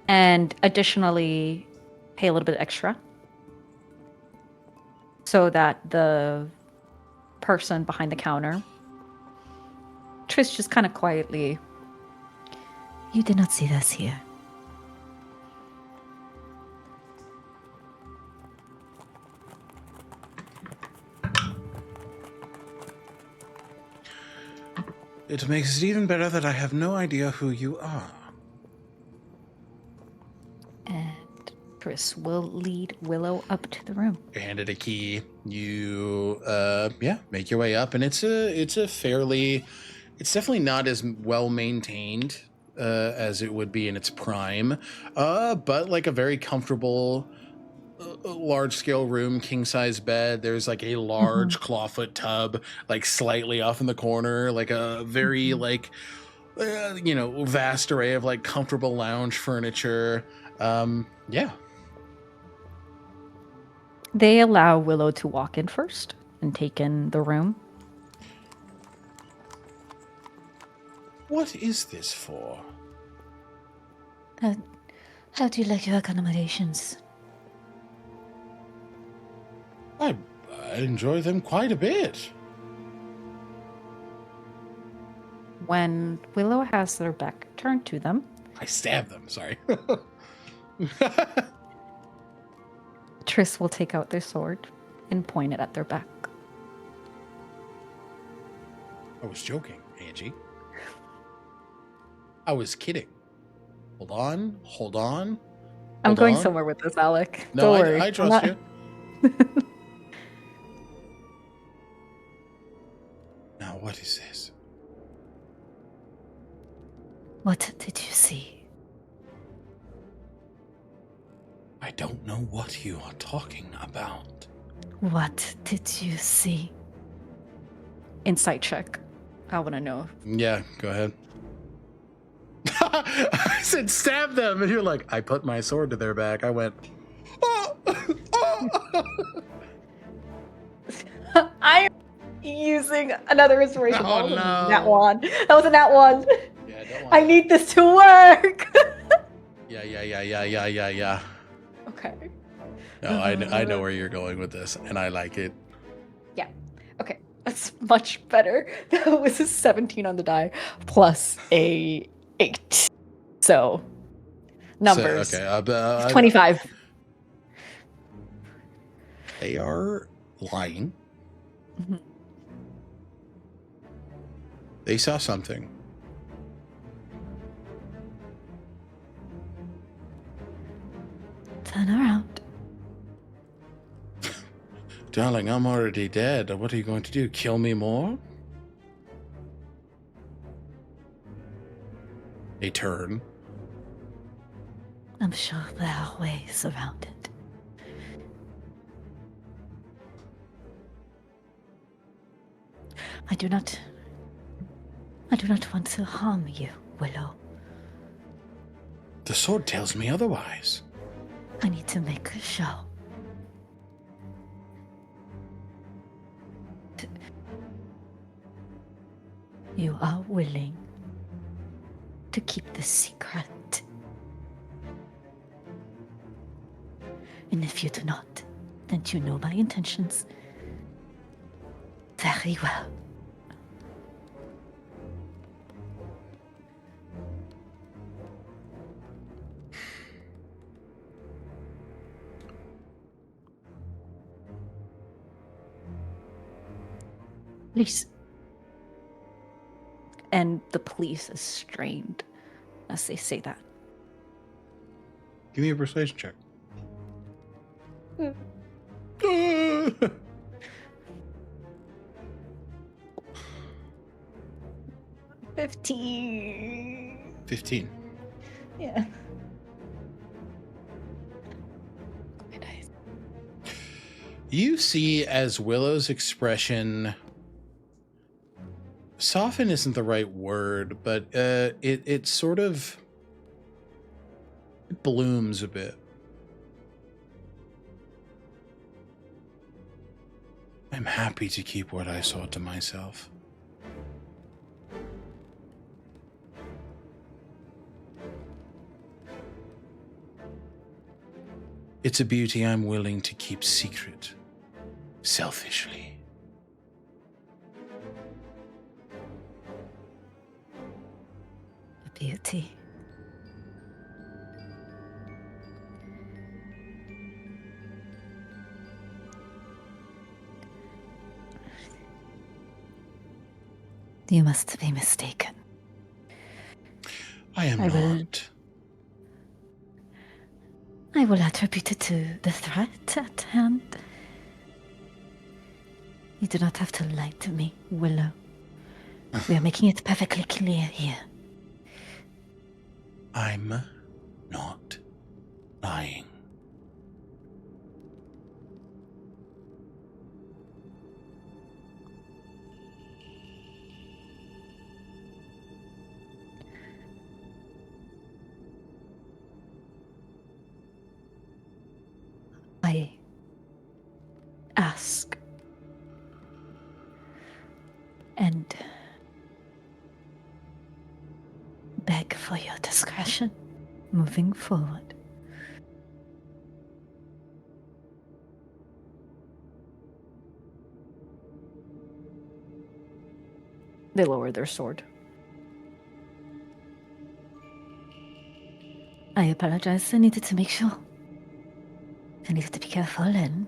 And additionally pay a little bit extra so that the person behind the counter, Triss just kind of quietly, You did not see this here. It makes it even better that I have no idea who you are. and Triss will lead Willow up to the room. You're handed a key. You make your way up, and it's definitely not as well maintained as it would be in its prime, but like a very comfortable large scale room, king size bed. There's like a large clawfoot tub, like slightly off in the corner, like a very vast array of like comfortable lounge furniture. They allow Willow to walk in first and take in the room. What is this for? How do you like your accommodations? I enjoy them quite a bit. When Willow has their back turned to them, I stab them, sorry. Triss will take out their sword and point it at their back. I was joking, Angie. I was kidding. Hold on. I'm Hold going on. somewhere with this, Alec. No, Don't worry. I trust you. Now, what is this? What did you see? I don't know what you are talking about. What did you see? Insight check. I want to know. Yeah, go ahead. I said stab them, and you're like, I put my sword to their back. I went, oh! I'm using another inspiration. Oh, no. That one. That was a nat one. Yeah, don't want I need this to work. Yeah. Okay. No, I know where you're going with this, and I like it. Yeah. Okay. That's much better. That was a 17 on the die plus a 8. So, numbers. So, okay. 25. They are lying. Mhm. They saw something. Turn around. Darling, I'm already dead. What are you going to do? Kill me more? They turn. I'm sure there are ways around it. I do not want to harm you, Willow. The sword tells me otherwise. I need to make a show. You are willing to keep this secret. And if you do not, then you know my intentions very well. Please. And the police is strained as they say that. Give me a persuasion check. 15. 15. Yeah. Okay, nice. You see as Willow's expression soften isn't the right word, but it sort of blooms a bit. I'm happy to keep what I saw to myself. It's a beauty I'm willing to keep secret, selfishly. A beauty. You must be mistaken. I am not. I will attribute it to the threat at hand. You do not have to lie to me, Willow. We are making it perfectly clear here. I'm not lying. I ask and beg for your discretion moving forward. They lower their sword. I apologize. I needed to make sure. I needed to be careful and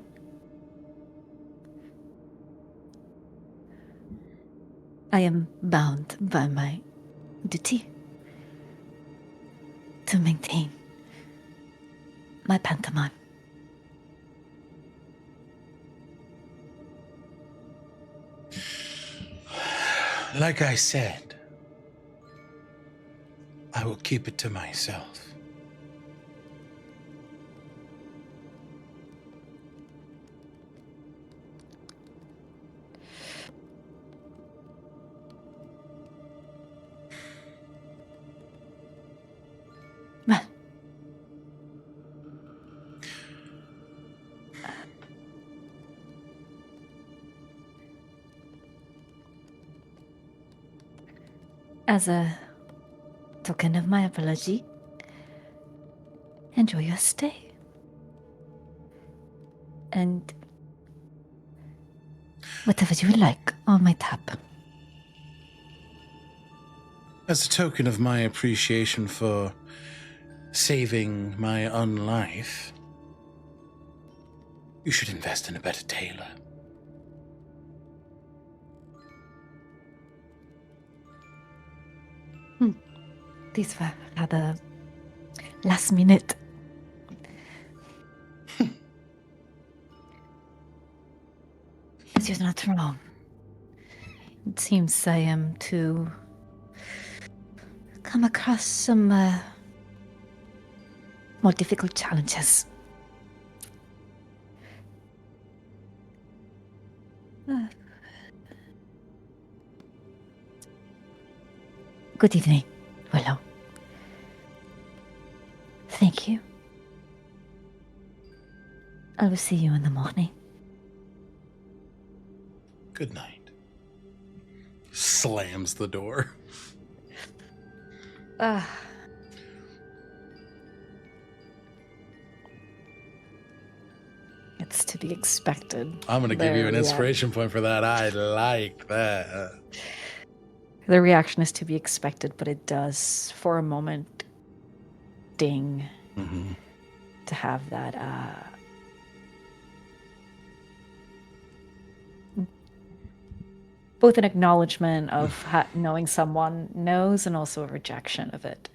I am bound by my duty to maintain my pantomime. Like I said, I will keep it to myself. Well, as a token of my apology, enjoy your stay. And whatever you would like on my tab. As a token of my appreciation for saving my own life, you should invest in a better tailor. These were rather last minute. But you're not wrong. It seems I am to come across some more difficult challenges. Good evening, Willow. Thank you. I will see you in the morning. Good night. Slams the door. Ah. It's to be expected. I'm going to give you an Their inspiration point for that. I like that. The reaction is to be expected, but it does, for a moment, ding Mm-hmm. to have that both an acknowledgement of knowing someone knows and also a rejection of it.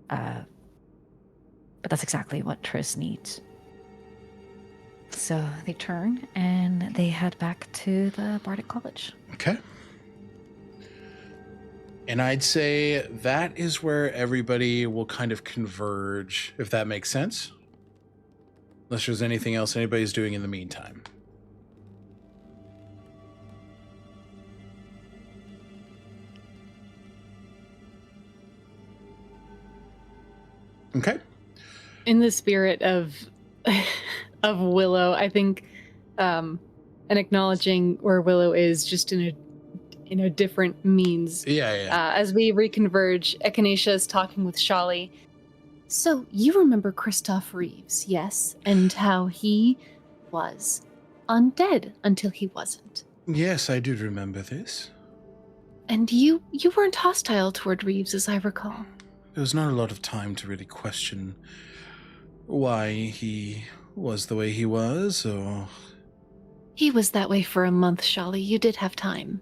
But that's exactly what Triss needs. So they turn and they head back to the Bardic College. Okay. And I'd say that is where everybody will kind of converge, if that makes sense. Unless there's anything else anybody's doing in the meantime. Okay. In the spirit of Willow, I think and acknowledging where Willow is just in a different means. Yeah. As we reconverge, Echinacea is talking with Shali. So you remember Christoph Reeves, yes? And how he was undead until he wasn't. Yes, I do remember this. And you weren't hostile toward Reeves, as I recall. There was not a lot of time to really question why he was the way he was, or... He was that way for a month, Shali. You did have time.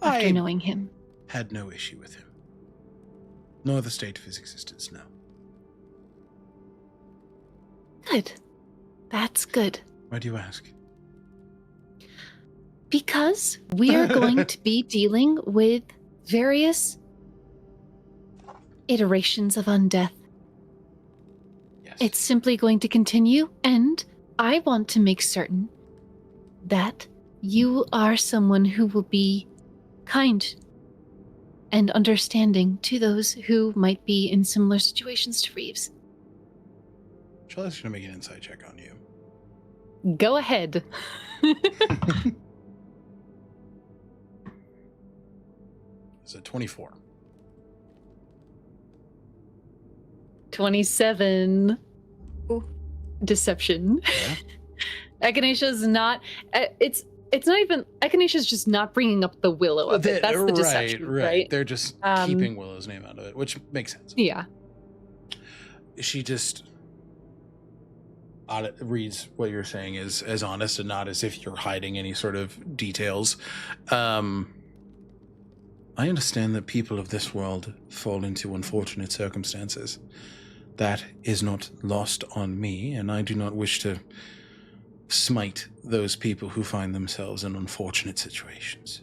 After I knowing him. had no issue with him. Nor the state of his existence, no. Good. That's good. Why do you ask? Because we are going to be dealing with various iterations of undeath. Yes. It's simply going to continue, and I want to make certain that you are someone who will be kind and understanding to those who might be in similar situations to Reeves. Charlotte's going to make an insight check on you. Go ahead. It's a 24. 27. Ooh. Deception. Yeah. Echinacea's not. It's not even. Echinacea's just not bringing up the Willow of it. That's the deception, right? They're just keeping Willow's name out of it, which makes sense. Yeah. She just reads what you're saying as honest and not as if you're hiding any sort of details. I understand that people of this world fall into unfortunate circumstances. That is not lost on me, and I do not wish to smite those people who find themselves in unfortunate situations.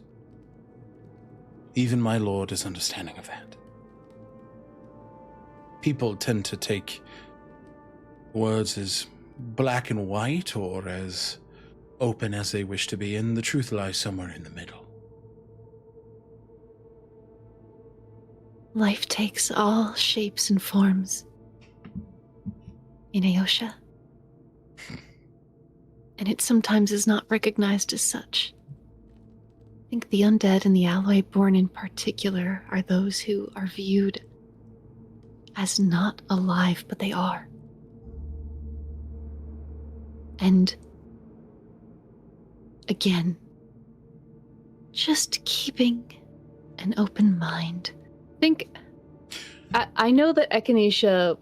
Even my lord is understanding of that. People tend to take words as black and white or as open as they wish to be, and the truth lies somewhere in the middle. Life takes all shapes and forms in Aosha. And it sometimes is not recognized as such. I think the undead and the alloy-born in particular are those who are viewed as not alive, but they are. And again, just keeping an open mind. I know that Echinacea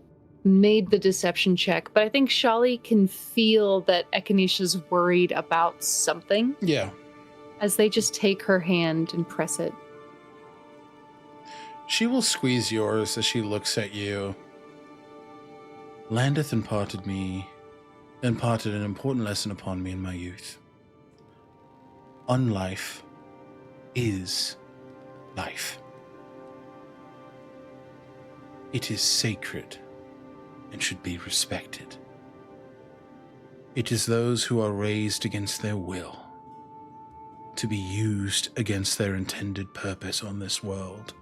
made the deception check, but I think Shali can feel that Echinacea's worried about something. Yeah. As they just take her hand and press it. She will squeeze yours as she looks at you. Landeth imparted an important lesson upon me in my youth. Unlife is life. It is sacred and should be respected. It is those who are raised against their will, to be used against their intended purpose on this world,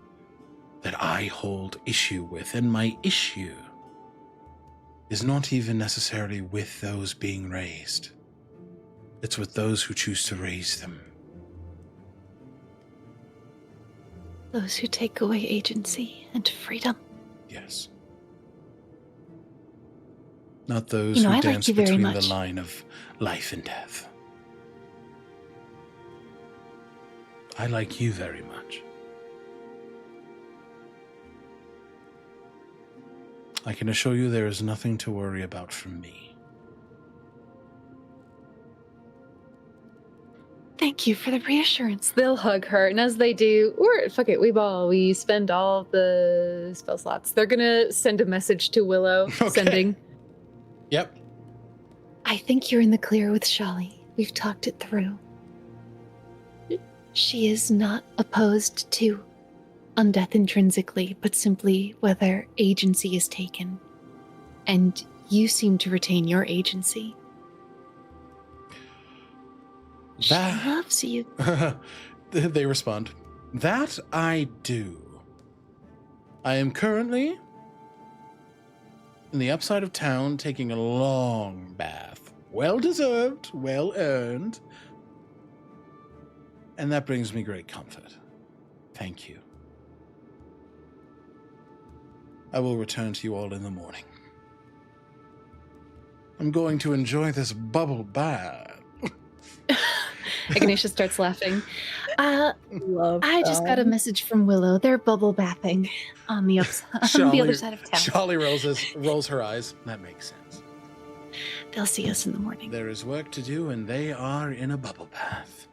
that I hold issue with, and my issue is not even necessarily with those being raised. It's with those who choose to raise them. Those who take away agency and freedom. Yes. not those I who like dance you very between much. the line of life and death. I like you very much. I can assure you there is nothing to worry about from me. Thank you for the reassurance. They'll hug her, and as they do, we spend all the spell slots. They're gonna send a message to Willow. Okay. Sending. Yep. I think you're in the clear with Shali. We've talked it through. She is not opposed to undeath intrinsically, but simply whether agency is taken. And you seem to retain your agency. She loves you. They respond, that I do. I am currently in the upside of town taking a long bath. Well deserved, well earned. And that brings me great comfort. Thank you. I will return to you all in the morning. I'm going to enjoy this bubble bath. Echinacea starts laughing. I just got a message from Willow. They're bubble bathing on the on the other side of town. Shali rolls her eyes. That makes sense. They'll see us in the morning. There is work to do, and they are in a bubble bath.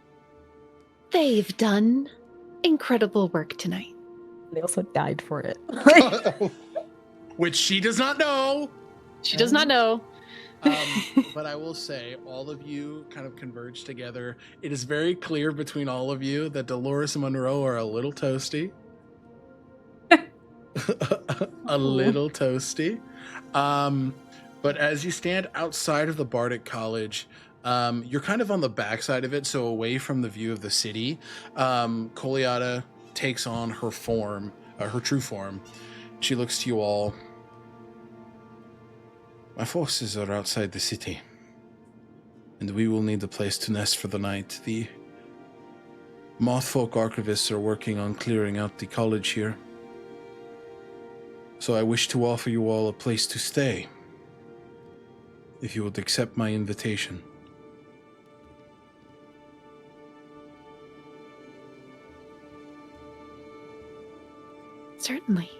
They've done incredible work tonight. They also died for it. Which she does not know. She does not know. But I will say, all of you kind of converge together. It is very clear between all of you that Dolores and Monroe are a little toasty. A little toasty. But as you stand outside of the Bardic College, you're kind of on the backside of it, so away from the view of the city. Coliata takes on her form, her true form. She looks to you all. My forces are outside the city, and we will need a place to nest for the night. The Mothfolk Archivists are working on clearing out the college here, so I wish to offer you all a place to stay, if you would accept my invitation. Certainly.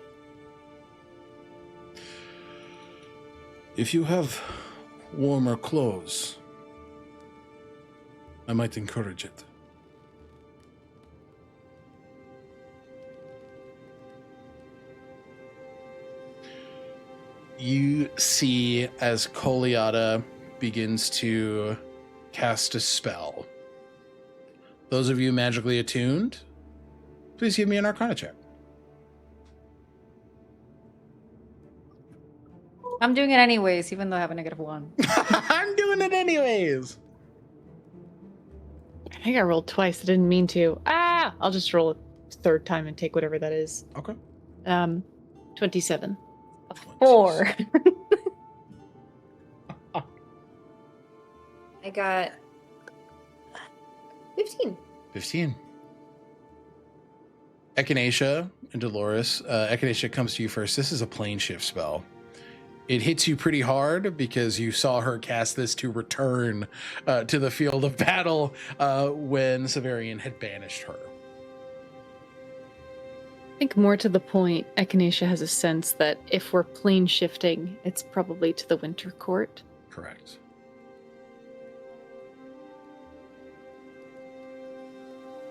If you have warmer clothes, I might encourage it. You see as Coliata begins to cast a spell. Those of you magically attuned, please give me an Arcana check. I'm doing it anyways, even though I have a -1. I'm doing it anyways. I think I rolled twice. I didn't mean to. I'll just roll a third time and take whatever that is. Okay. 27. 4. I got 15. 15. Echinacea and Dolores. Echinacea comes to you first. This is a plane shift spell. It hits you pretty hard because you saw her cast this to return to the field of battle when Severian had banished her. I think more to the point, Echinacea has a sense that if we're plane shifting, it's probably to the Winter Court. Correct.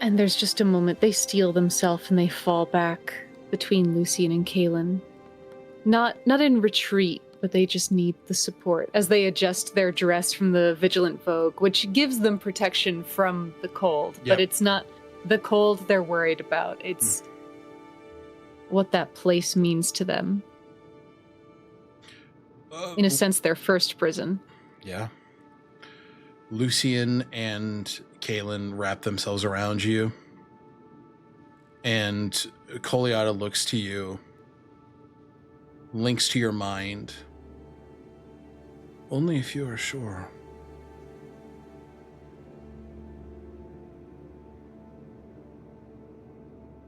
And there's just a moment they steel themselves and they fall back between Lucian and Kaelin. Not in retreat, but they just need the support as they adjust their dress from the Vigilant Vogue, which gives them protection from the cold. Yep. But it's not the cold they're worried about. It's what that place means to them. In a sense, their first prison. Yeah. Lucian and Kaelin wrap themselves around you. And Coliata looks to you, links to your mind. Only if you are sure.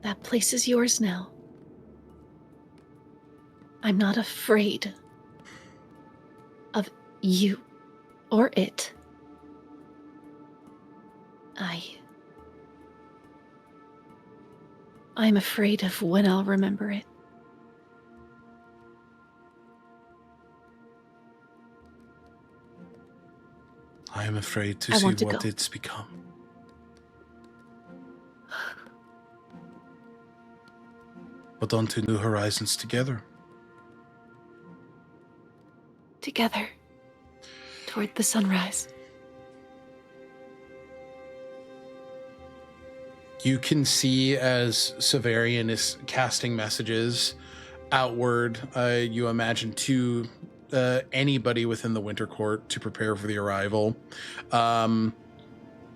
That place is yours now. I'm not afraid of You or it. I'm afraid of when I'll remember it. I am afraid to I see want to what go. it's become. But on to new horizons together. Together. Toward the sunrise. You can see as Severian is casting messages outward, you imagine to anybody within the Winter Court to prepare for the arrival.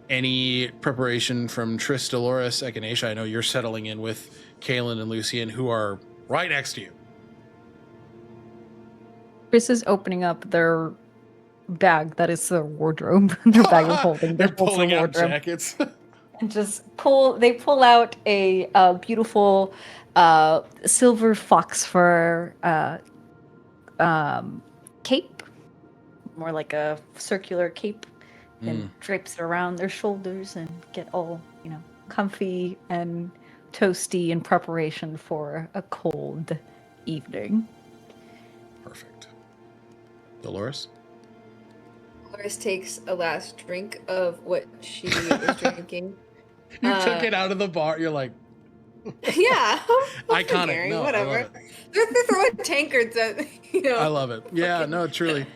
Any preparation from Triss, Dolores, Echinacea? I know you're settling in with Kaylin and Lucian, who are right next to you. Triss is opening up their bag that is their wardrobe. Their bag of holding. They're Their wholesome pulling out wardrobe. jackets. And they pull out a beautiful silver fox fur cape, more like a circular cape, and drapes it around their shoulders and get all, comfy and toasty in preparation for a cold evening. Perfect. Dolores? Dolores takes a last drink of what she was drinking. You took it out of the bar. You're like, Yeah. iconic. Mary, No, whatever. I love it. They're throwing tankards at, I love it. Yeah, no, truly.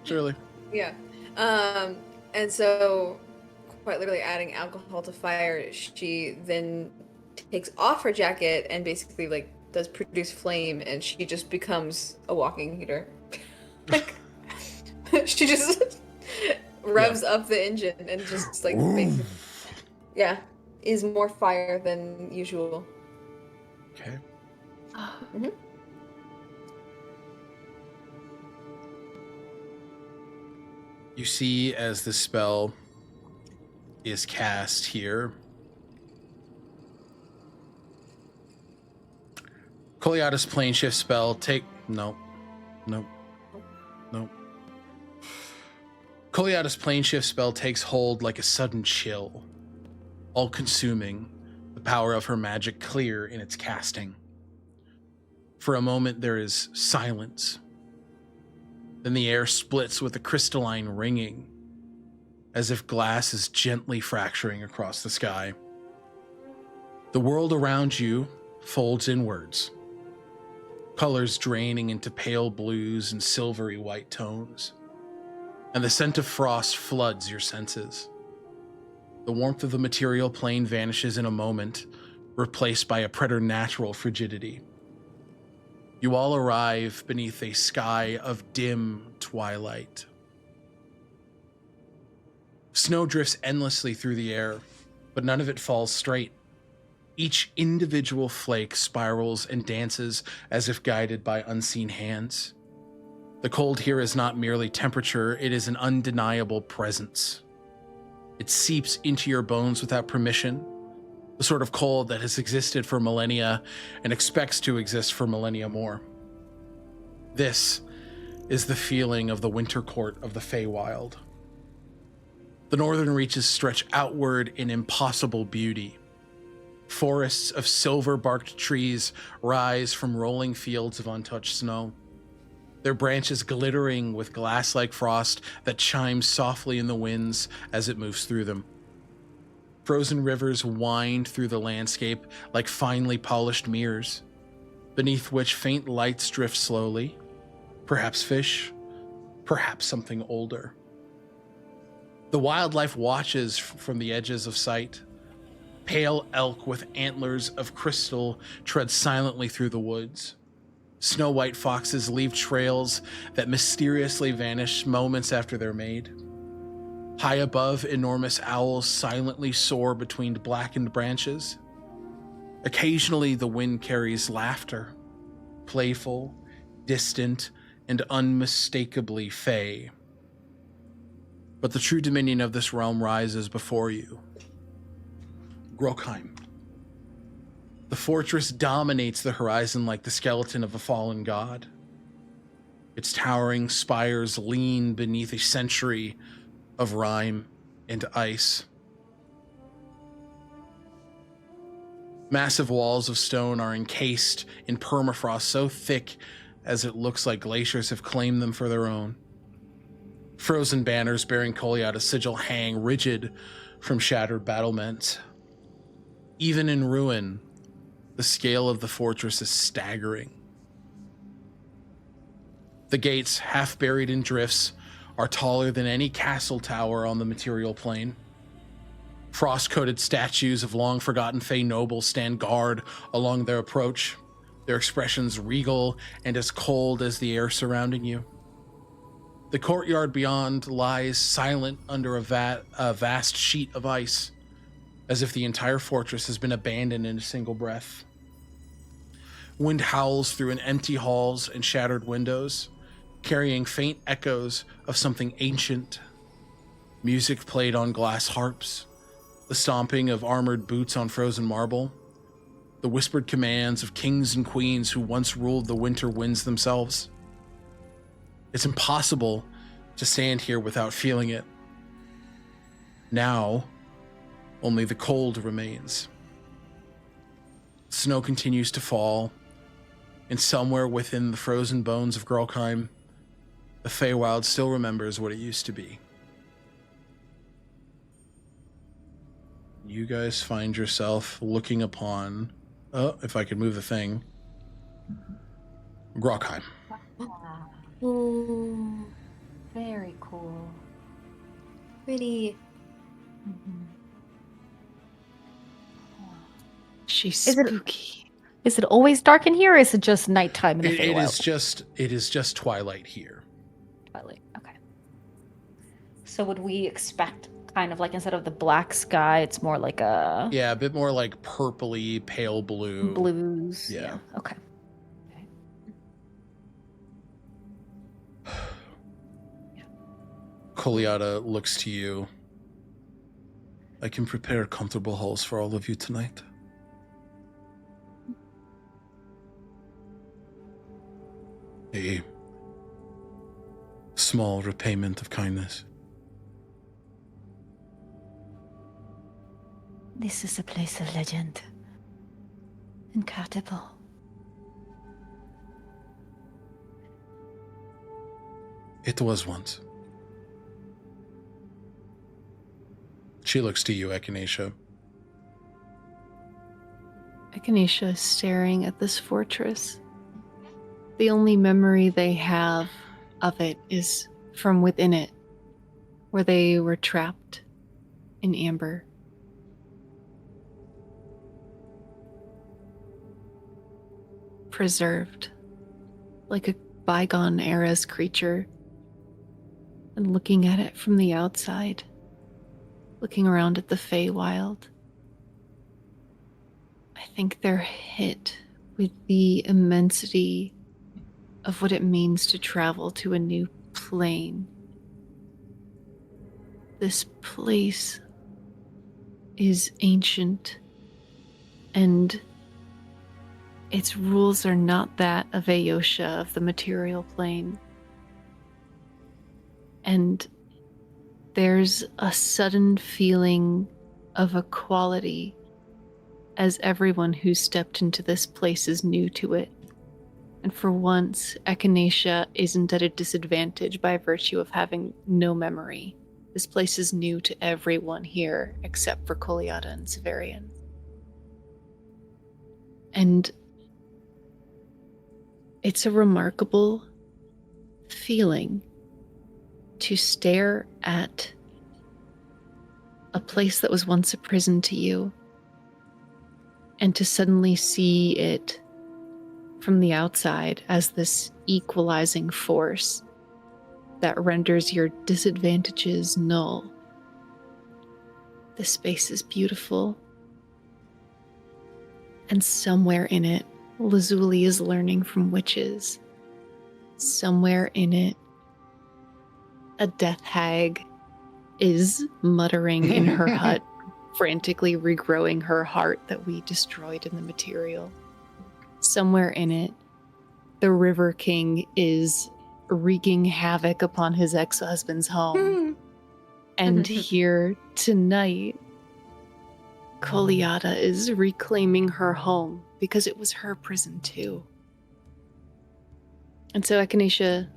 Yeah. And so, quite literally adding alcohol to fire, she then takes off her jacket and basically does produce flame, and she just becomes a walking heater. She just revs up the engine and just basically, is more fire than usual. Okay. Mm-hmm. You see as the spell is cast here, Koliada's plane shift spell Koliada's plane shift spell takes hold like a sudden chill, all consuming, the power of her magic clear in its casting. For a moment there is silence. Then the air splits with a crystalline ringing, as if glass is gently fracturing across the sky. The world around you folds inwards, colors draining into pale blues and silvery white tones, and the scent of frost floods your senses. The warmth of the material plane vanishes in a moment, replaced by a preternatural frigidity. You all arrive beneath a sky of dim twilight. Snow drifts endlessly through the air, but none of it falls straight. Each individual flake spirals and dances as if guided by unseen hands. The cold here is not merely temperature, it is an undeniable presence. It seeps into your bones without permission, the sort of cold that has existed for millennia and expects to exist for millennia more. This is the feeling of the Winter Court of the Feywild. The northern reaches stretch outward in impossible beauty. Forests of silver-barked trees rise from rolling fields of untouched snow, their branches glittering with glass-like frost that chimes softly in the winds as it moves through them. Frozen rivers wind through the landscape like finely polished mirrors, beneath which faint lights drift slowly, perhaps fish, perhaps something older. The wildlife watches from the edges of sight. Pale elk with antlers of crystal tread silently through the woods. Snow-white foxes leave trails that mysteriously vanish moments after they're made. High above, enormous owls silently soar between blackened branches. Occasionally, the wind carries laughter, playful, distant, and unmistakably fey. But the true dominion of this realm rises before you. Grokheim. The fortress dominates the horizon like the skeleton of a fallen god. Its towering spires lean beneath a century of rime and ice. Massive walls of stone are encased in permafrost so thick as it looks like glaciers have claimed them for their own. Frozen banners bearing Koliada's sigil hang rigid from shattered battlements. Even in ruin, the scale of the fortress is staggering. The gates, half buried in drifts, are taller than any castle tower on the material plane. Frost-coated statues of long-forgotten Fey nobles stand guard along their approach, their expressions regal and as cold as the air surrounding you. The courtyard beyond lies silent under a vast sheet of ice, as if the entire fortress has been abandoned in a single breath. Wind howls through an empty halls and shattered windows, carrying faint echoes of something ancient. Music played on glass harps, the stomping of armored boots on frozen marble, the whispered commands of kings and queens who once ruled the winter winds themselves. It's impossible to stand here without feeling it. Now, only the cold remains. Snow continues to fall, and somewhere within the frozen bones of Grolkheim, the Feywild still remembers what it used to be. You guys find yourself looking upon, if I could move the thing, Grolkheim. Ooh, very cool. Pretty. She's Is it- spooky. Is it always dark in here, or is it just nighttime in the It Feywild? is just twilight here. Twilight. Okay. So would we expect kind of like instead of the black sky, it's more like a Yeah, a bit more like purpley, pale blue. blues? Yeah. Okay. Koliada looks to you. I can prepare comfortable halls for all of you tonight. A small repayment of kindness. This is a place of legend. Incredible. It was once. She looks to you, Echinacea. Echinacea is staring at this fortress. The only memory they have of it is from within it, where they were trapped in amber. Preserved, like a bygone era's creature. And looking at it from the outside, looking around at the Feywild, I think they're hit with the immensity of what it means to travel to a new plane. This place is ancient, and its rules are not that of Aosha of the material plane. And there's a sudden feeling of equality as everyone who stepped into this place is new to it. And for once, Echinacea isn't at a disadvantage by virtue of having no memory. This place is new to everyone here except for Koliada and Severian. And it's a remarkable feeling to stare at a place that was once a prison to you and to suddenly see it from the outside as this equalizing force that renders your disadvantages null. This space is beautiful, and somewhere in it, Lazuli is learning from witches. Somewhere in it, a death hag is muttering in her hut, frantically regrowing her heart that we destroyed in the material. Somewhere in it, the River King is wreaking havoc upon his ex-husband's home. And here tonight, Koliada is reclaiming her home because it was her prison too. And so Echinacea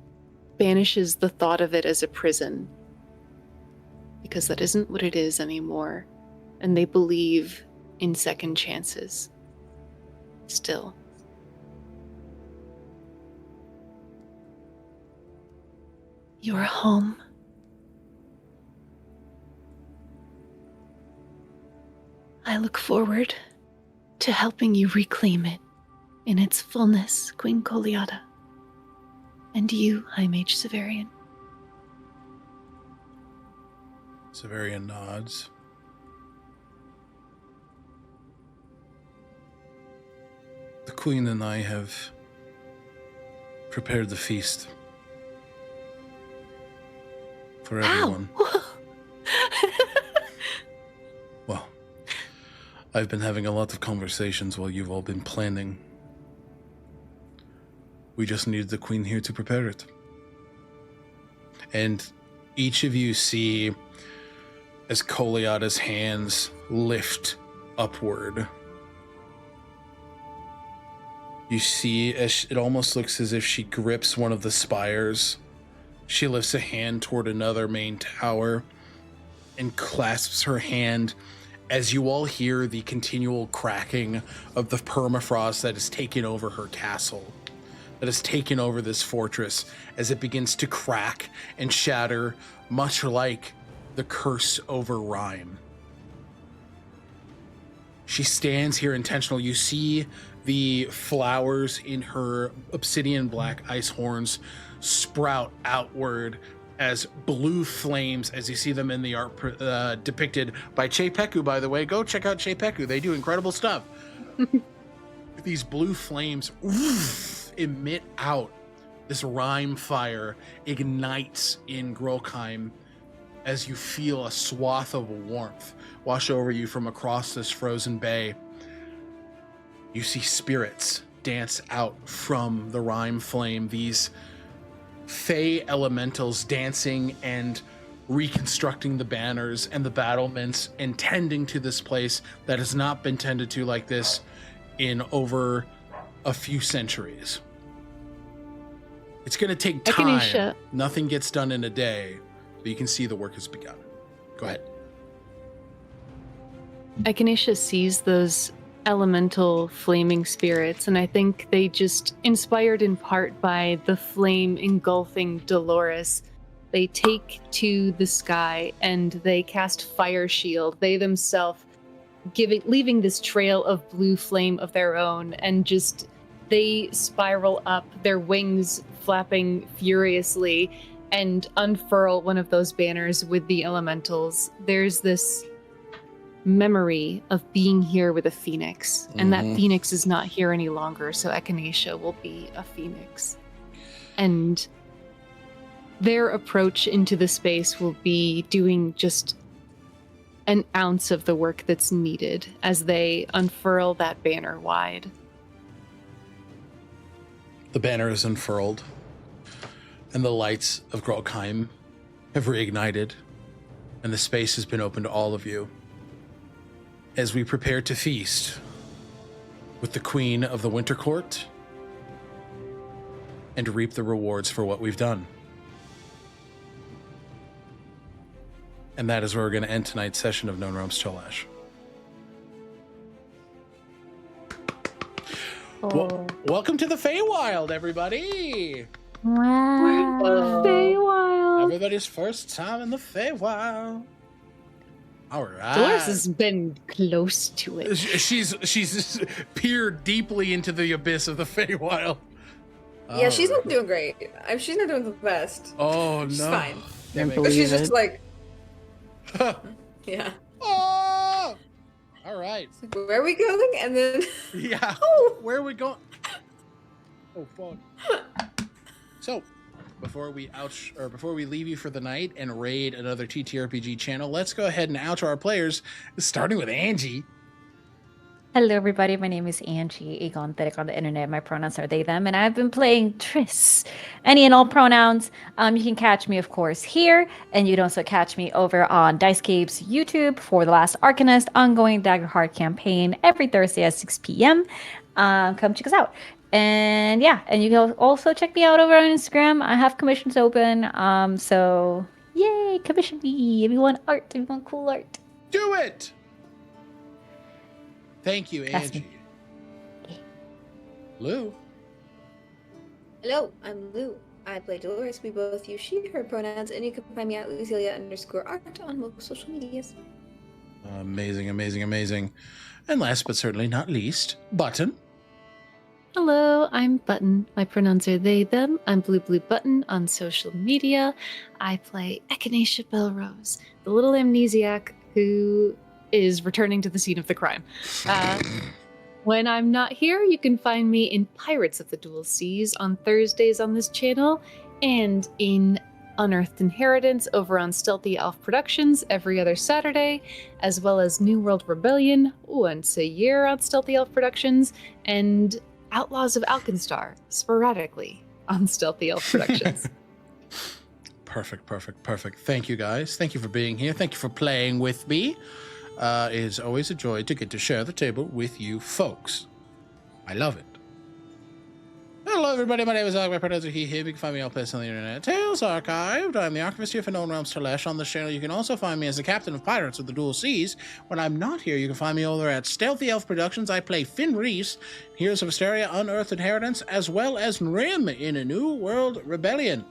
banishes the thought of it as a prison because that isn't what it is anymore. And they believe in second chances. Still. Your home. I look forward to helping you reclaim it in its fullness, Queen Koliada. And you, High Mage Severian. Severian nods. The Queen and I have prepared the feast for everyone. Well, I've been having a lot of conversations while you've all been planning. We just needed the Queen here to prepare it. And each of you see as Koliada's hands lift upward. You see as it almost looks as if she grips one of the spires. She lifts a hand toward another main tower and clasps her hand as you all hear the continual cracking of the permafrost that has taken over her castle, that has taken over this fortress as it begins to crack and shatter, much like the curse over Rhyme. She stands here intentional. You see the flowers in her obsidian black ice horns sprout outward as blue flames, as you see them in the art depicted by Chepeku, by the way. Go check out Chepeku. They do incredible stuff. These blue flames emit out. This Rhyme fire ignites in Grokheim as you feel a swath of warmth wash over you from across this frozen bay. You see spirits dance out from the Rhyme flame, these fey elementals dancing and reconstructing the banners and the battlements and tending to this place that has not been tended to like this in over a few centuries. It's going to take time. Echinacea. Nothing gets done in a day, but you can see the work has begun. Go ahead. Echinacea sees those elemental flaming spirits, and I think they just, inspired in part by the flame engulfing Dolores, they take to the sky and they cast Fire Shield. They themselves leaving this trail of blue flame of their own, and just they spiral up, their wings flapping furiously, and unfurl one of those banners with the elementals. There's this memory of being here with a phoenix, and that phoenix is not here any longer, so Echinacea will be a phoenix. And their approach into the space will be doing just an ounce of the work that's needed as they unfurl that banner wide. The banner is unfurled, and the lights of Grokheim have reignited, and the space has been open to all of you as we prepare to feast with the Queen of the Winter Court and reap the rewards for what we've done. And that is where we're going to end tonight's session of Known Realms Tolesh. Welcome to the Feywild, everybody! Wow. Feywild. Everybody's first time in the Feywild. All right. Dolores has been close to it. She's peered deeply into the abyss of the Feywild. Yeah, she's not doing great. She's not doing the best. Oh, no. She's fine. Can't But believe she's it. just like, yeah. Oh! All right. It's like, where are we going? And then, Yeah. oh, Where are we going? Oh, fuck. So, before we leave you for the night and raid another TTRPG channel, let's go ahead and outro our players, starting with Angie. Hello, everybody. My name is Angie, Agonthetic on the internet. My pronouns are they, them, and I've been playing Triss. Any and all pronouns. You can catch me, of course, here, and you can also catch me over on Dicescape's YouTube for the Last Arcanist ongoing Daggerheart campaign every Thursday at 6 p.m. Come check us out. And yeah, and you can also check me out over on Instagram. I have commissions open. So yay, commission me. If you want art, if you want cool art. Do it! Thank you, That's Angie. me. Lou. Hello, I'm Lou. I play Dolores. We both use she, her pronouns, and you can find me at Lucilia_art on most social medias. Amazing, amazing, amazing. And last but certainly not least, Button. Hello, I'm Button. My pronouns are they, them. I'm Bluebluebutton on social media. I play Echinacea Belrose, the little amnesiac who is returning to the scene of the crime. When I'm not here, you can find me in Pirates of the Dual Seas on Thursdays on this channel, and in Unearthed Inheritance over on Stealthy Elf Productions every other Saturday, as well as New World Rebellion once a year on Stealthy Elf Productions, and Outlaws of Alkenstar sporadically on Stealthy Elf Productions. Perfect, perfect, perfect. Thank you, guys. Thank you for being here. Thank you for playing with me. It is always a joy to get to share the table with you folks. I love it. Hello, everybody. My name is Alec. My pronouns are he, him. You can find me all places on the internet. Tales Archived. I'm the Archivist here for Known Realms Tolesh. On this channel, you can also find me as the captain of Pirates of the Dual Seas. When I'm not here, you can find me over at Stealthy Elf Productions. I play Finn Reese, Heroes of Asteria, Unearthed Inheritance, as well as Rim in A New World Rebellion.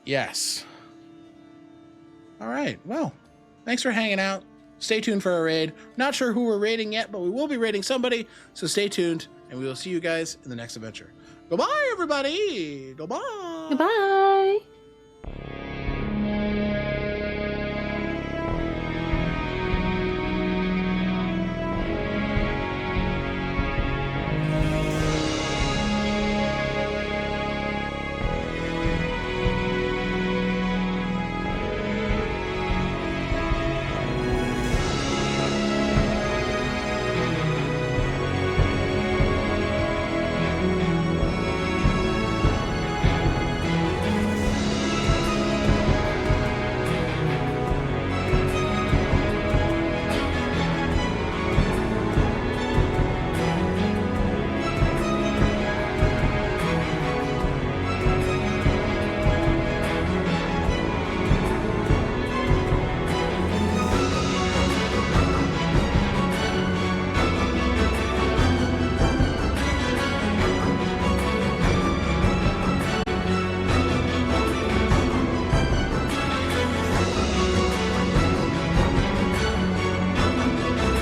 Yes. All right. Well, thanks for hanging out. Stay tuned for a raid. Not sure who we're raiding yet, but we will be raiding somebody. So stay tuned, and we will see you guys in the next adventure. Goodbye, everybody. Goodbye. Goodbye.